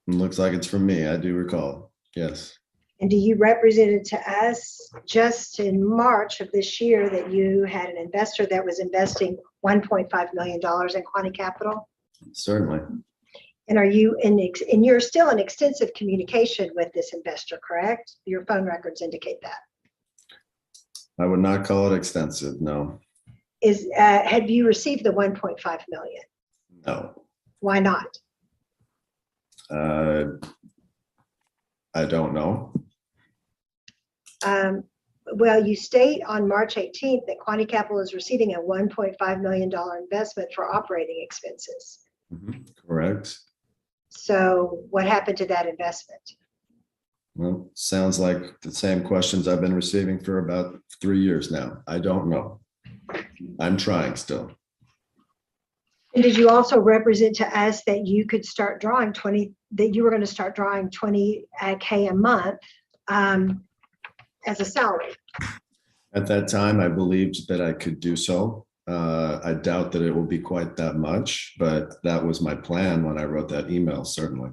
Looks like it's from me. I do recall. Yes. And do you represent it to us just in March of this year that you had an investor that was investing $1.5 million in Quanti Capital? Certainly. And are you and you're still in extensive communication with this investor, correct? Your phone records indicate that. I would not call it extensive, no. Have you received the 1.5 million? No. Why not? I don't know. Well, you state on March 18th that Quanti Capital is receiving a $1.5 million investment for operating expenses. Correct. So what happened to that investment? Well, sounds like the same questions I've been receiving for about 3 years now. I don't know. I'm trying still. And did you also represent to us that you could start drawing that you were going to start drawing $20K a month as a salary? At that time, I believed that I could do so. I doubt that it will be quite that much, but that was my plan when I wrote that email, certainly.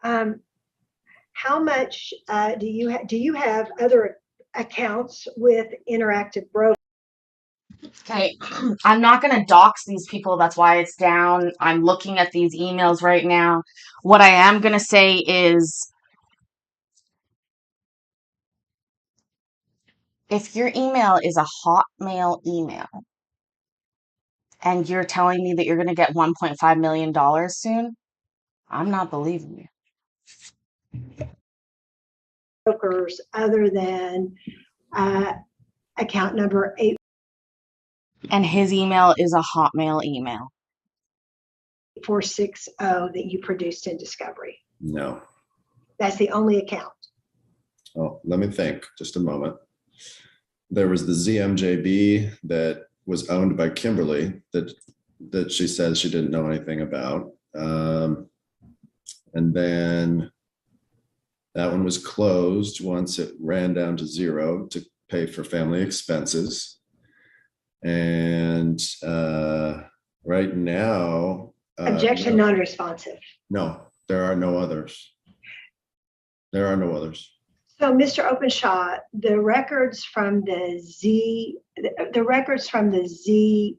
How much do you have other accounts with Interactive Broker? Okay, I'm not going to dox these people. That's why it's down. I'm looking at these emails right now. What I am going to say is, if your email is a Hotmail email and you're telling me that you're going to get $1.5 million soon, I'm not believing you. Brokers other than account number 8. And his email is a Hotmail email. 460 that you produced in Discovery. No. That's the only account. Oh, let me think just a moment. There was the ZMJB that was owned by Kimberly that she says she didn't know anything about. And then that one was closed once it ran down to zero to pay for family expenses. And right now. Objection, non-responsive. No, there are no others. There are no others. So, Mr. Openshaw, the records from the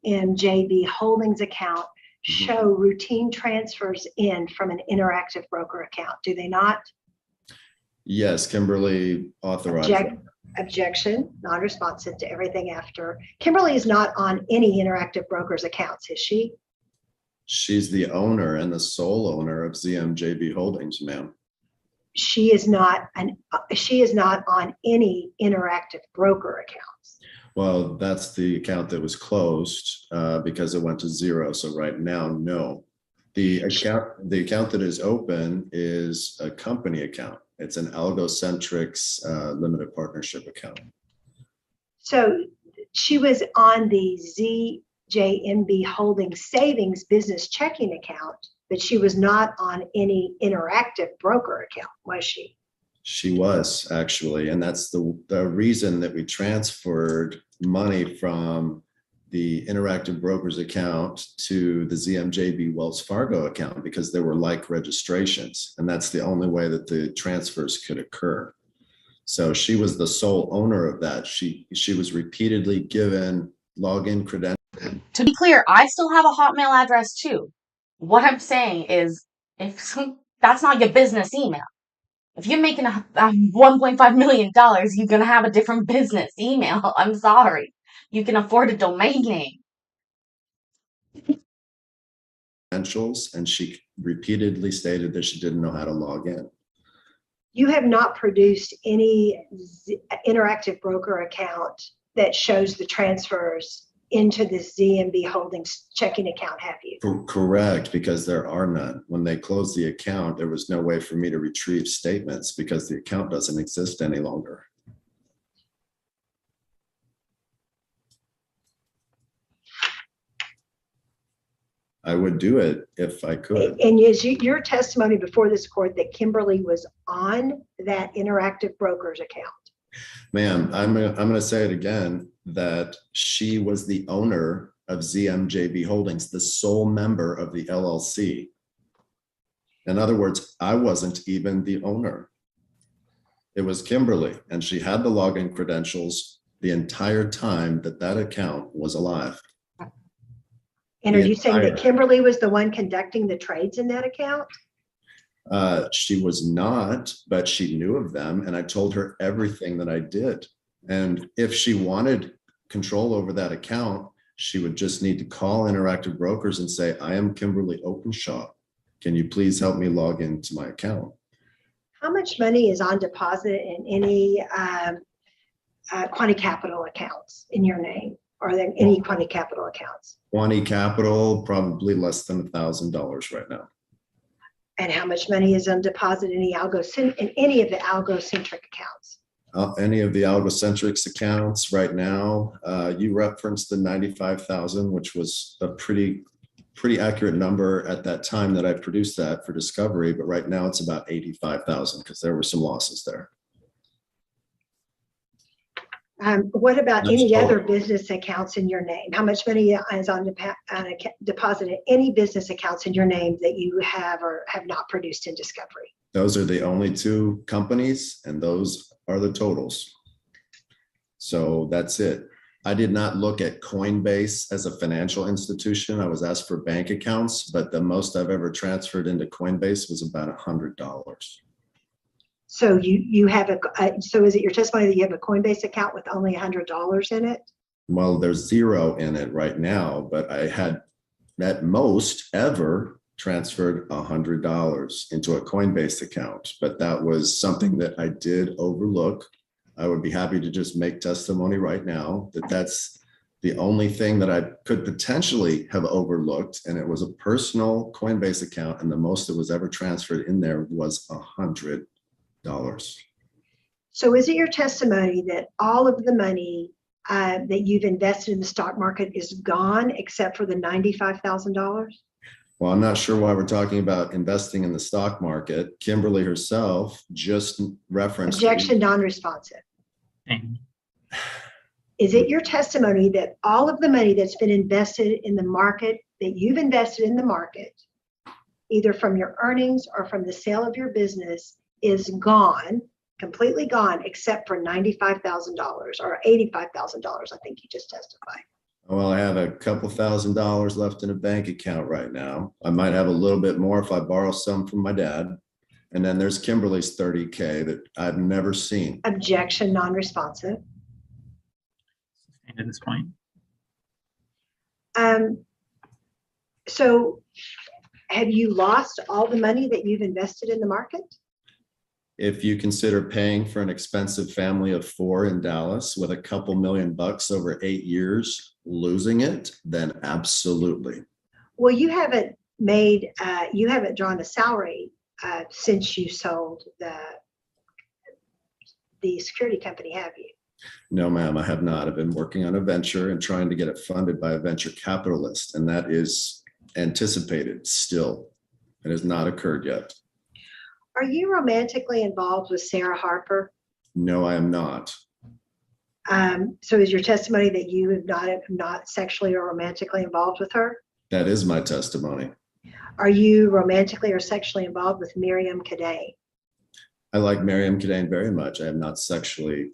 ZMJB Holdings account show routine transfers in from an Interactive Broker account, do they not? Yes, Kimberly authorized. Objection, non-responsive to everything after. Kimberly is not on any Interactive Brokers accounts, is she? She's the owner and the sole owner of ZMJB Holdings, ma'am. She is not on any Interactive Broker accounts. Well, that's the account that was closed because it went to zero. So right now, no. The account that is open is a company account. It's an Algocentrics limited partnership account. So she was on the ZJMB Holdings Savings Business Checking account, but she was not on any Interactive Broker account, was she? She was actually, and that's the reason that we transferred money from the Interactive Brokers account to the ZMJB Wells Fargo account, because there were like registrations, and that's the only way that the transfers could occur. So she was the sole owner of that. She was repeatedly given login credentials. To be clear, I still have a Hotmail address too. What I'm saying is, if that's not your business email, if you're making a $1.5 million, you're going to have a different business email. I'm sorry. You can afford a domain name. And she repeatedly stated that she didn't know how to log in. You have not produced any Interactive Broker account that shows the transfers into the ZMB Holdings checking account, have you? Correct, because there are none. When they closed the account, there was no way for me to retrieve statements because the account doesn't exist any longer. I would do it if I could. And is your testimony before this court that Kimberly was on that Interactive Brokers account? Ma'am, I'm going to say it again, that she was the owner of ZMJB Holdings, the sole member of the LLC. In other words, I wasn't even the owner. It was Kimberly, and she had the login credentials the entire time that account was alive. And are you saying that Kimberly was the one conducting the trades in that account? She was not, but she knew of them, and I told her everything that I did. And if she wanted control over that account, she would just need to call Interactive Brokers and say, I am Kimberly Openshaw. Can you please help me log into my account? How much money is on deposit in any Quanti Capital accounts in your name? Are there any Quanti Capital accounts? Quanti Capital, probably less than $1,000 right now. And how much money is on deposit in any of the Algocentric accounts? Any of the Algocentrics accounts right now, you referenced the 95,000, which was a pretty accurate number at that time that I produced that for discovery, but right now it's about 85,000 because there were some losses there. What about That's any total. other business accounts in your name? How much money is on deposit in any business accounts in your name that you have or have not produced in discovery? Those are the only two companies, and those are the totals. So that's it. I did not look at Coinbase as a financial institution. I was asked for bank accounts, but the most I've ever transferred into Coinbase was about $100. So you have so is it your testimony that you have a Coinbase account with only $100 in it? Well, there's zero in it right now, but I had at most ever transferred $100 into a Coinbase account, but that was something that I did overlook. I would be happy to just make testimony right now that that's the only thing that I could potentially have overlooked, and it was a personal Coinbase account, and the most that was ever transferred in there was $100. So is it your testimony that all of the money that you've invested in the stock market is gone except for the $95,000? Well, I'm not sure why we're talking about investing in the stock market. Kimberly herself just referenced. Objection, non-responsive. And Is it your testimony that all of the money that's been invested in the market, that you've invested in the market, either from your earnings or from the sale of your business, is gone, completely gone, except for $95,000 or $85,000, I think you just testified? Well, I have a couple $1,000s left in a bank account right now. I might have a little bit more if I borrow some from my dad. And then there's Kimberly's 30K that I've never seen. Objection, non-responsive. at this point. So have you lost all the money that you've invested in the market? If you consider paying for an expensive family of 4 in Dallas with a couple $1,000,000 over 8 years, losing it, then absolutely. Well, you haven't made, you haven't drawn a salary since you sold the security company, have you? No, ma'am, I have not. I've been working on a venture and trying to get it funded by a venture capitalist, and that is anticipated still. It has not occurred yet. Are you romantically involved with Sarah Harper? No, I am not. So is your testimony that you have not sexually or romantically involved with her? That is my testimony. Are you romantically or sexually involved with Miriam Kadane? I like Miriam Kadane very much. I am not sexually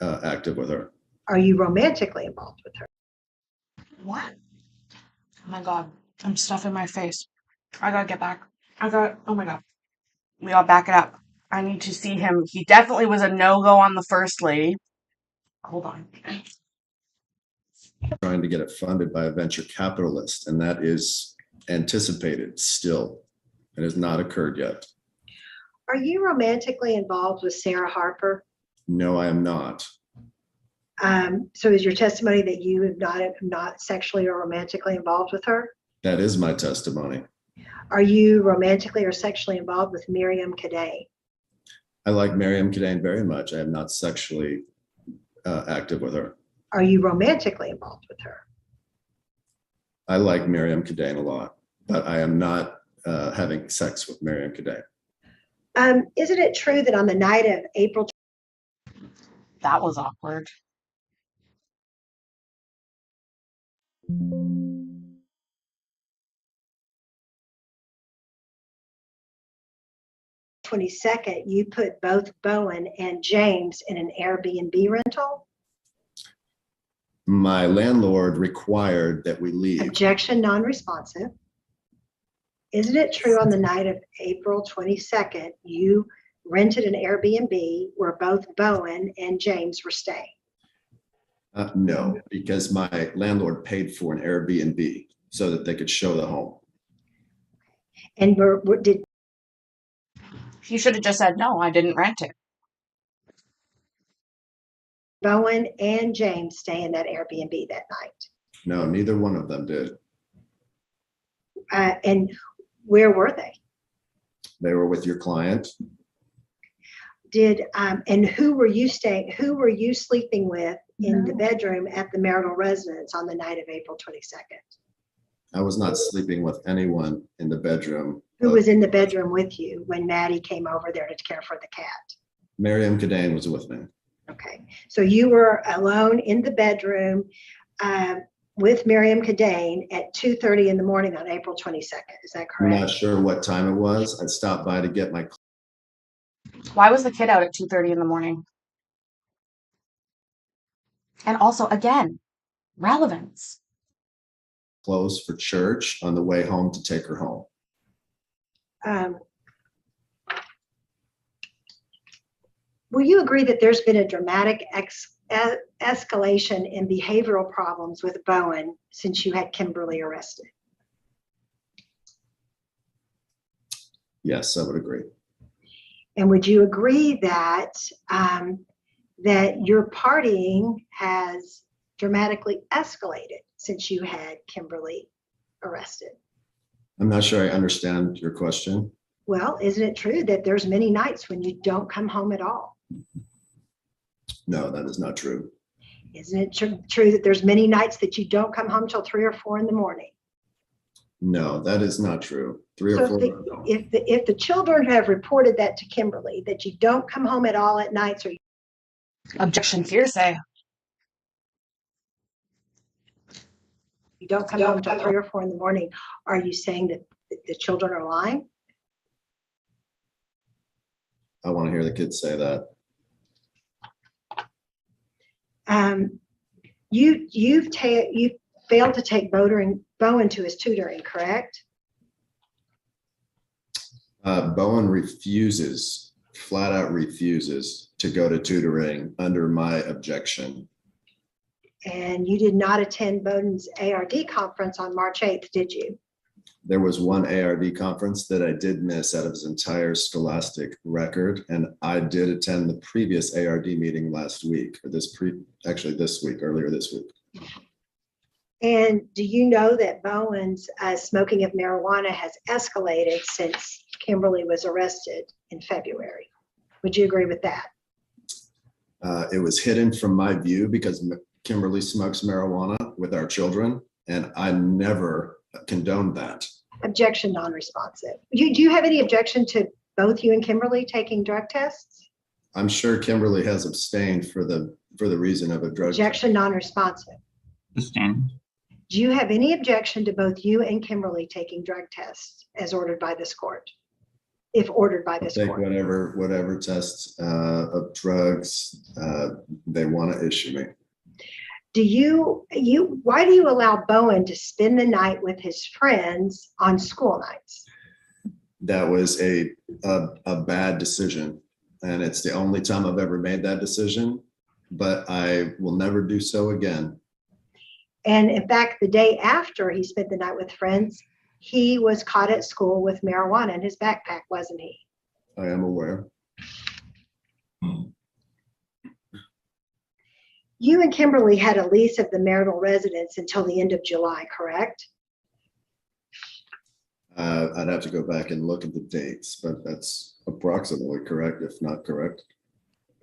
active with her. Are you romantically involved with her? What? Oh my God. I'm stuffing my face. I gotta get back. Oh my God. We gotta back it up. I need to see him. He definitely was a no-go on the first lady. Hold on. Trying to get it funded by a venture capitalist, and that is anticipated still. It has not occurred yet. Are you romantically involved with Sarah Harper? No, I am not. So is your testimony that you have not sexually or romantically involved with her? That is my testimony. Are you romantically or sexually involved with Miriam Kadane? I like Miriam Kadane very much. I am not sexually active with her. Are you romantically involved with her? I like Miriam Kadane a lot, but I am not having sex with Miriam Kadane. Isn't it true that on the night of April? That was awkward. (22nd), you put both Bowen and James in an Airbnb rental? My landlord required that we leave. Objection, non-responsive. Isn't it true on the night of April 22nd, you rented an Airbnb where both Bowen and James were staying? No, because my landlord paid for an Airbnb so that they could show the home. And did He should have just said, no, I didn't rent it. Bowen and James stay in that Airbnb that night? No, neither one of them did. And where were they? They were with your client. And who were you sleeping with in the bedroom at the marital residence on the night of April 22nd? I was not sleeping with anyone in the bedroom. Who was in the bedroom with you when Maddie came over there to care for the cat? Miriam Kadane was with me. Okay, so you were alone in the bedroom with Miriam Kadane at 2:30 in the morning on April 22nd. Is that I'm correct? not sure what time it was. I stopped by to get my Why was the kid out at 2:30 in the morning? And also, again, relevance. clothes for church on the way home to take her home. Will you agree that there's been a dramatic escalation in behavioral problems with Bowen since you had Kimberly arrested? Yes, I would agree. And would you agree that that your partying has dramatically escalated since you had Kimberly arrested? I'm not sure I understand your question. Well, isn't it true that there's many nights when you don't come home at all? No, that is not true. Isn't it true that there's many nights that you don't come home till 3 or 4 in the morning? No, that is not true. 3 or So 4. if the children have reported that to Kimberly, that you don't come home at all at nights, or Objection, hearsay. you don't come home till 3 or 4 in the morning, are you saying that the children are lying? I want to hear the kids say that. You failed to take Bowen to his tutoring, correct? Bowen refuses, flat out refuses to go to tutoring under my objection. And you did not attend Bowden's ARD conference on March 8th, did you? There was one ARD conference that I did miss out of his entire scholastic record, and I did attend the previous ARD meeting last week, or actually this week, earlier this week. And do you know that Bowen's smoking of marijuana has escalated since Kimberly was arrested in February? Would you agree with that? It was hidden from my view because Kimberly smokes marijuana with our children, and I never condoned that. Objection non-responsive. Do you have any objection to both you and Kimberly taking drug tests? I'm sure Kimberly has abstained for the reason of a drug Objection non-responsive. Abstain. Do you have any objection to both you and Kimberly taking drug tests as ordered by this court? If ordered by this take court. whatever tests of drugs they want to issue me. Why do you allow Bowen to spend the night with his friends on school nights? That was a bad decision, and it's the only time I've ever made that decision, but I will never do so again. And in fact, the day after he spent the night with friends, he was caught at school with marijuana in his backpack, wasn't he? I am aware. You and Kimberly had a lease of the marital residence until the end of July, correct? I'd have to go back and look at the dates, but that's approximately correct, if not correct.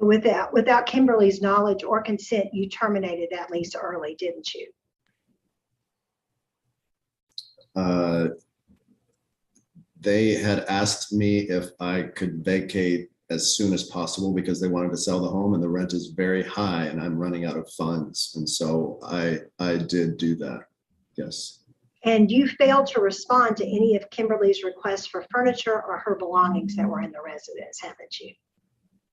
Without Kimberly's knowledge or consent, you terminated that lease early, didn't you? They had asked me if I could vacate as soon as possible because they wanted to sell the home and the rent is very high and I'm running out of funds. And so I did do that. Yes. And you failed to respond to any of Kimberly's requests for furniture or her belongings that were in the residence, haven't you?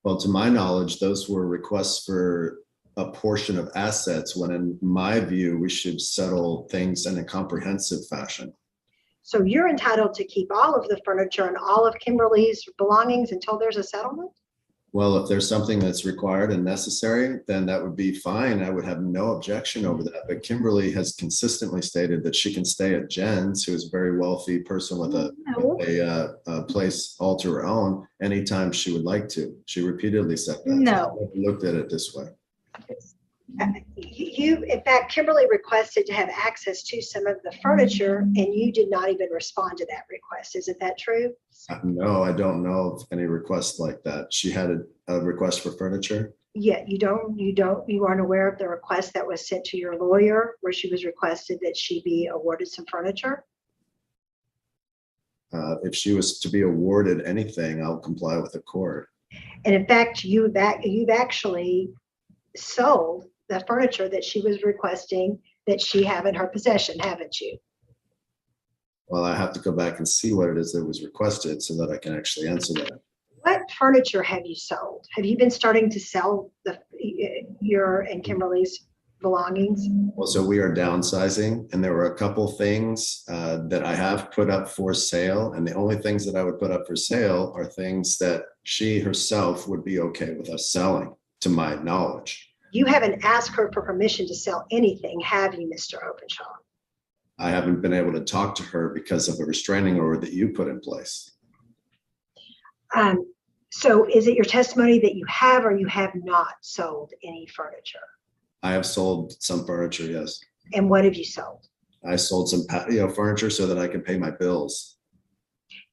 Well, to my knowledge, those were requests for a portion of assets when in my view, we should settle things in a comprehensive fashion. So you're entitled to keep all of the furniture and all of Kimberly's belongings until there's a settlement? Well, if there's something that's required and necessary, then that would be fine. I would have no objection over that. But Kimberly has consistently stated that she can stay at Jen's, who is a very wealthy person with a place all to her own, anytime she would like to. She repeatedly said that. No. I looked at it this way. In fact, Kimberly requested to have access to some of the furniture and you did not even respond to that request. Isn't that true? No, I don't know of any requests like that. She had a request for furniture. Yeah, you aren't aware of the request that was sent to your lawyer where she was requested that she be awarded some furniture? If she was to be awarded anything, I'll comply with the court. And in fact, you've actually sold the furniture that she was requesting that she have in her possession, haven't you? Well, I have to go back and see what it is that was requested so that I can actually answer that. What furniture have you sold? Have you been starting to sell your and Kimberly's belongings? Well, so we are downsizing and there were a couple things that I have put up for sale. And the only things that I would put up for sale are things that she herself would be okay with us selling, to my knowledge. You haven't asked her for permission to sell anything, have you, Mr. Openshaw? I haven't been able to talk to her because of a restraining order that you put in place. So is it your testimony that you have or you have not sold any furniture? I have sold some furniture, yes. And what have you sold? I sold some patio furniture so that I can pay my bills.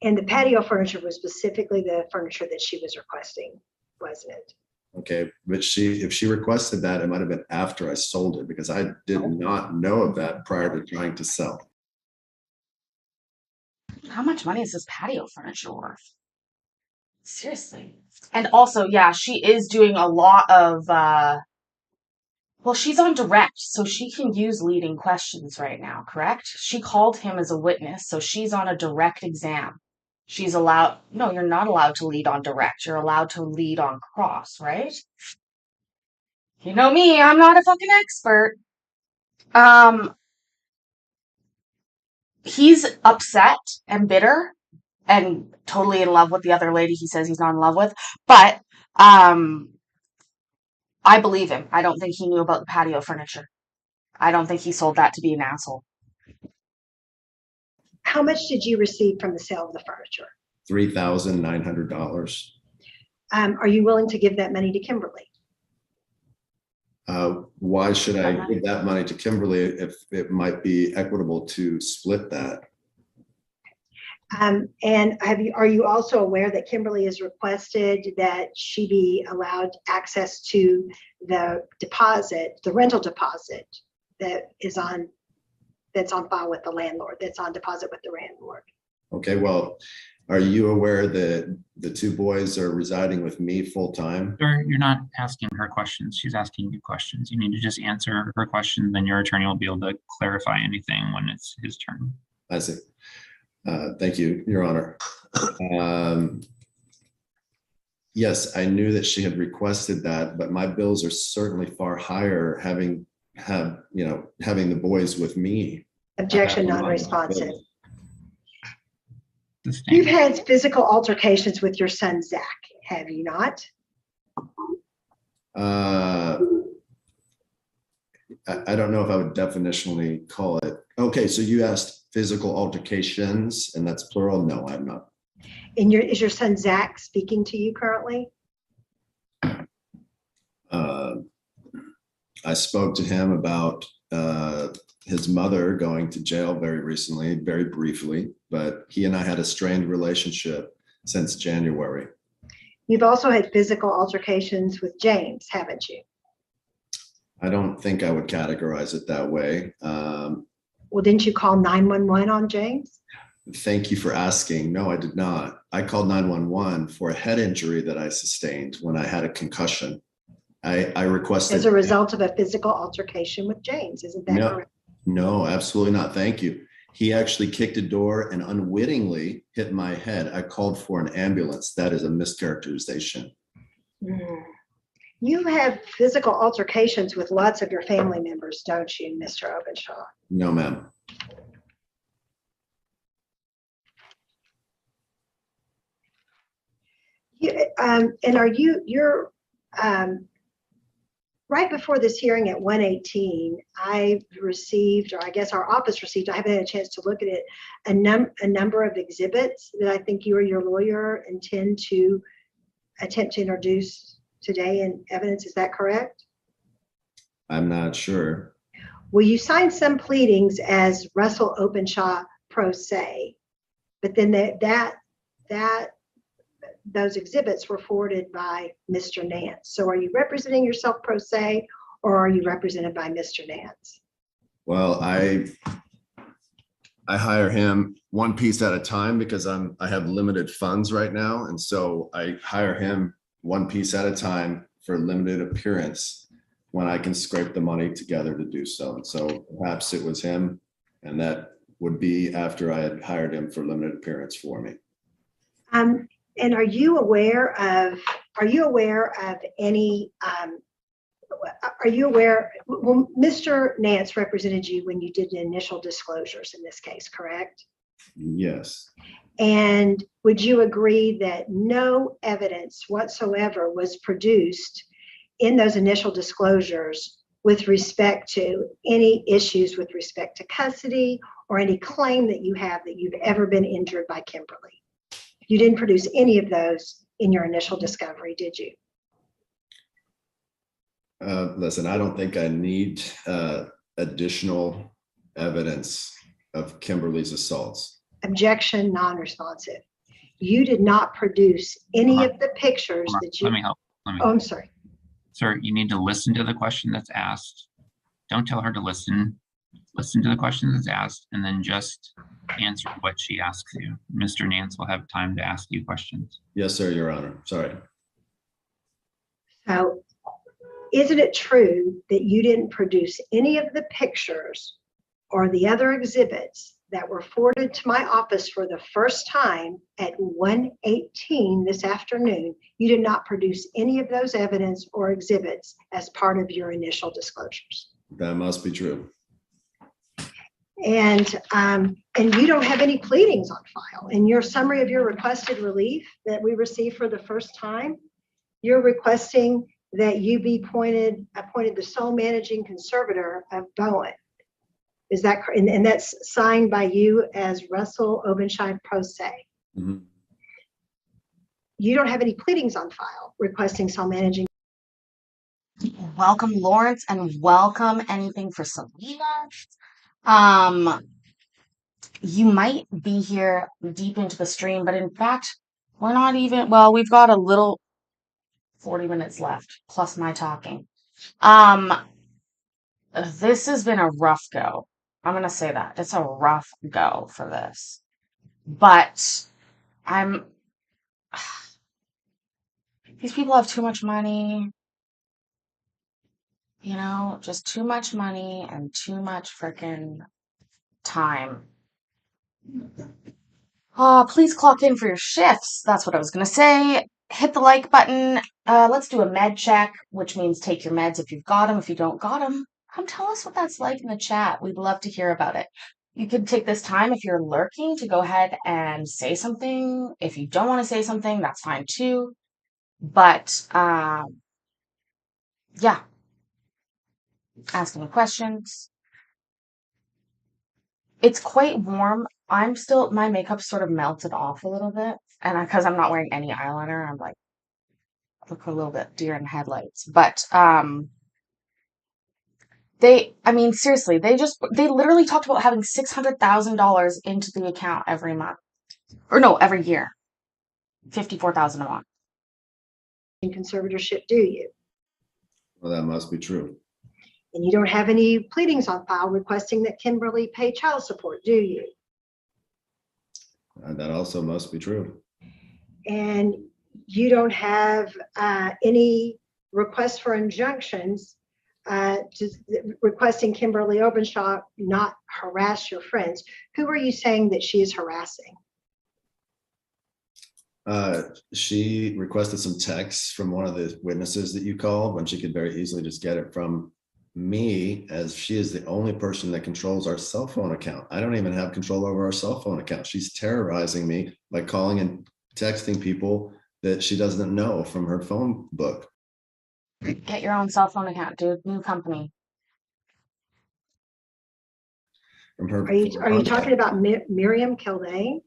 And the patio furniture was specifically the furniture that she was requesting, wasn't it? Okay, but if she requested that, it might have been after I sold it because I did not know of that prior to trying to sell. How much money is this patio furniture worth? Seriously. And also, yeah, she is doing a lot of, well, she's on direct, so she can use leading questions right now, correct? She called him as a witness, so she's on a direct exam. She's allowed, no, you're not allowed to lead on direct. You're allowed to lead on cross, right? You know me, I'm not a fucking expert. He's upset and bitter and totally in love with the other lady he says he's not in love with, but, I believe him. I don't think he knew about the patio furniture. I don't think he sold that to be an asshole. How much did you receive from the sale of the furniture? $3,900. Are you willing to give that money to Kimberly? Why should I give that money to Kimberly if it might be equitable to split that? And are you also aware that Kimberly has requested that she be allowed access to the deposit, the rental deposit that's on file with the landlord, that's on deposit with the landlord? Okay, well, are you aware that the two boys are residing with me full time? Sir, you're not asking her questions. She's asking you questions. You need to just answer her question. Then your attorney will be able to clarify anything when it's his turn. I see. Thank you, Your Honor. Yes, I knew that she had requested that, but my bills are certainly far higher having the boys with me. Objection, non-responsive. Sustained. You've had physical altercations with your son, Zach, have you not? I don't know if I would definitionally call it. Okay, so you asked physical altercations, and that's plural? No, I'm not. And is your son, Zach, speaking to you currently? I spoke to him about his mother going to jail very recently, very briefly, but he and I had a strained relationship since January. You've also had physical altercations with James, haven't you? I don't think I would categorize it that way. Well, didn't you call 911 on James? Thank you for asking. No, I did not. I called 911 for a head injury that I sustained when I had a concussion. I requested. As a result of a physical altercation with James, isn't that correct? No, absolutely not. Thank you. He actually kicked a door and unwittingly hit my head. I called for an ambulance. That is a mischaracterization. You have physical altercations with lots of your family members, don't you, Mr. Openshaw? No, ma'am. And you're right before this hearing at 1:18, I received, or I guess our office received, I haven't had a chance to look at it, a number of exhibits that I think you or your lawyer intend to attempt to introduce today in evidence. Is that correct? I'm not sure. Well, you signed some pleadings as Russell Openshaw pro se, but then those exhibits were forwarded by Mr. Nance. So are you representing yourself pro se, or are you represented by Mr. Nance? Well, I hire him one piece at a time because I have limited funds right now. And so I hire him one piece at a time for limited appearance when I can scrape the money together to do so. And so perhaps it was him, and that would be after I had hired him for limited appearance for me. And are you aware of any, well, Mr. Nance represented you when you did the initial disclosures in this case, correct? Yes. And would you agree that no evidence whatsoever was produced in those initial disclosures with respect to any issues with respect to custody or any claim that you have that you've ever been injured by Kimberly? You didn't produce any of those in your initial discovery, did you? Listen, I don't think I need additional evidence of Kimberly's assaults. Objection, non-responsive. You did not produce any of the pictures that you. Let me help. Oh, I'm sorry. Sir, you need to listen to the question that's asked. Don't tell her to listen. Listen to the question that's asked and then just answer what she asks you. Mr. Nance will have time to ask you questions. Yes, sir, Your Honor. Sorry. So isn't it true that you didn't produce any of the pictures or the other exhibits that were forwarded to my office for the first time at 1:18 this afternoon? You did not produce any of those evidence or exhibits as part of your initial disclosures. That must be true. And you don't have any pleadings on file. In your summary of your requested relief that we received for the first time, you're requesting that you be appointed the sole managing conservator of Bowen. Is that correct? And that's signed by you as Russell Obenschein Pro Se. Mm-hmm. You don't have any pleadings on file requesting sole managing. Welcome, Lawrence, and welcome anything for Selena. You might be here deep into the stream, but in fact, we're not even, well, we've got a little 40 minutes left, plus my talking. This has been a rough go. I'm gonna say that. It's a rough go for this. But these people have too much money. You know, just too much money and too much freaking time. Please clock in for your shifts. That's what I was gonna say. Hit the like button. Let's do a med check, which means take your meds if you've got them. If you don't got them, come tell us what that's like in the chat. We'd love to hear about it. You could take this time if you're lurking to go ahead and say something. If you don't want to say something, that's fine too. But yeah, ask me questions. It's quite warm. My makeup sort of melted off a little bit. And because I'm not wearing any eyeliner, I'm like, look a little bit deer in headlights. But seriously, they literally talked about having $600,000 into the account every month. Or no, every year. $54,000 a month. In conservatorship, do you? Well, that must be true. And you don't have any pleadings on file requesting that Kimberly pay child support, do you? That also must be true. And you don't have any requests for injunctions requesting Kimberly Openshaw not harass your friends. Who are you saying that she is harassing? She requested some texts from one of the witnesses that you called when she could very easily just get it from me, as she is the only person that controls our cell phone account. I don't even have control over our cell phone account. She's terrorizing me by calling and texting people that she doesn't know from her phone book. Get your own cell phone account, dude. New company. From her. Are you talking about Miriam Kildane?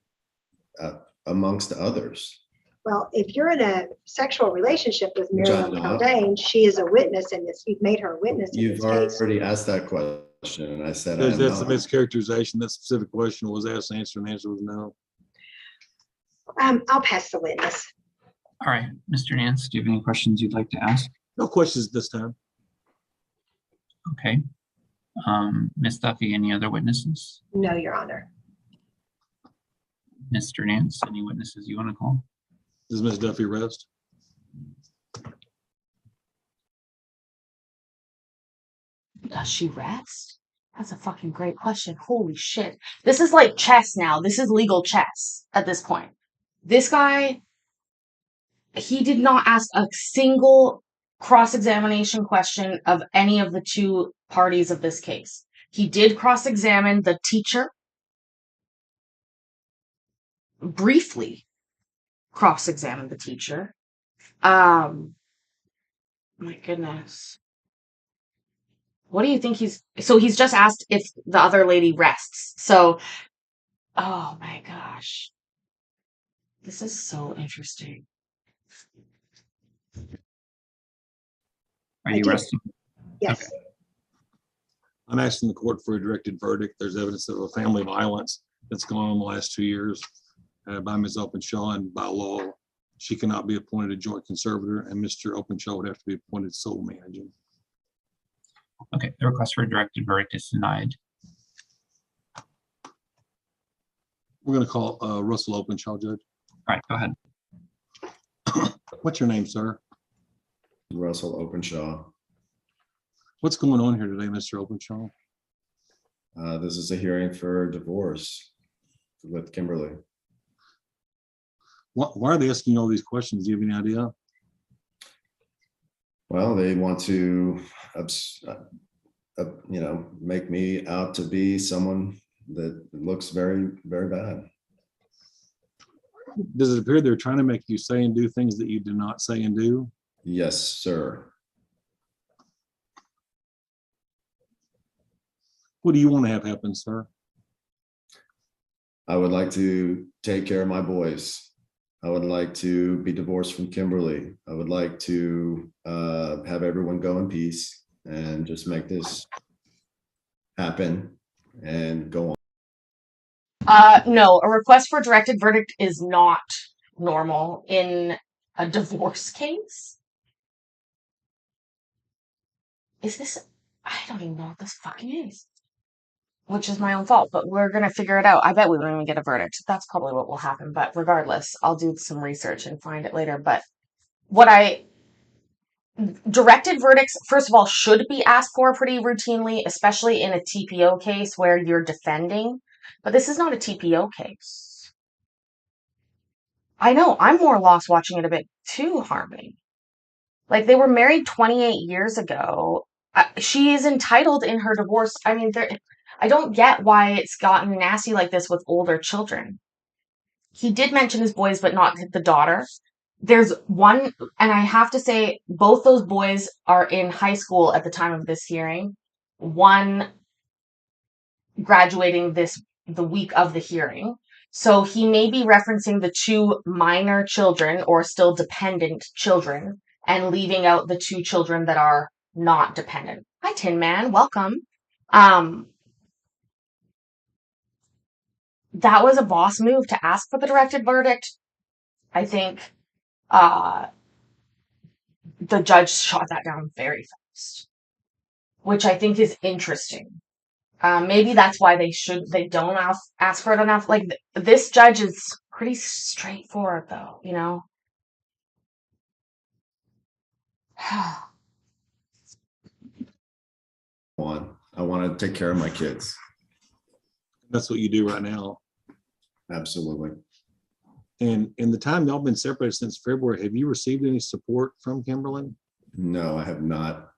Amongst others. Well, if you're in a sexual relationship with Miriam Kildane, she is a witness in this. You've made her a witness in this case. You've already asked that question, and I said that's a mischaracterization. That specific question was asked, and the answer was no. I'll pass the witness. All right, Mr. Nance, do you have any questions you'd like to ask? No questions this time. Okay. Ms. Duffy, any other witnesses? No, Your Honor. Mr. Nance, any witnesses you want to call? Does Ms. Duffy rest? Does she rest? That's a fucking great question. Holy shit. This is like chess now. This is legal chess at this point. This guy, he did not ask a single cross-examination question of any of the two parties of this case. He did cross-examine the teacher, briefly cross-examined the teacher. My goodness. What do you think he's just asked if the other lady rests. So, oh my gosh. This is so interesting. Are you resting? Yes. Okay. I'm asking the court for a directed verdict. There's evidence of a family violence that's gone on in the last 2 years by Ms. Openshaw and by law. she cannot be appointed a joint conservator, and Mr. Openshaw would have to be appointed sole manager. Okay, the request for a directed verdict is denied. We're going to call Russell Openshaw, Judge. All right, go ahead. What's your name, sir? Russell Openshaw. What's going on here today, Mr. Openshaw? This is a hearing for divorce with Kimberly. Why are they asking you all these questions? Do you have any idea? Well, they want to, make me out to be someone that looks very, very bad. Does it appear they're trying to make you say and do things that you do not say and do? Yes, sir. What do you want to have happen, sir? I would like to take care of my boys. I would like to be divorced from Kimberly. I would like to have everyone go in peace and just make this happen and go on. No, a request for directed verdict is not normal in a divorce case. Is this? I don't even know what this fucking is. Which is my own fault, but we're gonna figure it out. I bet we won't even get a verdict. That's probably what will happen, but regardless, I'll do some research and find it later. But directed verdicts, first of all, should be asked for pretty routinely, especially in a TPO case where you're defending. But this is not a TPO case. I know, I'm more lost watching it a bit too, Harmony. Like, they were married 28 years ago. She is entitled in her divorce. I mean, I don't get why it's gotten nasty like this with older children. He did mention his boys, but not the daughter. There's one, and I have to say, both those boys are in high school at the time of this hearing. One graduating the week of the hearing. So he may be referencing the two minor children or still dependent children and leaving out the two children that are not dependent. Hi, Tin Man. Welcome. That was a boss move to ask for the directed verdict. I think the judge shot that down very fast, which I think is interesting. Maybe that's why they don't ask for it enough. Like, this judge is pretty straightforward, though, you know? I want to take care of my kids. That's what you do right now. Absolutely. And in the time y'all been separated since February, have you received any support from Kimberly? No, I have not.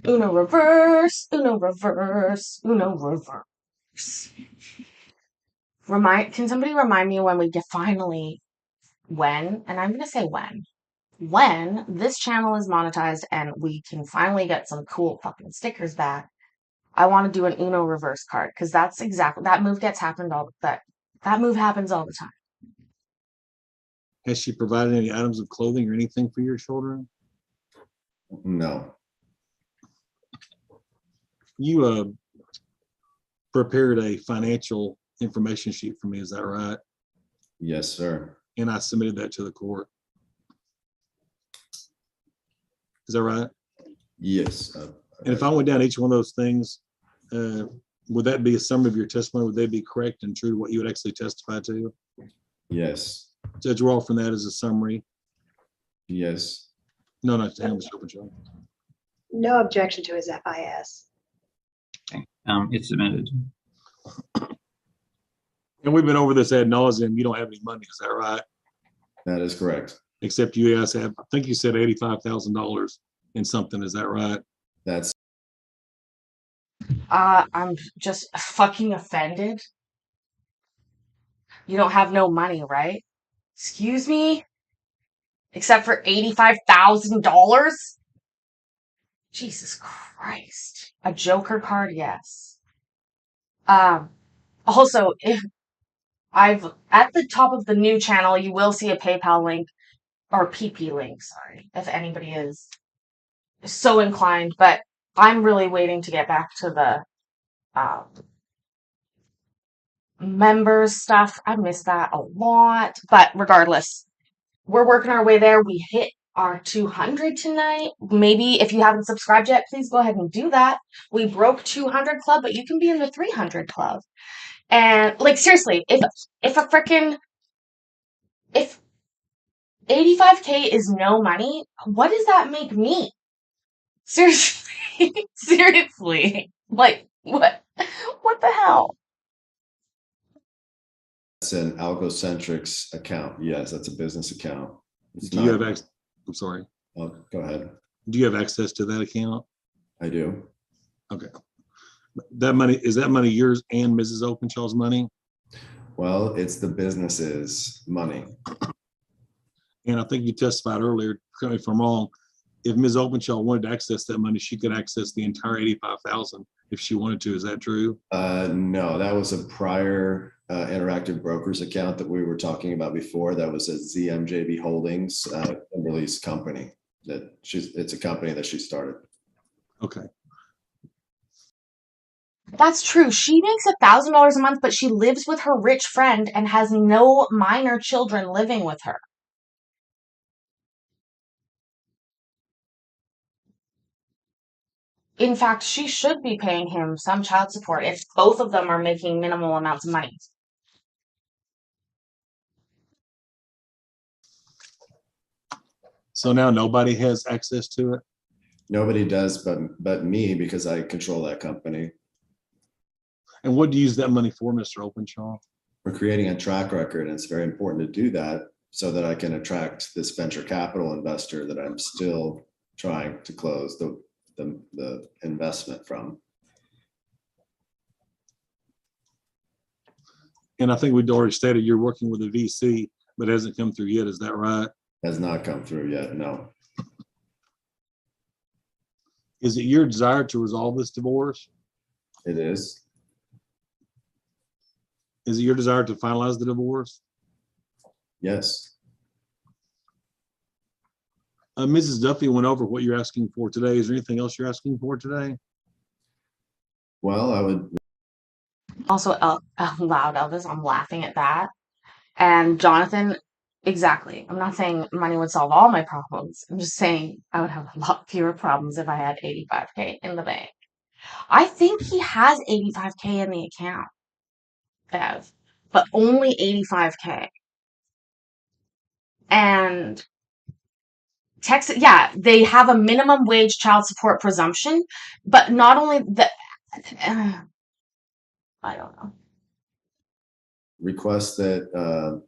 Uno reverse, Uno reverse, Uno reverse. Can somebody remind me when we get finally, and I'm going to say when this channel is monetized and we can finally get some cool fucking stickers back, I want to do an Uno reverse card, because that's exactly, that move happens all the time. Has she provided any items of clothing or anything for your children? No. You prepared a financial information sheet for me, is that right? Yes, sir. And I submitted that to the court. Is that right? Yes. And if I went down each one of those things, would that be a summary of your testimony? Would they be correct and true to what you would actually testify to? Yes. Judge Rolfe, from that as a summary? Yes. No, not to him, Mr. Openshaw. No objection to his FIS. Okay. It's submitted. And we've been over this ad nauseum. You don't have any money, is that right? That is correct. Except you guys have, I think you said $85,000 in something, is that right? That's I'm just fucking offended. You don't have no money, right? Excuse me? Except for $85,000? Jesus Christ. A Joker card? Yes. Also, if at the top of the new channel, you will see a PayPal link, or PP link, sorry, if anybody is so inclined, but I'm really waiting to get back to the members stuff. I miss that a lot. But regardless, we're working our way there. We hit our 200 tonight. Maybe if you haven't subscribed yet, please go ahead and do that. We broke 200 club, but you can be in the 300 club. And like seriously, if 85K is no money, what does that make me? Seriously, seriously, like what the hell? It's an Algocentrics account. Yes, that's a business account. It's Do you not, have access? I'm sorry. oh, go ahead. Do you have access to that account? I do. Okay. That money, is that money yours and Mrs. Openshaw's money? Well, it's the business's money. And I think you testified earlier, correct me if I'm wrong, if Ms. Openshaw wanted to access that money, she could access the entire 85,000 if she wanted to. Is that true? No, that was a prior Interactive Brokers account that we were talking about before. That was a ZMJB Holdings, Kimberly's company. It's a company that she started. Okay. That's true. She makes $1,000 a month, but she lives with her rich friend and has no minor children living with her. In fact, she should be paying him some child support if both of them are making minimal amounts of money. So now nobody has access to it? Nobody does but me, because I control that company. And what do you use that money for, Mr. Openshaw? We're creating a track record, and it's very important to do that so that I can attract this venture capital investor that I'm still trying to close the investment from. And I think we'd already stated you're working with a VC, but it hasn't come through yet. Is that right? Has not come through yet, no. Is it your desire to resolve this divorce? It is. Is it your desire to finalize the divorce? Yes. Mrs. Duffy went over what you're asking for today. Is there anything else you're asking for today? Well, I would. Also, loud Elvis, I'm laughing at that. And Jonathan, exactly. I'm not saying money would solve all my problems. I'm just saying I would have a lot fewer problems if I had 85K in the bank. I think he has 85K in the account, Bev, but only 85K. And Texas, yeah, they have a minimum wage child support presumption, but not only the, I don't know. Request that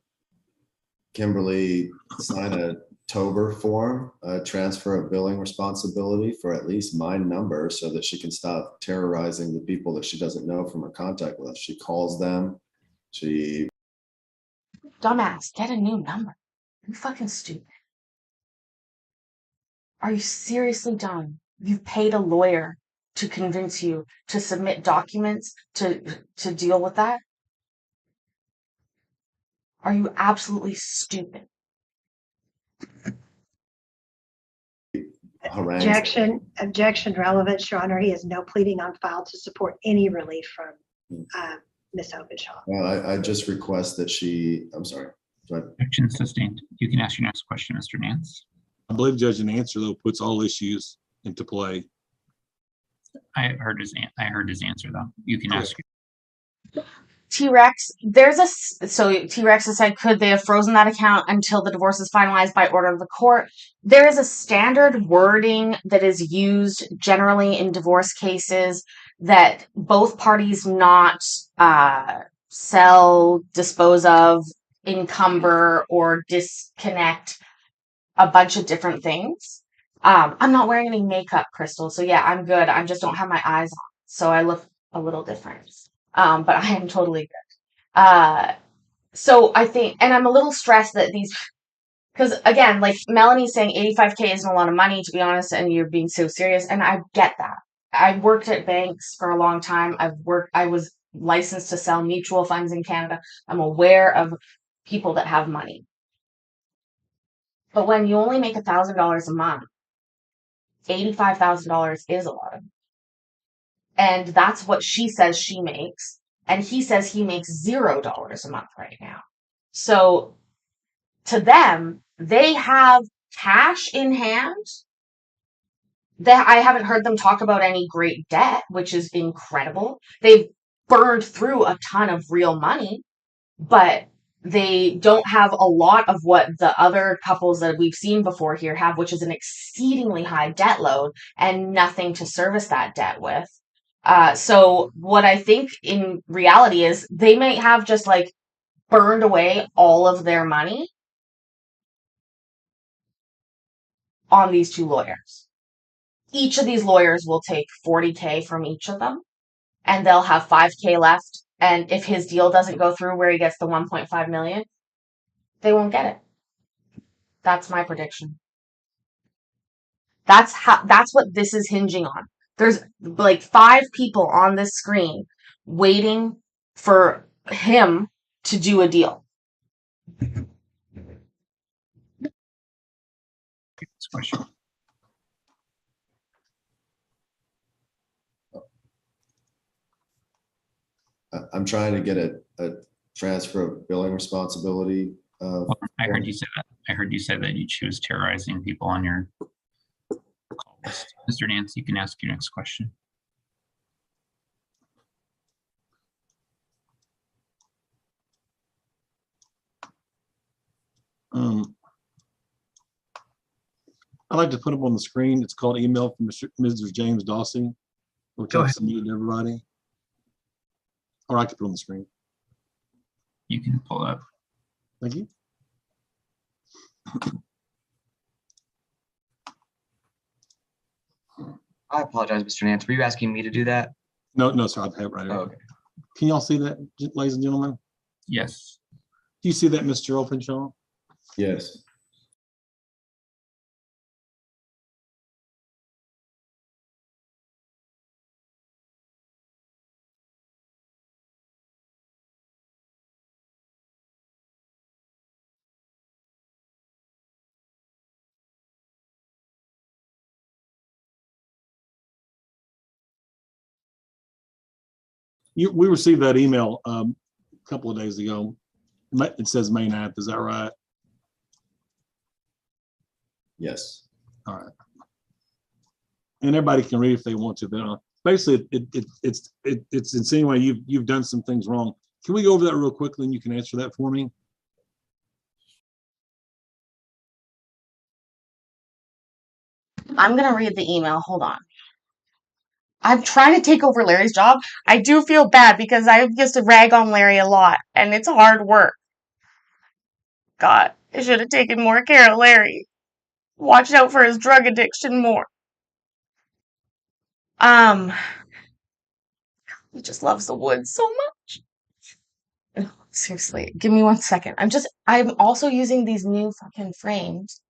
Kimberly sign a TOBR form, a transfer of billing responsibility for at least my number, so that she can stop terrorizing the people that she doesn't know from her contact list. She calls them. She. Dumbass, get a new number. You fucking stupid. Are you seriously dumb? You paid a lawyer to convince you to submit documents to deal with that? Are you absolutely stupid? Objection relevant, Your Honor. He has no pleading on file to support any relief from Ms. Openshaw. Well, I just request that she, I'm sorry. Objection sustained. You can ask your next question, Mr. Nance. I believe Judge Nance, though, puts all issues into play. I heard his answer though. You can ask. T-Rex, so T-Rex has said, could they have frozen that account until the divorce is finalized by order of the court? There is a standard wording that is used generally in divorce cases that both parties not sell, dispose of, encumber, or disconnect a bunch of different things. I'm not wearing any makeup, Crystal, so yeah, I'm good. I just don't have my eyes on, so I look a little different. But I am totally good. So I think, and I'm a little stressed that because again, like Melanie's saying 85K isn't a lot of money, to be honest, and you're being so serious, and I get that. I worked at banks for a long time. I was licensed to sell mutual funds in Canada. I'm aware of people that have money. But when you only make $1,000 a month, $85,000 is a lot of money. And that's what she says she makes. and he says he makes $0 a month right now. So to them, they have cash in hand. That I haven't heard them talk about any great debt, which is incredible. They've burned through a ton of real money, but they don't have a lot of what the other couples that we've seen before here have, which is an exceedingly high debt load and nothing to service that debt with. So what I think in reality is they might have just like burned away all of their money on these two lawyers. Each of these lawyers will take $40K from each of them, and they'll have $5K left. And if his deal doesn't go through where he gets the 1.5 million, they won't get it. That's my prediction. That's what this is hinging on. There's like 5 people on this screen waiting for him to do a deal. Next question. I'm trying to get a transfer of billing responsibility. I heard you say that. I heard you say that she was terrorizing people on your call list. Mr. Nance, you can ask your next question. I'd like to put them on the screen. It's called email from Mr. James Dawsey. Which Go I'll ahead. submit to everybody. Or I can put it on the screen. You can pull up. Thank you. I apologize, Mr. Nance. Were you asking me to do that? No, sir. I have it right here. Oh, okay. Can y'all see that, ladies and gentlemen? Yes. Do you see that, Mr. Openshaw? Yes. We received that email a couple of days ago. It says May 9th. Is that right? Yes. All right. And everybody can read if they want to, but basically it's insinuating you've done some things wrong. Can we go over that real quickly and you can answer that for me? I'm going to read the email. Hold on. I'm trying to take over Larry's job. I do feel bad because I used to rag on Larry a lot, and it's hard work. God, I should have taken more care of Larry. Watched out for his drug addiction more. He just loves the woods so much. Ugh, seriously, give me 1 second. I'm also using these new fucking frames,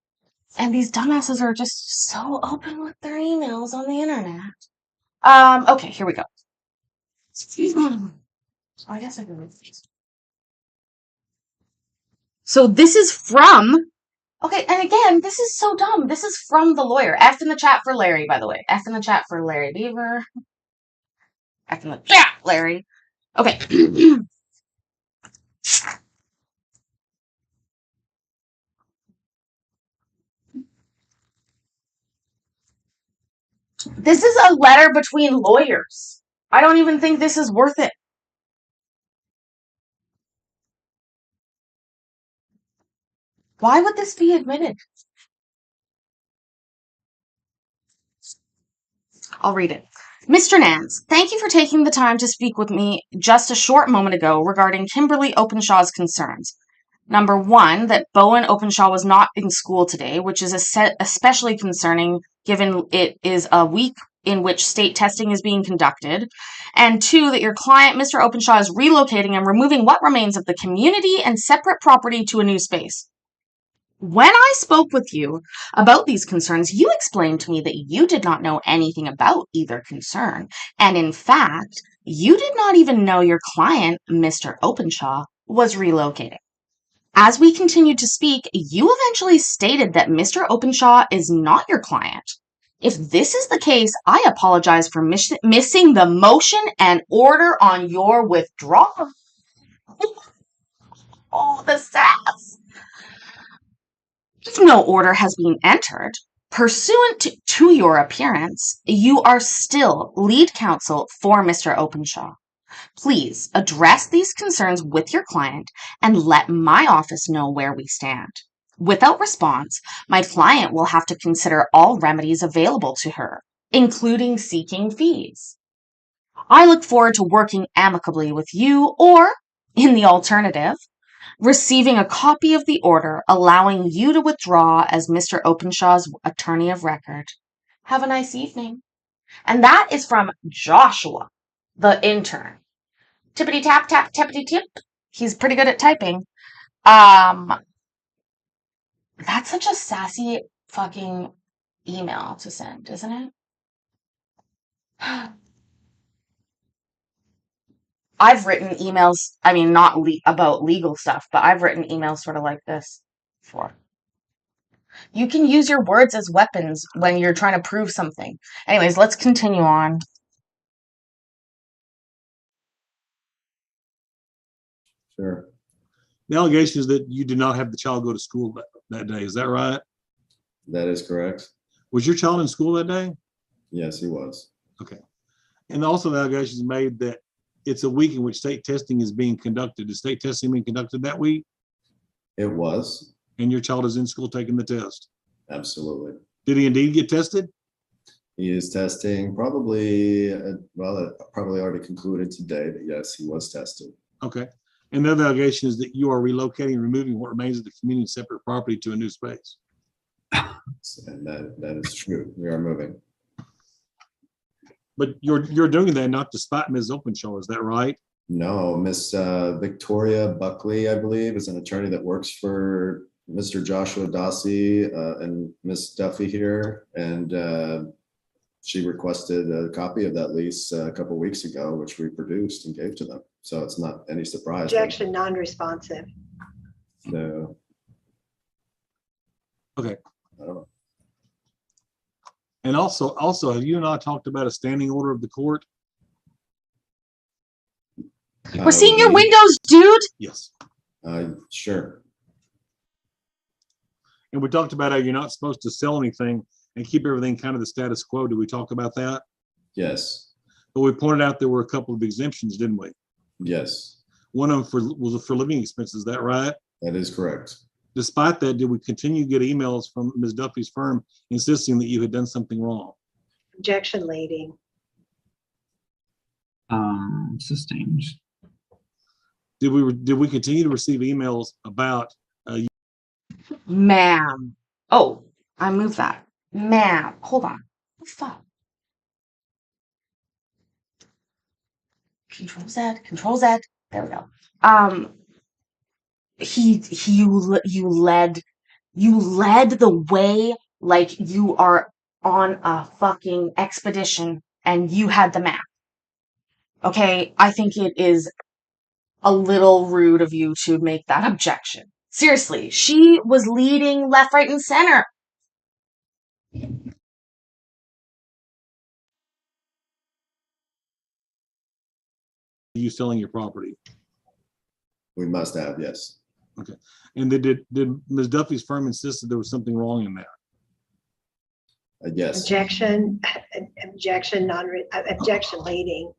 and these dumbasses are just so open with their emails on the internet. Okay, here we go. I guess I can read these. So this is from, okay, and again, this is so dumb. This is from the lawyer. F in the chat for Larry, by the way. F in the chat for Larry Beaver. F in the chat, Larry. Okay. This is a letter between lawyers. I don't even think this is worth it. Why would this be admitted? I'll read it. Mr. Nance, thank you for taking the time to speak with me just a short moment ago regarding Kimberly Openshaw's concerns. Number 1, that Bowen Openshaw was not in school today, which is especially concerning given it is a week in which state testing is being conducted. And 2, that your client, Mr. Openshaw, is relocating and removing what remains of the community and separate property to a new space. When I spoke with you about these concerns, you explained to me that you did not know anything about either concern. And in fact, you did not even know your client, Mr. Openshaw, was relocating. As we continued to speak, you eventually stated that Mr. Openshaw is not your client. If this is the case, I apologize for missing the motion and order on your withdrawal. Oh, the sass. If no order has been entered, pursuant to your appearance, you are still lead counsel for Mr. Openshaw. Please address these concerns with your client and let my office know where we stand. Without response, my client will have to consider all remedies available to her, including seeking fees. I look forward to working amicably with you or, in the alternative, receiving a copy of the order allowing you to withdraw as Mr. Openshaw's attorney of record. Have a nice evening. And that is from Joshua, the intern. Tippity tap tap tippity tip. He's pretty good at typing. That's such a sassy fucking email to send, isn't it? I've written emails, I mean, not about legal stuff, but I've written emails sort of like this before. You can use your words as weapons when you're trying to prove something. Anyways, let's continue on. Sure. The allegation is that you did not have the child go to school that day. Is that right? That is correct. Was your child in school that day? Yes, he was. Okay. And also the allegation is made that it's a week in which state testing is being conducted. Is state testing being conducted that week? It was. And your child is in school taking the test? Absolutely. Did he indeed get tested? He is testing probably, well, it probably already concluded today, but yes, he was tested. Okay. And the other allegation is that you are relocating and removing what remains of the community separate property to a new space. And that is true. We are moving. But you're doing that not despite Ms. Openshaw, is that right? No, Miss Victoria Buckley, I believe, is an attorney that works for Mr. Joshua Dossie and Miss Duffy here. And she requested a copy of that lease a couple of weeks ago, which we produced and gave to them. So it's not any surprise. Objection non-responsive. No. Okay. I don't know. And also, have you and I talked about a standing order of the court? We're seeing your windows, dude. Yes. Sure. And we talked about how you're not supposed to sell anything and keep everything kind of the status quo. Did we talk about that? Yes. But we pointed out there were a couple of exemptions, didn't we? Yes. One of them was for living expenses. Is that right? That is correct. Despite that, did we continue to get emails from Ms. Duffy's firm insisting that you had done something wrong? Objection leading. Sustained. Did we continue to receive emails about Ma'am. Oh, I moved that. Ma'am. Hold on. What the fuck? Control Z. Control Z. There we go. You led the way like you are on a fucking expedition and you had the map. Okay, I think it is a little rude of you to make that objection. Seriously, she was leading left, right, and center. you selling your property? We must have, yes. Okay. And did Ms. Duffy's firm insist that there was something wrong in that? Yes. Objection leading.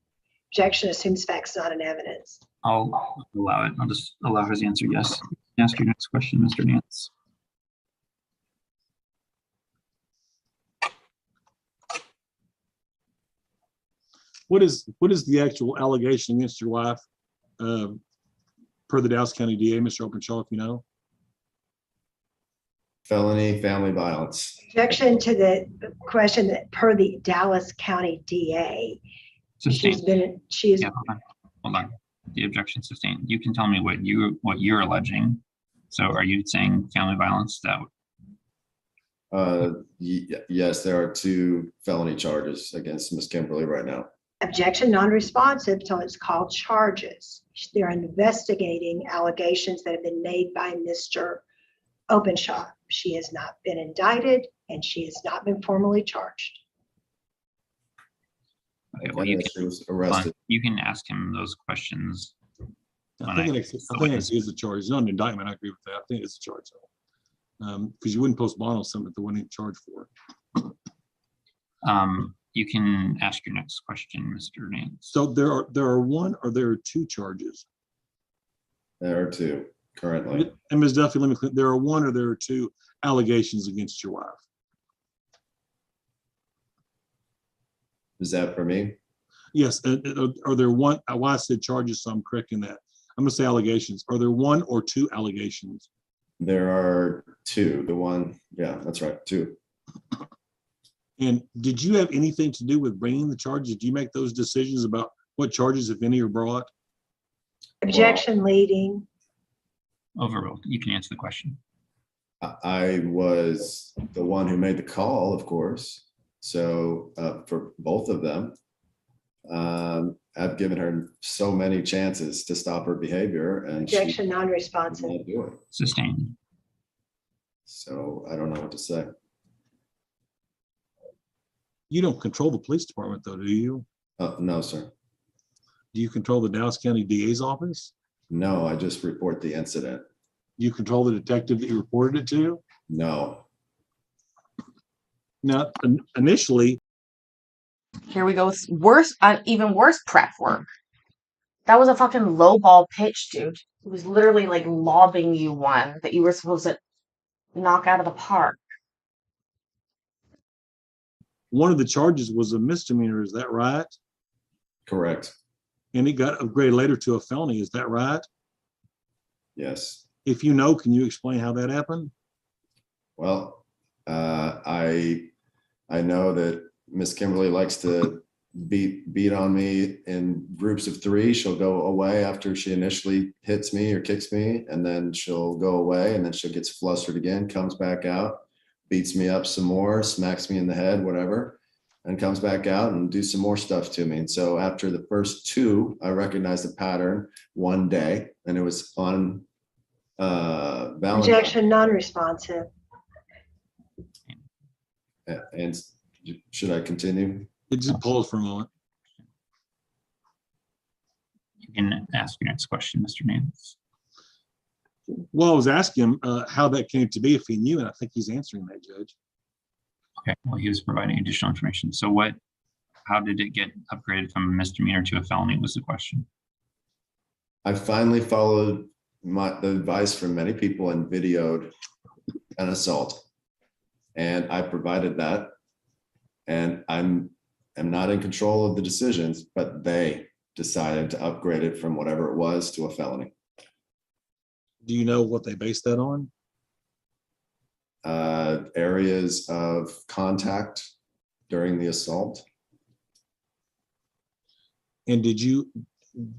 Objection assumes facts not in evidence. I'll allow it. I'll just allow her to answer yes. Ask your next question, Mr. Nance. What is the actual allegation against your wife per the Dallas County DA, Mr. Openshaw, if you know? Felony family violence. Objection to the question that per the Dallas County DA, Sustained. she's Yeah, hold on. The objection sustained. You can tell me what you're alleging. So are you saying family violence? Yes, there are 2 felony charges against Ms. Kimberly right now. objection non-responsive till it's called charges. They're investigating allegations that have been made by Mr. Openshaw. She has not been indicted and she has not been formally charged. Okay, well, you She was arrested. can ask him those questions. I think it is a charge. It's not an indictment. I agree with that. I think it's a charge. Because you wouldn't post bond on something that wasn't charged for. You can ask your next question, Mr. Nance. So there are one or there are two charges. There are two currently. And Ms. Duffy, let me clear, there are one or there are two allegations against your wife. Is that for me? Yes. Are there one? Why I said charges, so I'm correcting that. I'm gonna say allegations. Are there one or two allegations? There are two. The one, yeah, that's right, two. And did you have anything to do with bringing the charges? Did you make those decisions about what charges, if any, are brought? Objection leading. Overruled. You can answer the question. I was the one who made the call, of course. So for both of them, I've given her so many chances to stop her behavior, and Objection non-responsive. not doing. Sustained. So I don't know what to say. You don't control the police department, though, do you? No, sir. Do you control the Dallas County DA's office? No, I just report the incident. Do you control the detective that you reported it to? No. Now, initially, Here we go with worse, even worse prep work. That was a fucking low ball pitch, dude. It was literally like lobbing you one that you were supposed to knock out of the park. one of the charges was a misdemeanor, is that right? Correct. And it got upgraded later to a felony, is that right? Yes. If you know, can you explain how that happened? Well, I know that Miss Kimberly likes to beat on me in groups of three. She'll go away after she initially hits me or kicks me, and then she'll go away, and then she gets flustered again, comes back out, beats me up some more, smacks me in the head, whatever, and comes back out and do some more stuff to me. And so after the first two, I recognized the pattern one day, and it was on Valentine's. Objection non-responsive. And should I continue? Just pause for a moment. You can ask your next question, Mr. Nance. Well, I was asking him how that came to be, if he knew, and I think he's answering that, Judge. Okay, well, he was providing additional information. So how did it get upgraded from a misdemeanor to a felony was the question. I finally followed the advice from many people and videoed an assault. And I provided that. And I'm not in control of the decisions, but they decided to upgrade it from whatever it was to a felony. Do you know what they based that on? Areas of contact during the assault. And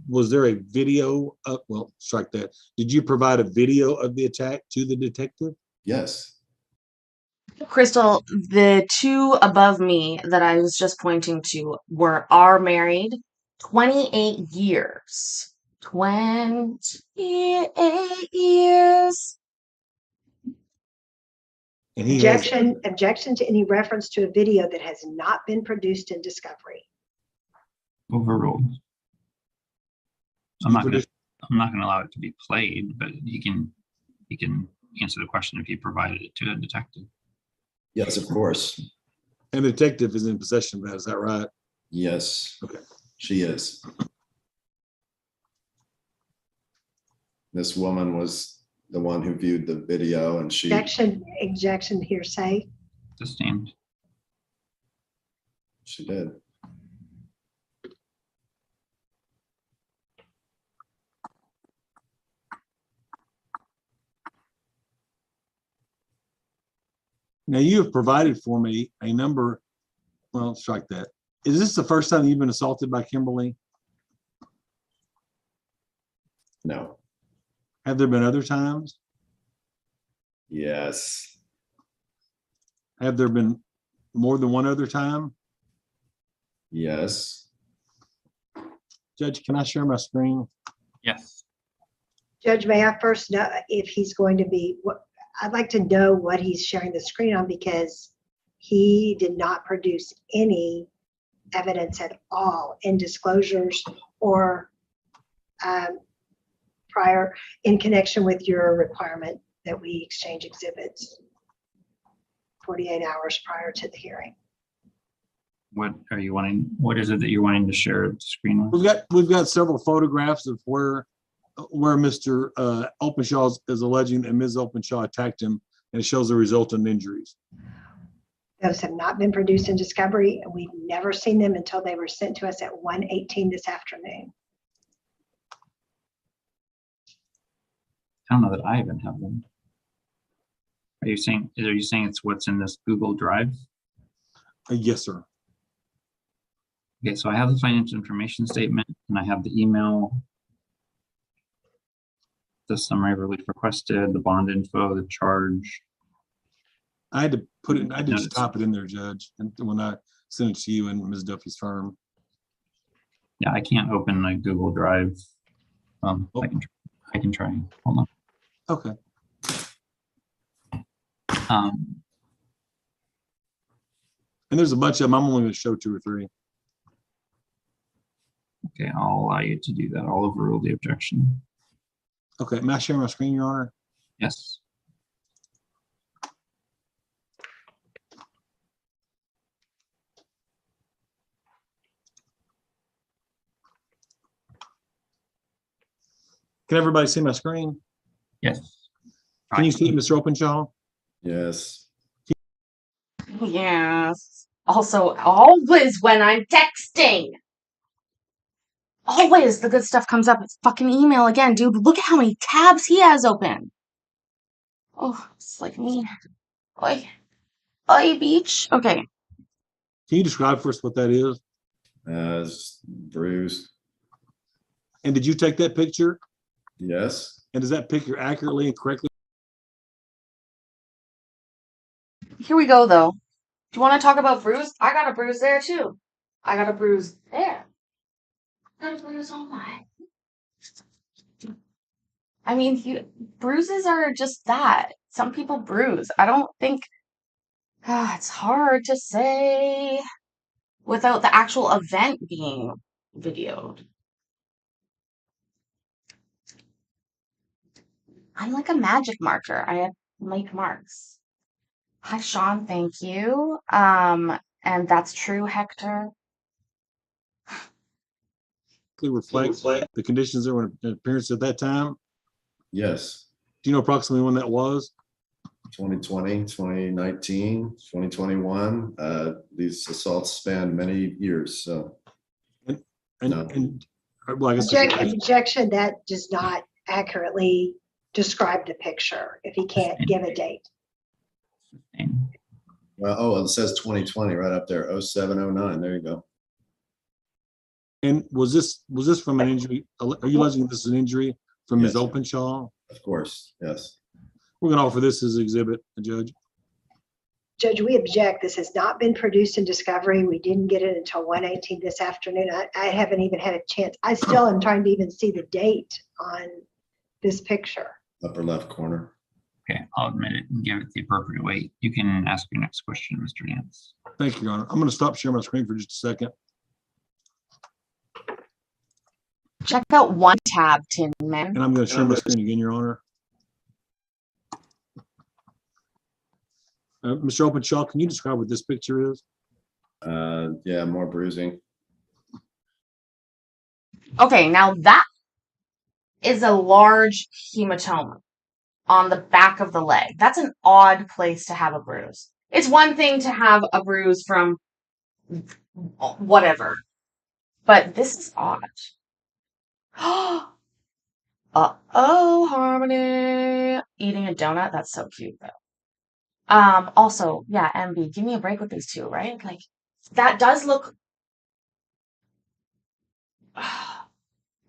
was there a video of, well, strike that. Did you provide a video of the attack to the detective? Yes. Crystal, the two above me that I was just pointing to are married 28 years. 28 years. And he Objection to any reference to a video that has not been produced in discovery. Overruled. I'm not going to allow it to be played, but he can answer the question if he provided it to a detective. Yes, of course. And the detective is in possession of that, is that right? Yes. Okay. She is. This woman was the one who viewed the video, and she. Objection hearsay. Sustained. She did. Now you have provided for me a number, well, strike that. Is this the first time you've been assaulted by Kimberly? No. Have there been other times? Yes. Have there been more than one other time? Yes. Judge, can I share my screen? Yes. Judge, may I first know if he's going to be, I'd like to know what he's sharing the screen on, because he did not produce any evidence at all in disclosures or prior in connection with your requirement that we exchange exhibits 48 hours prior to the hearing. What are you wanting? What is it that you're wanting to share the screen with? We've got several photographs of where Mr. Openshaw is alleging that Ms. Openshaw attacked him, and it shows the resultant injuries. Those have not been produced in discovery, and we've never seen them until they were sent to us at 1:18 this afternoon. I don't know that I even have them. Are you saying it's what's in this Google Drive? Yes, sir. Okay, so I have the financial information statement and I have the email, the summary of relief requested, the bond info, the charge. I had to put it, I just type it in there, Judge, and when I sent it to you and Ms. Duffy's firm. Yeah, I can't open my Google Drive. I can try. Hold on. Okay. And there's a bunch of them. I'm only going to show 2 or 3. Okay, I'll allow you to do that. I'll overrule the objection. Okay, may I share my screen, Your Honor? Yes. Can everybody see my screen? Yes. Can you see it, Mr. Openshaw? Yes. Yes. Also, always when I'm texting, always the good stuff comes up. It's fucking email again, dude. Look at how many tabs he has open. Oh, it's like me. Oi. Oi, beach. Okay. Can you describe for us what that is? It's bruised. And did you take that picture? Yes. And does that picture accurately and correctly? Here we go, though. Do you want to talk about bruise? I got a bruise there, too. I got a bruise there. I got a bruise on my... I mean, bruises are just that. Some people bruise. I don't think... it's hard to say without the actual event being videoed. I'm like a magic marker. I make marks. Hi, Sean. Thank you. And that's true, Hector. Reflect the conditions that were in appearance at that time? Yes. Do you know approximately when that was? 2020, 2019, 2021. These assaults spanned many years. So, Well, I guess Objection, that does not accurately describe the picture if he can't give a date. well, oh, it says 2020 right up there. 0709. There you go. And was this from an injury? Are you alleging this is an injury from Ms. Openshaw? Of course, yes. We're going to offer this as exhibit, Judge. Judge, we object. This has not been produced in discovery. We didn't get it until 1:18 this afternoon. I haven't even had a chance. I still am trying to even see the date on this picture. Upper left corner. Okay, I'll admit it and give it the appropriate weight. You can ask your next question, Mr. Nance. Thank you, Your Honor. I'm going to stop sharing my screen for just a second. Check out one tab, Tin Man. And I'm going to share my screen again, Your Honor. Mr. Openshaw, can you describe what this picture is? Yeah, more bruising. Okay, now that is a large hematoma on the back of the leg. That's an odd place to have a bruise. It's one thing to have a bruise from whatever, but this is odd. Uh-oh, Harmony. Eating a donut? That's so cute, though. Also, yeah, MB, give me a break with these two, right? Like, that does look...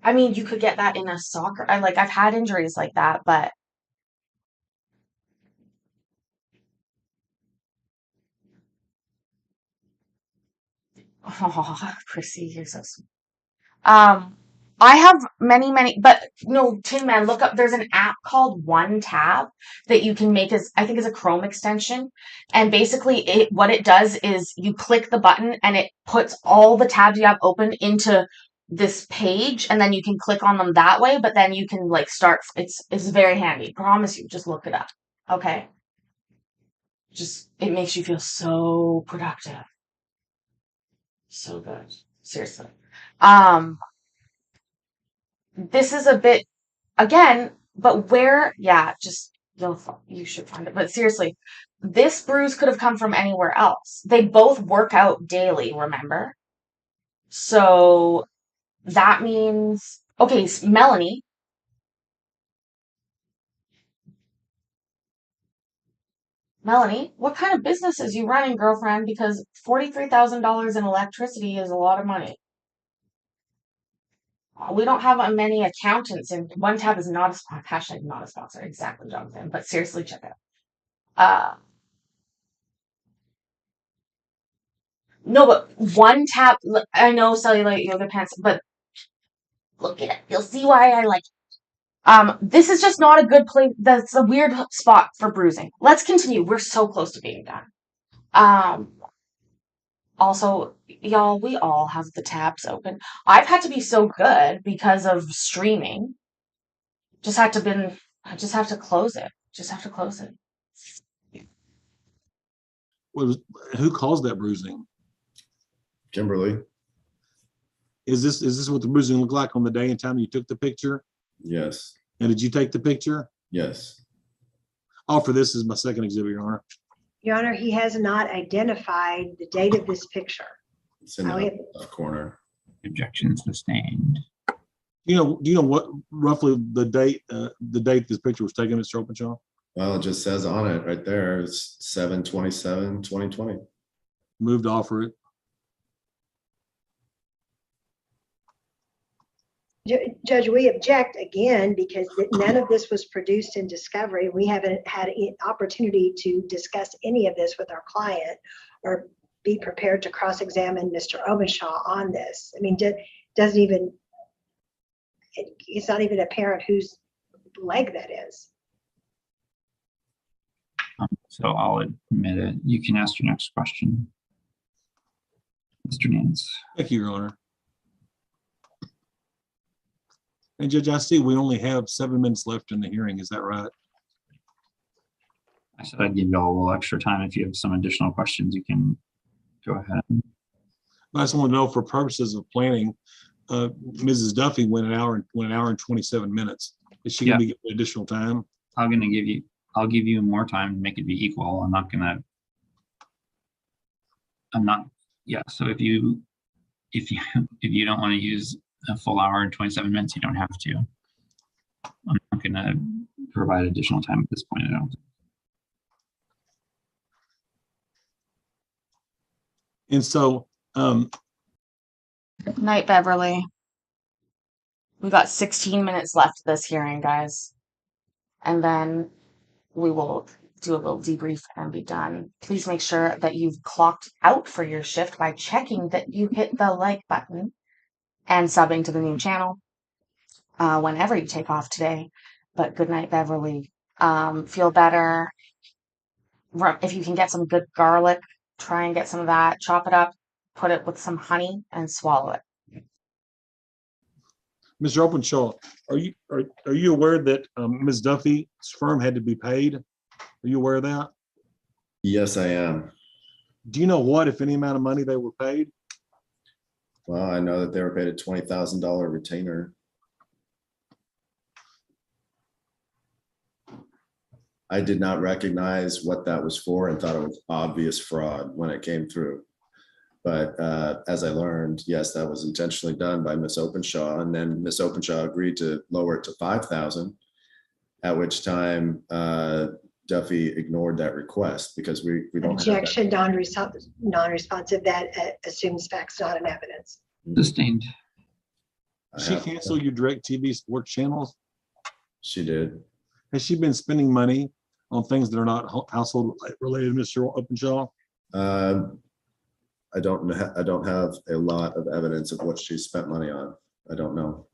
I mean, you could get that in a soccer... I've had injuries like that, but... Oh, Prissy, you're so sweet. I have many, but no, Tin Man, look up. There's an app called One Tab that you can make as I think is a Chrome extension, and basically what it does is you click the button and it puts all the tabs you have open into this page, and then you can click on them that way. But then you can like start. It's very handy. Promise you. Just look it up. Okay. Just it makes you feel so productive. So good. Seriously. Um. This is a bit again, but where, yeah, just you should find it. But seriously, this bruise could have come from anywhere else. They both work out daily, remember? So that means, okay, Melanie, what kind of business is you running, girlfriend? Because $43,000 in electricity is a lot of money. We don't have many accountants, and One Tab is not a sponsor. Hashtag not a sponsor. Exactly, Jonathan. But seriously, check it out. No, but One Tab. I know cellulite yoga pants, but look at it. You'll see why I like it. This is just not a good place. That's a weird spot for bruising. Let's continue. We're so close to being done. Also, y'all, we all have the tabs open. I've had to be so good because of streaming. I just have to close it. Just have to close it. Who caused that bruising? Kimberly, Is this what the bruising looked like on the day and time you took the picture? yes, And did you take the picture? yes. Offer this as my second exhibit, Your Honor. Your Honor, he has not identified the date of this picture. It's in Oh, the yeah. left corner. Objection sustained. Do you know what roughly the date this picture was taken, Mr. Openshaw? Well, it just says on it right there, it's 7/27/2020. Move to offer it. Judge, we object again because none of this was produced in discovery. We haven't had an opportunity to discuss any of this with our client or be prepared to cross-examine Mr. Openshaw on this. I mean, doesn't even, it's not even apparent whose leg that is. So I'll admit it. You can ask your next question, Mr. Nance. Thank you, Your Honor. And Judge, I see we only have 7 minutes left in the hearing. Is that right? I said I'd give you all a little extra time. If you have some additional questions, you can go ahead. I just want to know for purposes of planning, Mrs. Duffy went an hour and 27 minutes. Is she going to be given additional time? I'll give you more time to make it be equal. Yeah. So if you don't want to use a full hour and 27 minutes, you don't have to. I'm not going to provide additional time at this point. I don't think. And so, Good night, Beverly. We got 16 minutes left of this hearing, guys. And then we will do a little debrief and be done. Please make sure that you've clocked out for your shift by checking that you hit the like button and subbing to the new channel whenever you take off today. But good night, Beverly. Feel better. If you can get some good garlic, try and get some of that. Chop it up, put it with some honey, and swallow it. Mr. Openshaw, are you aware that Ms. Duffy's firm had to be paid? Are you aware of that? Yes, I am. Do you know what, if any amount of money they were paid? Well, I know that they were paid a $20,000 retainer. I did not recognize what that was for and thought it was obvious fraud when it came through. But as I learned, yes, that was intentionally done by Ms. Openshaw, and then Ms. Openshaw agreed to lower it to $5,000, at which time Duffy ignored that request because we don't Objection, non-responsive. That assumes facts, not an evidence. Sustained. Did she cancel your DirecTV sports channels? She did. Has she been spending money on things that are not household related, Mr. Openshaw? I don't have a lot of evidence of what she spent money on. I don't know.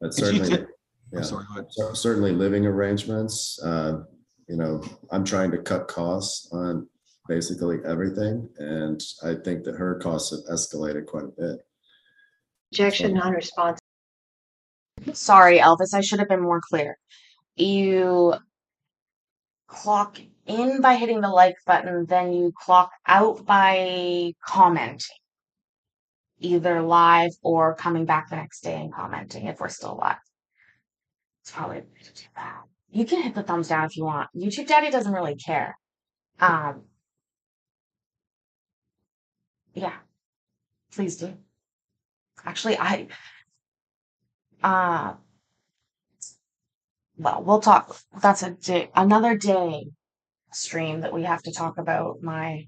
But And she certainly, said- yeah, I'm sorry, go ahead. certainly living arrangements. I'm trying to cut costs on basically everything, and I think that her costs have escalated quite a bit. Objection, non-responsive. Sorry, Elvis, I should have been more clear. You clock in by hitting the like button, then you clock out by commenting, either live or coming back the next day and commenting if we're still live. It's probably too bad. You can hit the thumbs down if you want. YouTube Daddy doesn't really care. Yeah, please do. Actually, well, we'll talk. That's another day stream that we have to talk about my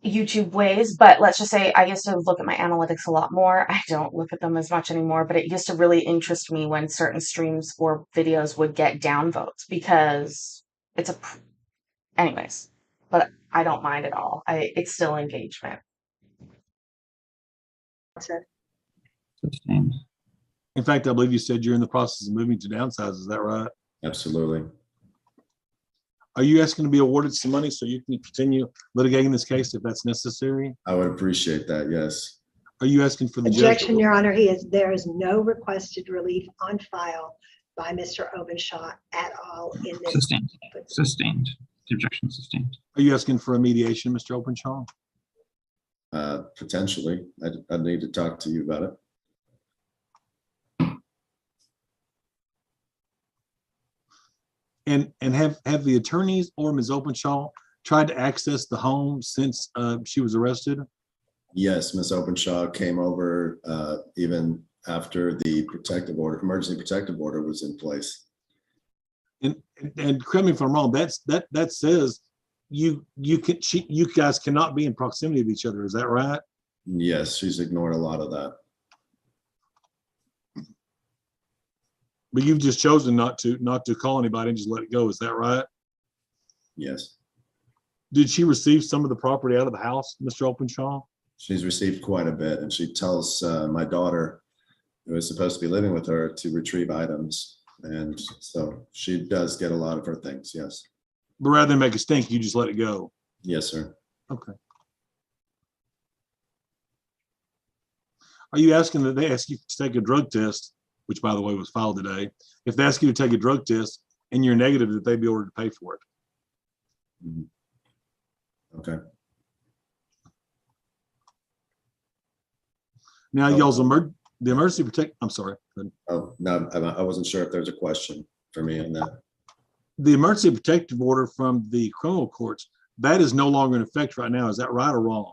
YouTube ways, but let's just say I used to look at my analytics a lot more. I don't look at them as much anymore, but it used to really interest me when certain streams or videos would get downvotes because anyways, but I don't mind at all. It's still engagement. Sustained. In fact, I believe you said you're in the process of moving to downsize. Is that right? Absolutely. Are you asking to be awarded some money so you can continue litigating this case if that's necessary? I would appreciate that. Yes. Are you asking for the judge? Objection, Your Honor. There is no requested relief on file by Mr. Obenshaw at all in this. Sustained. Sustained. The objection is sustained. Are you asking for a mediation, Mr. Openshaw? Potentially. I'd need to talk to you about it. And have the attorneys or Ms. Openshaw tried to access the home since she was arrested? Yes, Ms. Openshaw came over even after the emergency protective order was in place. And correct me if I'm wrong, that says you guys cannot be in proximity of each other. Is that right? Yes, she's ignored a lot of that. But you've just chosen not to call anybody and just let it go. Is that right? Yes. Did she receive some of the property out of the house, Mr. Openshaw? She's received quite a bit, and she tells my daughter, who is supposed to be living with her, to retrieve items. And so she does get a lot of her things, yes. But rather than make a stink, you just let it go. Yes, sir. Okay. Are you asking that they ask you to take a drug test, which by the way was filed today? If they ask you to take a drug test and you're negative, that they be ordered to pay for it? Mm-hmm. Okay. Now, y'all's the emergency protect. I'm sorry. Oh, no, I wasn't sure if there's a question for me on that. The emergency protective order from the criminal courts, that is no longer in effect right now. Is that right or wrong?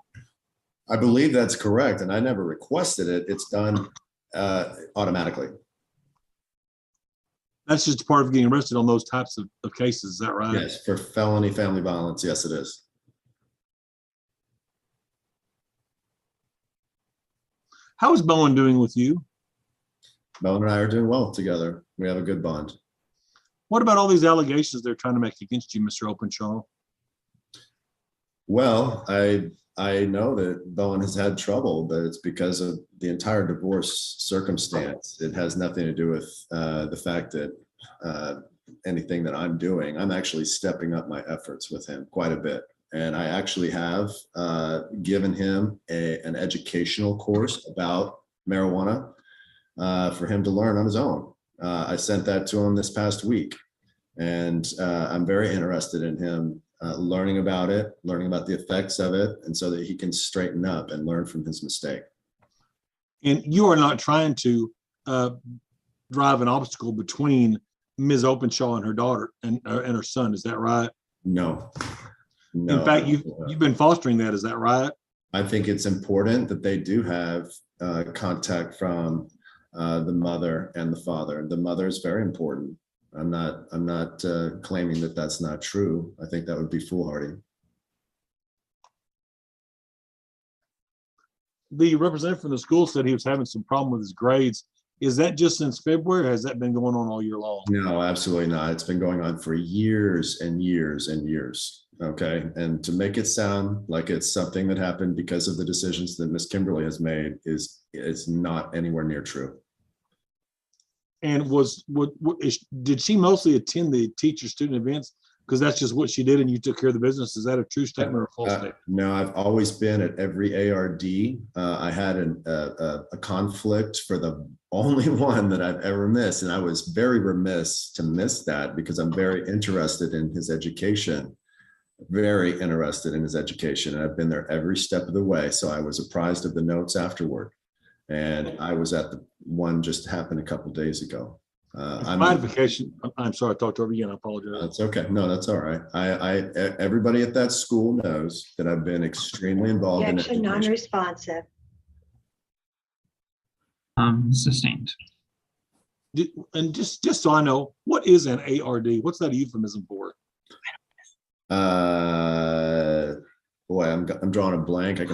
I believe that's correct, and I never requested it. It's done automatically. That's just part of getting arrested on those types of cases. Is that right? Yes, for felony family violence. Yes, it is. How is Bowen doing with you? Bowen and I are doing well together. We have a good bond. What about all these allegations they're trying to make against you, Mr. Openshaw? Well, I know that Bowen has had trouble, but it's because of the entire divorce circumstance. It has nothing to do with the fact that anything that I'm doing. I'm actually stepping up my efforts with him quite a bit. And I actually have given him an educational course about marijuana for him to learn on his own. I sent that to him this past week, and I'm very interested in him learning about it, learning about the effects of it, and so that he can straighten up and learn from his mistake. And you are not trying to drive an obstacle between Ms. Openshaw and her daughter and her son. Is that right? No. No. In fact, you've been fostering that. Is that right? I think it's important that they do have contact from the mother and the father. The mother is very important. I'm not claiming that that's not true. I think that would be foolhardy. The representative from the school said he was having some problem with his grades. Is that just since February, or has that been going on all year long? No, absolutely not. It's been going on for years and years and years. Okay. And to make it sound like it's something that happened because of the decisions that Miss Kimberly has made is not anywhere near true. And did she mostly attend the teacher-student events? Because that's just what she did and you took care of the business. Is that a true statement or a false statement? No, I've always been at every ARD. I had a conflict for the only one that I've ever missed. And I was very remiss to miss that because I'm very interested in his education. Very interested in his education. And I've been there every step of the way. So I was apprised of the notes afterward. And I was at the one just happened a couple days ago. Clarification. I'm sorry, I talked over you again. I apologize. That's okay. No, that's all right. Everybody at that school knows that I've been extremely involved in Objection, education. non-responsive. Sustained. And just so I know, what is an ARD? What's that a euphemism for? Boy, I'm drawing a blank. I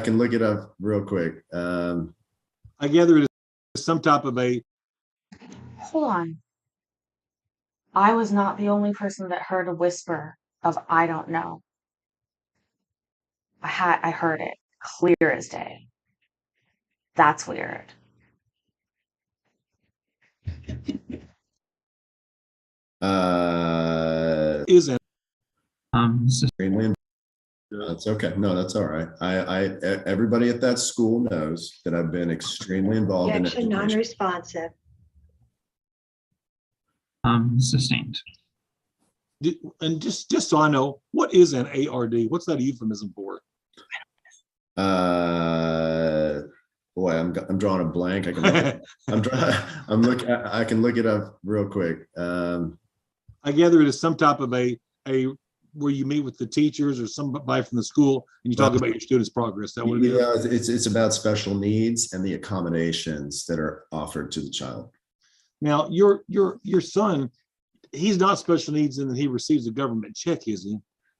can look it up real quick. I gather it is some type of a. Hold on. I was not the only person that heard a whisper of I don't know. I heard it clear as day. That's weird. Isn't. Extremely. That's okay. No, that's all right. Everybody at that school knows that I've been extremely involved in Objection, education. non-responsive. Sustained. And just so I know, what is an ARD? What's that a euphemism for? Boy, I'm drawing a blank. I can look it up real quick. I gather it is some type of a where you meet with the teachers or somebody from the school and you talk about your students' progress. Is that what it is? Yeah, it's about special needs and the accommodations that are offered to the child. Now, your son, he's not special needs in that he receives a government check, is he?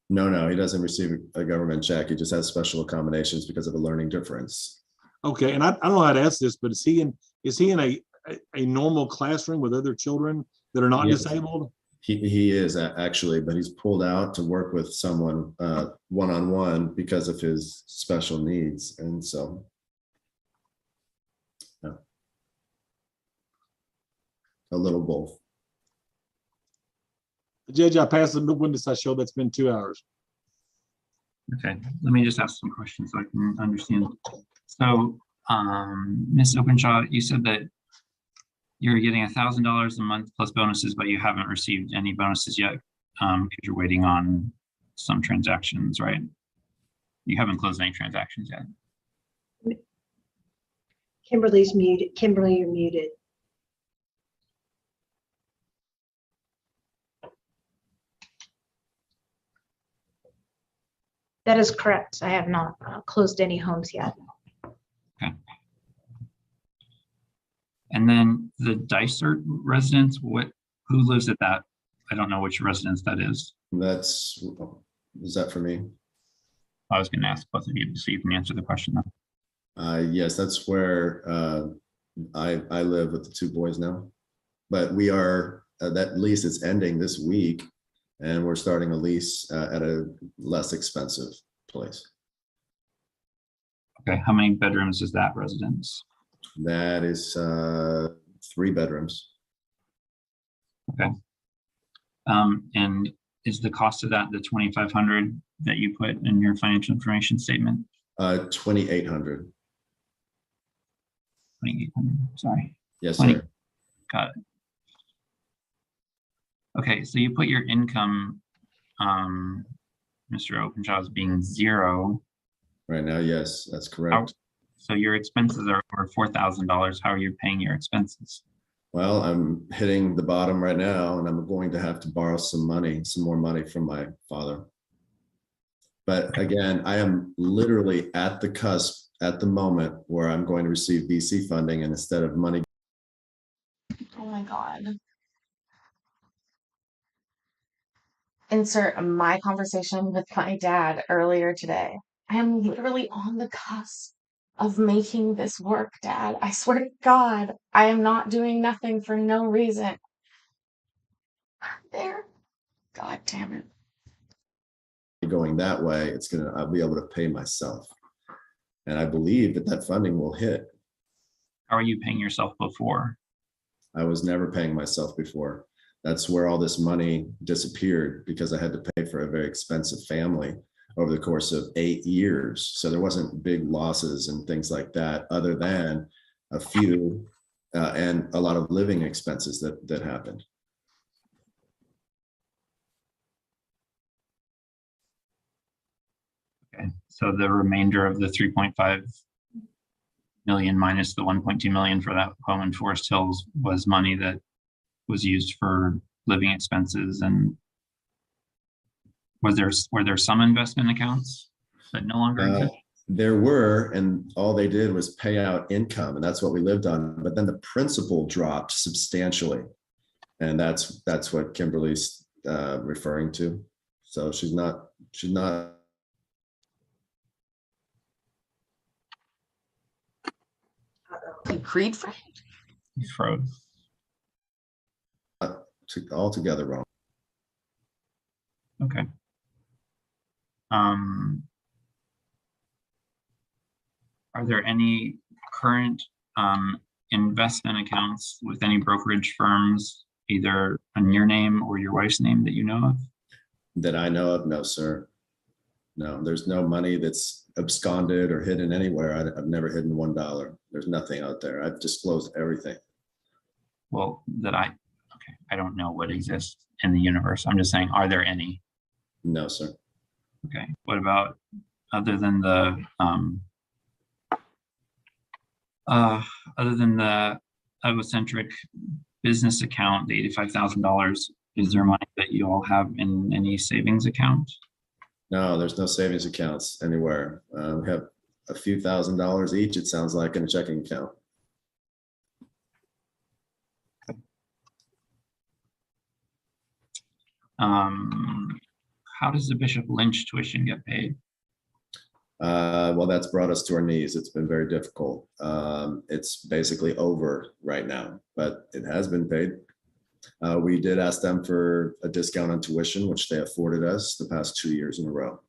No, he doesn't receive a government check. He just has special accommodations because of a learning difference. Okay, and I don't know how to ask this, but is he in a normal classroom with other children that are not disabled? He is actually, but he's pulled out to work with someone one-on-one because of his special needs. And so, yeah. A little both. Judge, I passed the witness I showed. That's been 2 hours. Okay, let me just ask some questions so I can understand. So, Ms. Openshaw, you said that you're getting $1,000 a month plus bonuses, but you haven't received any bonuses yet because you're waiting on some transactions, right? You haven't closed any transactions yet. Kimberly's muted. Kimberly, you're muted. That is correct. I have not closed any homes yet. Okay. And then the Dysart residence, who lives at that? I don't know which residence that is. Is that for me? I was going to ask both of you so you can answer the question though. Yes, that's where I live with the two boys now. But we are, that lease is ending this week and we're starting a lease at a less expensive place. Okay, how many bedrooms is that residence? That is 3 bedrooms. Okay. And is the cost of that the $2,500 that you put in your financial information statement? $2,800. 2,800. Sorry. Yes, 20. sir. Got it. Okay, so you put your income, Mr. Openshaw, as being 0. Right now, yes, that's correct. So your expenses are over $4,000. How are you paying your expenses? Well, I'm hitting the bottom right now, and I'm going to have to borrow some more money from my father. But again, I am literally at the cusp at the moment where I'm going to receive VC funding, and instead of money. Oh my God. Insert my conversation with my dad earlier today. I am literally on the cusp of making this work, Dad. I swear to God, I am not doing nothing for no reason. There. God damn it. Going that way, I'll be able to pay myself. And I believe that funding will hit How are you paying yourself before? I was never paying myself before. That's where all this money disappeared because I had to pay for a very expensive family over the course of 8 years. So there wasn't big losses and things like that, other than a few and a lot of living expenses that happened. Okay, so the remainder of the 3.5 million minus the 1.2 million for that home in Forest Hills was money that was used for living expenses. And were there some investment accounts that no longer exist? There were, and all they did was pay out income, and that's what we lived on. But then the principal dropped substantially, and that's what Kimberly's referring to. So she's not. Creed friend? You froze. Altogether wrong. Okay. Are there any current investment accounts with any brokerage firms, either on your name or your wife's name, that you know of? That I know of, no, sir. No, there's no money that's absconded or hidden anywhere. I've never hidden $1. There's nothing out there. I've disclosed everything. Well, okay, I don't know what exists in the universe. I'm just saying, are there any? No, sir. Okay. What about, other than the Egocentric business account, the $85,000, is there money that you all have in any savings account? No, there's no savings accounts anywhere. We have a few $1,000s each, it sounds like, in a checking account. How does the Bishop Lynch tuition get paid? Well, that's brought us to our knees. It's been very difficult. It's basically over right now, but it has been paid. We did ask them for a discount on tuition, which they afforded us the past 2 years in a row.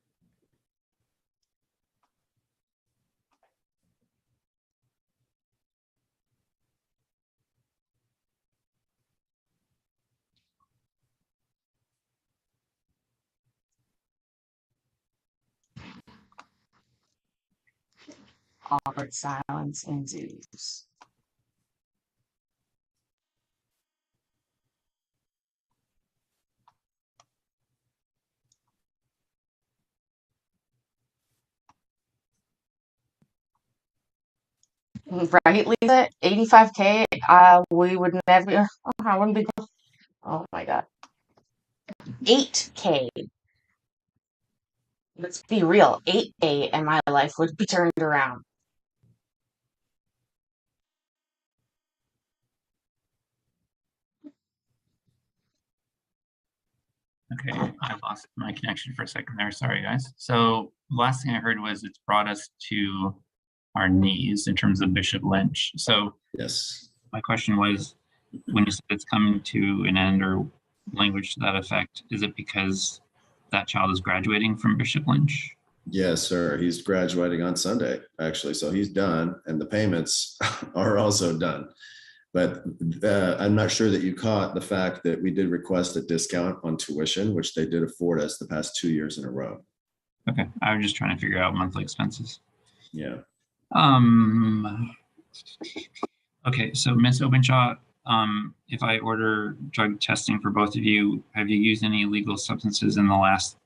Awkward silence ensues. Right, Lisa? 85K, we would never, I wouldn't be, oh my God. 8K. Let's be real, 8K and my life would be turned around. Okay, I lost my connection for a second there. Sorry, guys. So last thing I heard was it's brought us to our knees in terms of Bishop Lynch. So yes, my question was, when you said it's coming to an end or language to that effect, is it because that child is graduating from Bishop Lynch? Yes, sir. He's graduating on Sunday, actually. So he's done, and the payments are also done. But I'm not sure that you caught the fact that we did request a discount on tuition, which they did afford us the past 2 years in a row. Okay, I was just trying to figure out monthly expenses. Yeah. Okay, so Ms. Openshaw, if I order drug testing for both of you, have you used any illegal substances in the last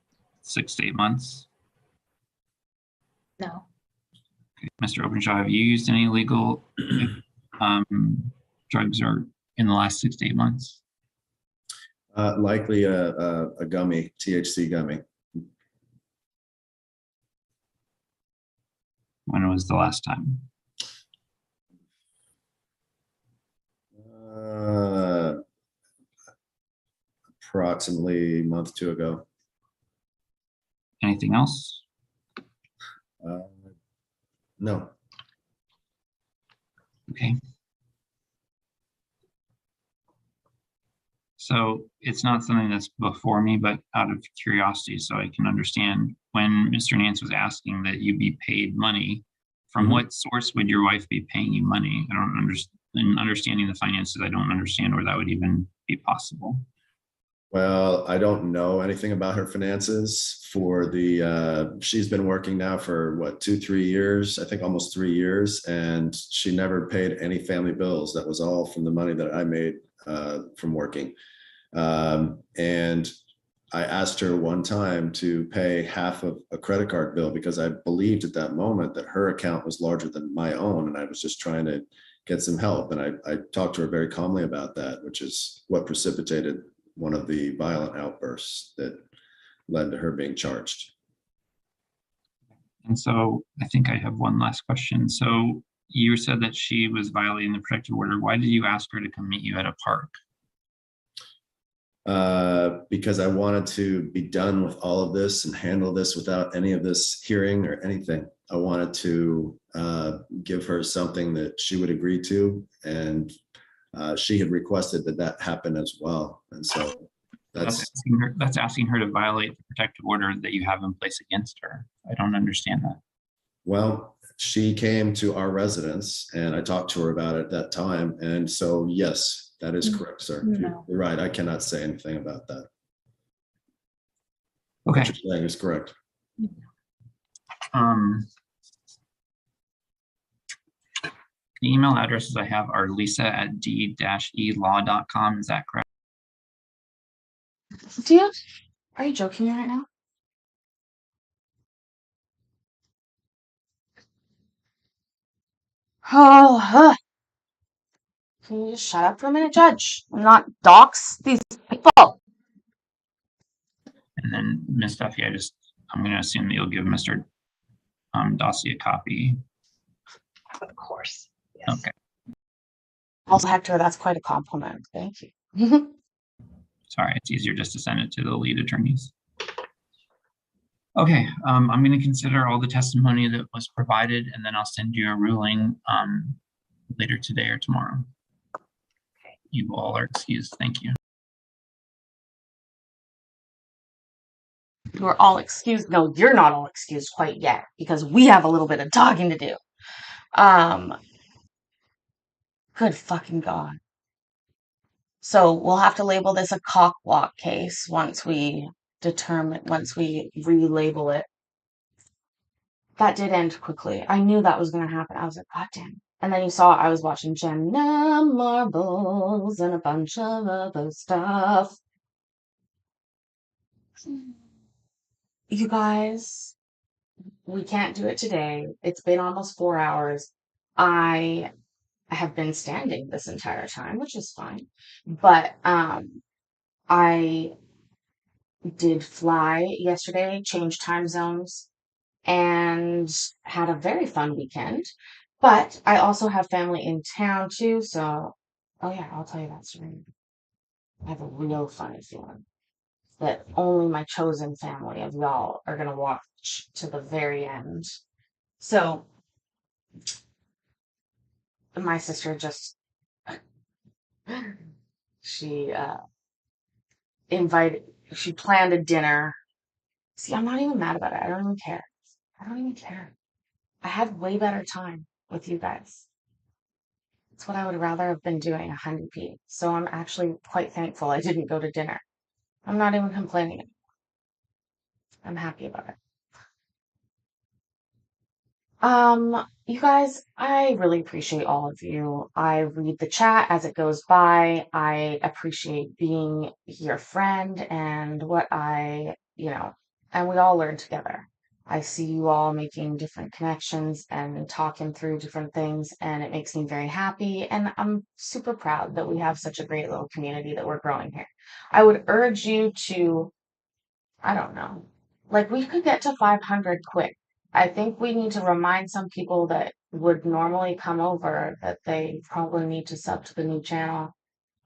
6 to 8 months? No. Okay. Mr. Openshaw, have you used any illegal drugs or in the last 6 to 8 months? Likely a gummy, THC gummy. When was the last time? Approximately a month or two ago. Anything else? No. Okay. So it's not something that's before me, but out of curiosity, so I can understand, when Mr. Nance was asking that you be paid money From Mhm. what source would your wife be paying you money? I don't understand. In understanding the finances, I don't understand where that would even be possible. Well, I don't know anything about her finances for she's been working now for what, 2, 3 years, I think almost 3 years, and she never paid any family bills. That was all from the money that I made from working. And I asked her one time to pay half of a credit card bill because I believed at that moment that her account was larger than my own. And I was just trying to get some help. And I talked to her very calmly about that, which is what precipitated one of the violent outbursts that led to her being charged. And so I think I have one last question. So you said that she was violating the protective order. Why did you ask her to come meet you at a park? Because I wanted to be done with all of this and handle this without any of this hearing or anything. I wanted to give her something that she would agree to, and she had requested that happen as well. And so that's asking her to violate the protective order that you have in place against her. I don't understand that. Well, she came to our residence and I talked to her about it at that time. And so, yes, that is correct, sir. No. You're right. I cannot say anything about that. Okay. What you're saying is correct. The email addresses I have are lisa@d-elaw.com. Is that correct? Are you joking right now? Oh, can you just shut up for a minute, Judge? I'm not dox these people. And then Ms. Duffy, I'm going to assume that you'll give Mr. Dossie a copy. Of course. Yes. Okay. Also, Hector, that's quite a compliment. Thank you. Sorry, it's easier just to send it to the lead attorneys. Okay, I'm going to consider all the testimony that was provided, and then I'll send you a ruling later today or tomorrow. Okay. You all are excused. Thank you. You're all excused. No, you're not all excused quite yet because we have a little bit of talking to do. Good fucking God. So we'll have to label this a cock block case once we relabel it. That did end quickly. I knew that was going to happen. I was like, God damn. And then you saw I was watching Jenna Marbles and a bunch of other stuff. You guys, we can't do it today. It's been almost 4 hours. I have been standing this entire time, which is fine. But I did fly yesterday, changed time zones, and had a very fun weekend. But I also have family in town too, so oh yeah, I'll tell you that story. I have a real funny feeling that only my chosen family of y'all are gonna watch to the very end. So my sister just she she planned a dinner. See, I'm not even mad about it. I don't even care. I don't even care. I had way better time with you guys. It's what I would rather have been doing 100p. So I'm actually quite thankful I didn't go to dinner. I'm not even complaining. I'm happy about it. You guys, I really appreciate all of you. I read the chat as it goes by. I appreciate being your friend and and we all learn together. I see you all making different connections and talking through different things, and it makes me very happy. And I'm super proud that we have such a great little community that we're growing here. I would urge you to, I don't know, like we could get to 500 quick. I think we need to remind some people that would normally come over that they probably need to sub to the new channel.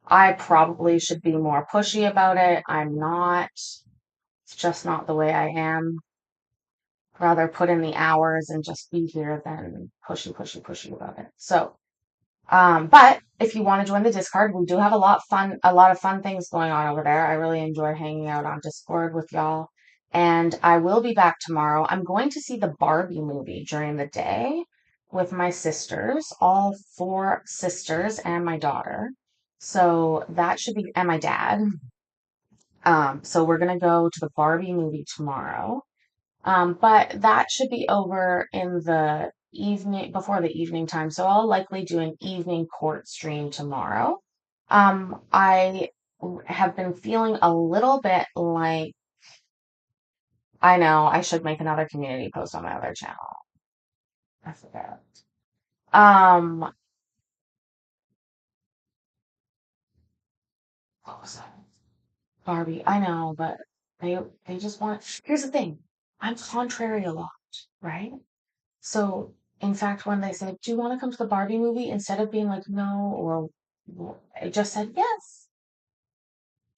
I probably should be more pushy about it. I'm not. It's just not the way I am. Rather put in the hours and just be here than pushy about it. So, but if you want to join the Discord, we do have a lot of fun things going on over there. I really enjoy hanging out on Discord with y'all. And I will be back tomorrow. I'm going to see the Barbie movie during the day. with my sisters, all 4 sisters and my daughter. So that should be, and my dad. So we're gonna go to the Barbie movie tomorrow. But that should be over in the evening, before the evening time. So I'll likely do an evening court stream tomorrow. I have been feeling a little bit like, I know I should make another community post on my other channel. I forgot. Um, what was that? Barbie. I know, but they just want. Here's the thing. I'm contrary a lot, right? So, in fact, when they said, "Do you want to come to the Barbie movie?" instead of being like, "No," or I just said yes.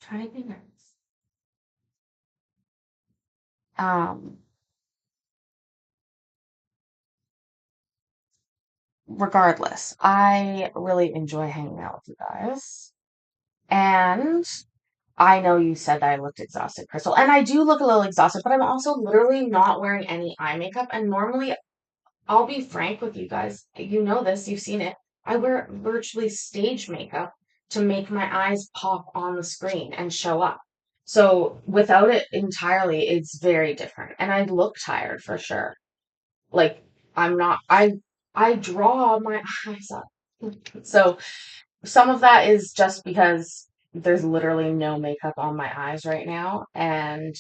Trying to be nice. Um, Regardless, I really enjoy hanging out with you guys. And I know you said that I looked exhausted, Crystal, and I do look a little exhausted, but I'm also literally not wearing any eye makeup. And normally, I'll be frank with you guys. You know this, you've seen it. I wear virtually stage makeup to make my eyes pop on the screen and show up. So without it entirely, it's very different. And I look tired for sure. Like I'm not, I draw my eyes up. So some of that is just because there's literally no makeup on my eyes right now. And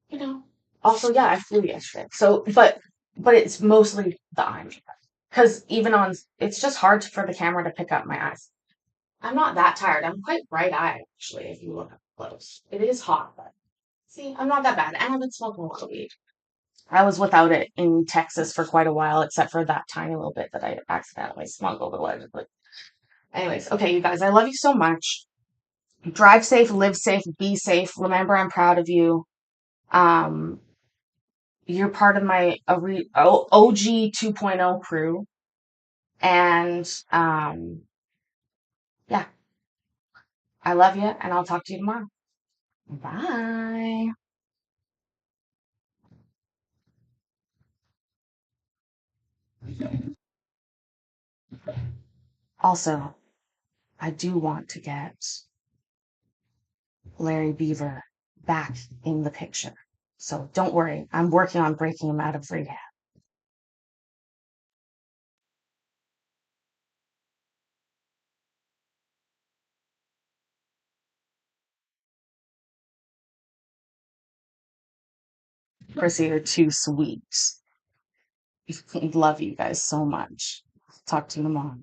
you know, also, yeah, I flew yesterday. So, but it's mostly the eye makeup. Because even on, it's just hard for the camera to pick up my eyes. I'm not that tired. I'm quite bright-eyed, actually, if you look up close. It is hot, but see, I'm not that bad. And I've been smoking a little weed. I was without it in Texas for quite a while, except for that tiny little bit that I accidentally smuggled allegedly. Anyways, okay, you guys, I love you so much. Drive safe, live safe, be safe. Remember, I'm proud of you. Um, you're part of my OG 2.0 crew. And yeah, I love you, and I'll talk to you tomorrow. Bye. Also, I do want to get Larry Beaver back in the picture. So don't worry, I'm working on breaking him out of rehab. Chrissy, you're too sweet. Love you guys so much. Talk to you tomorrow.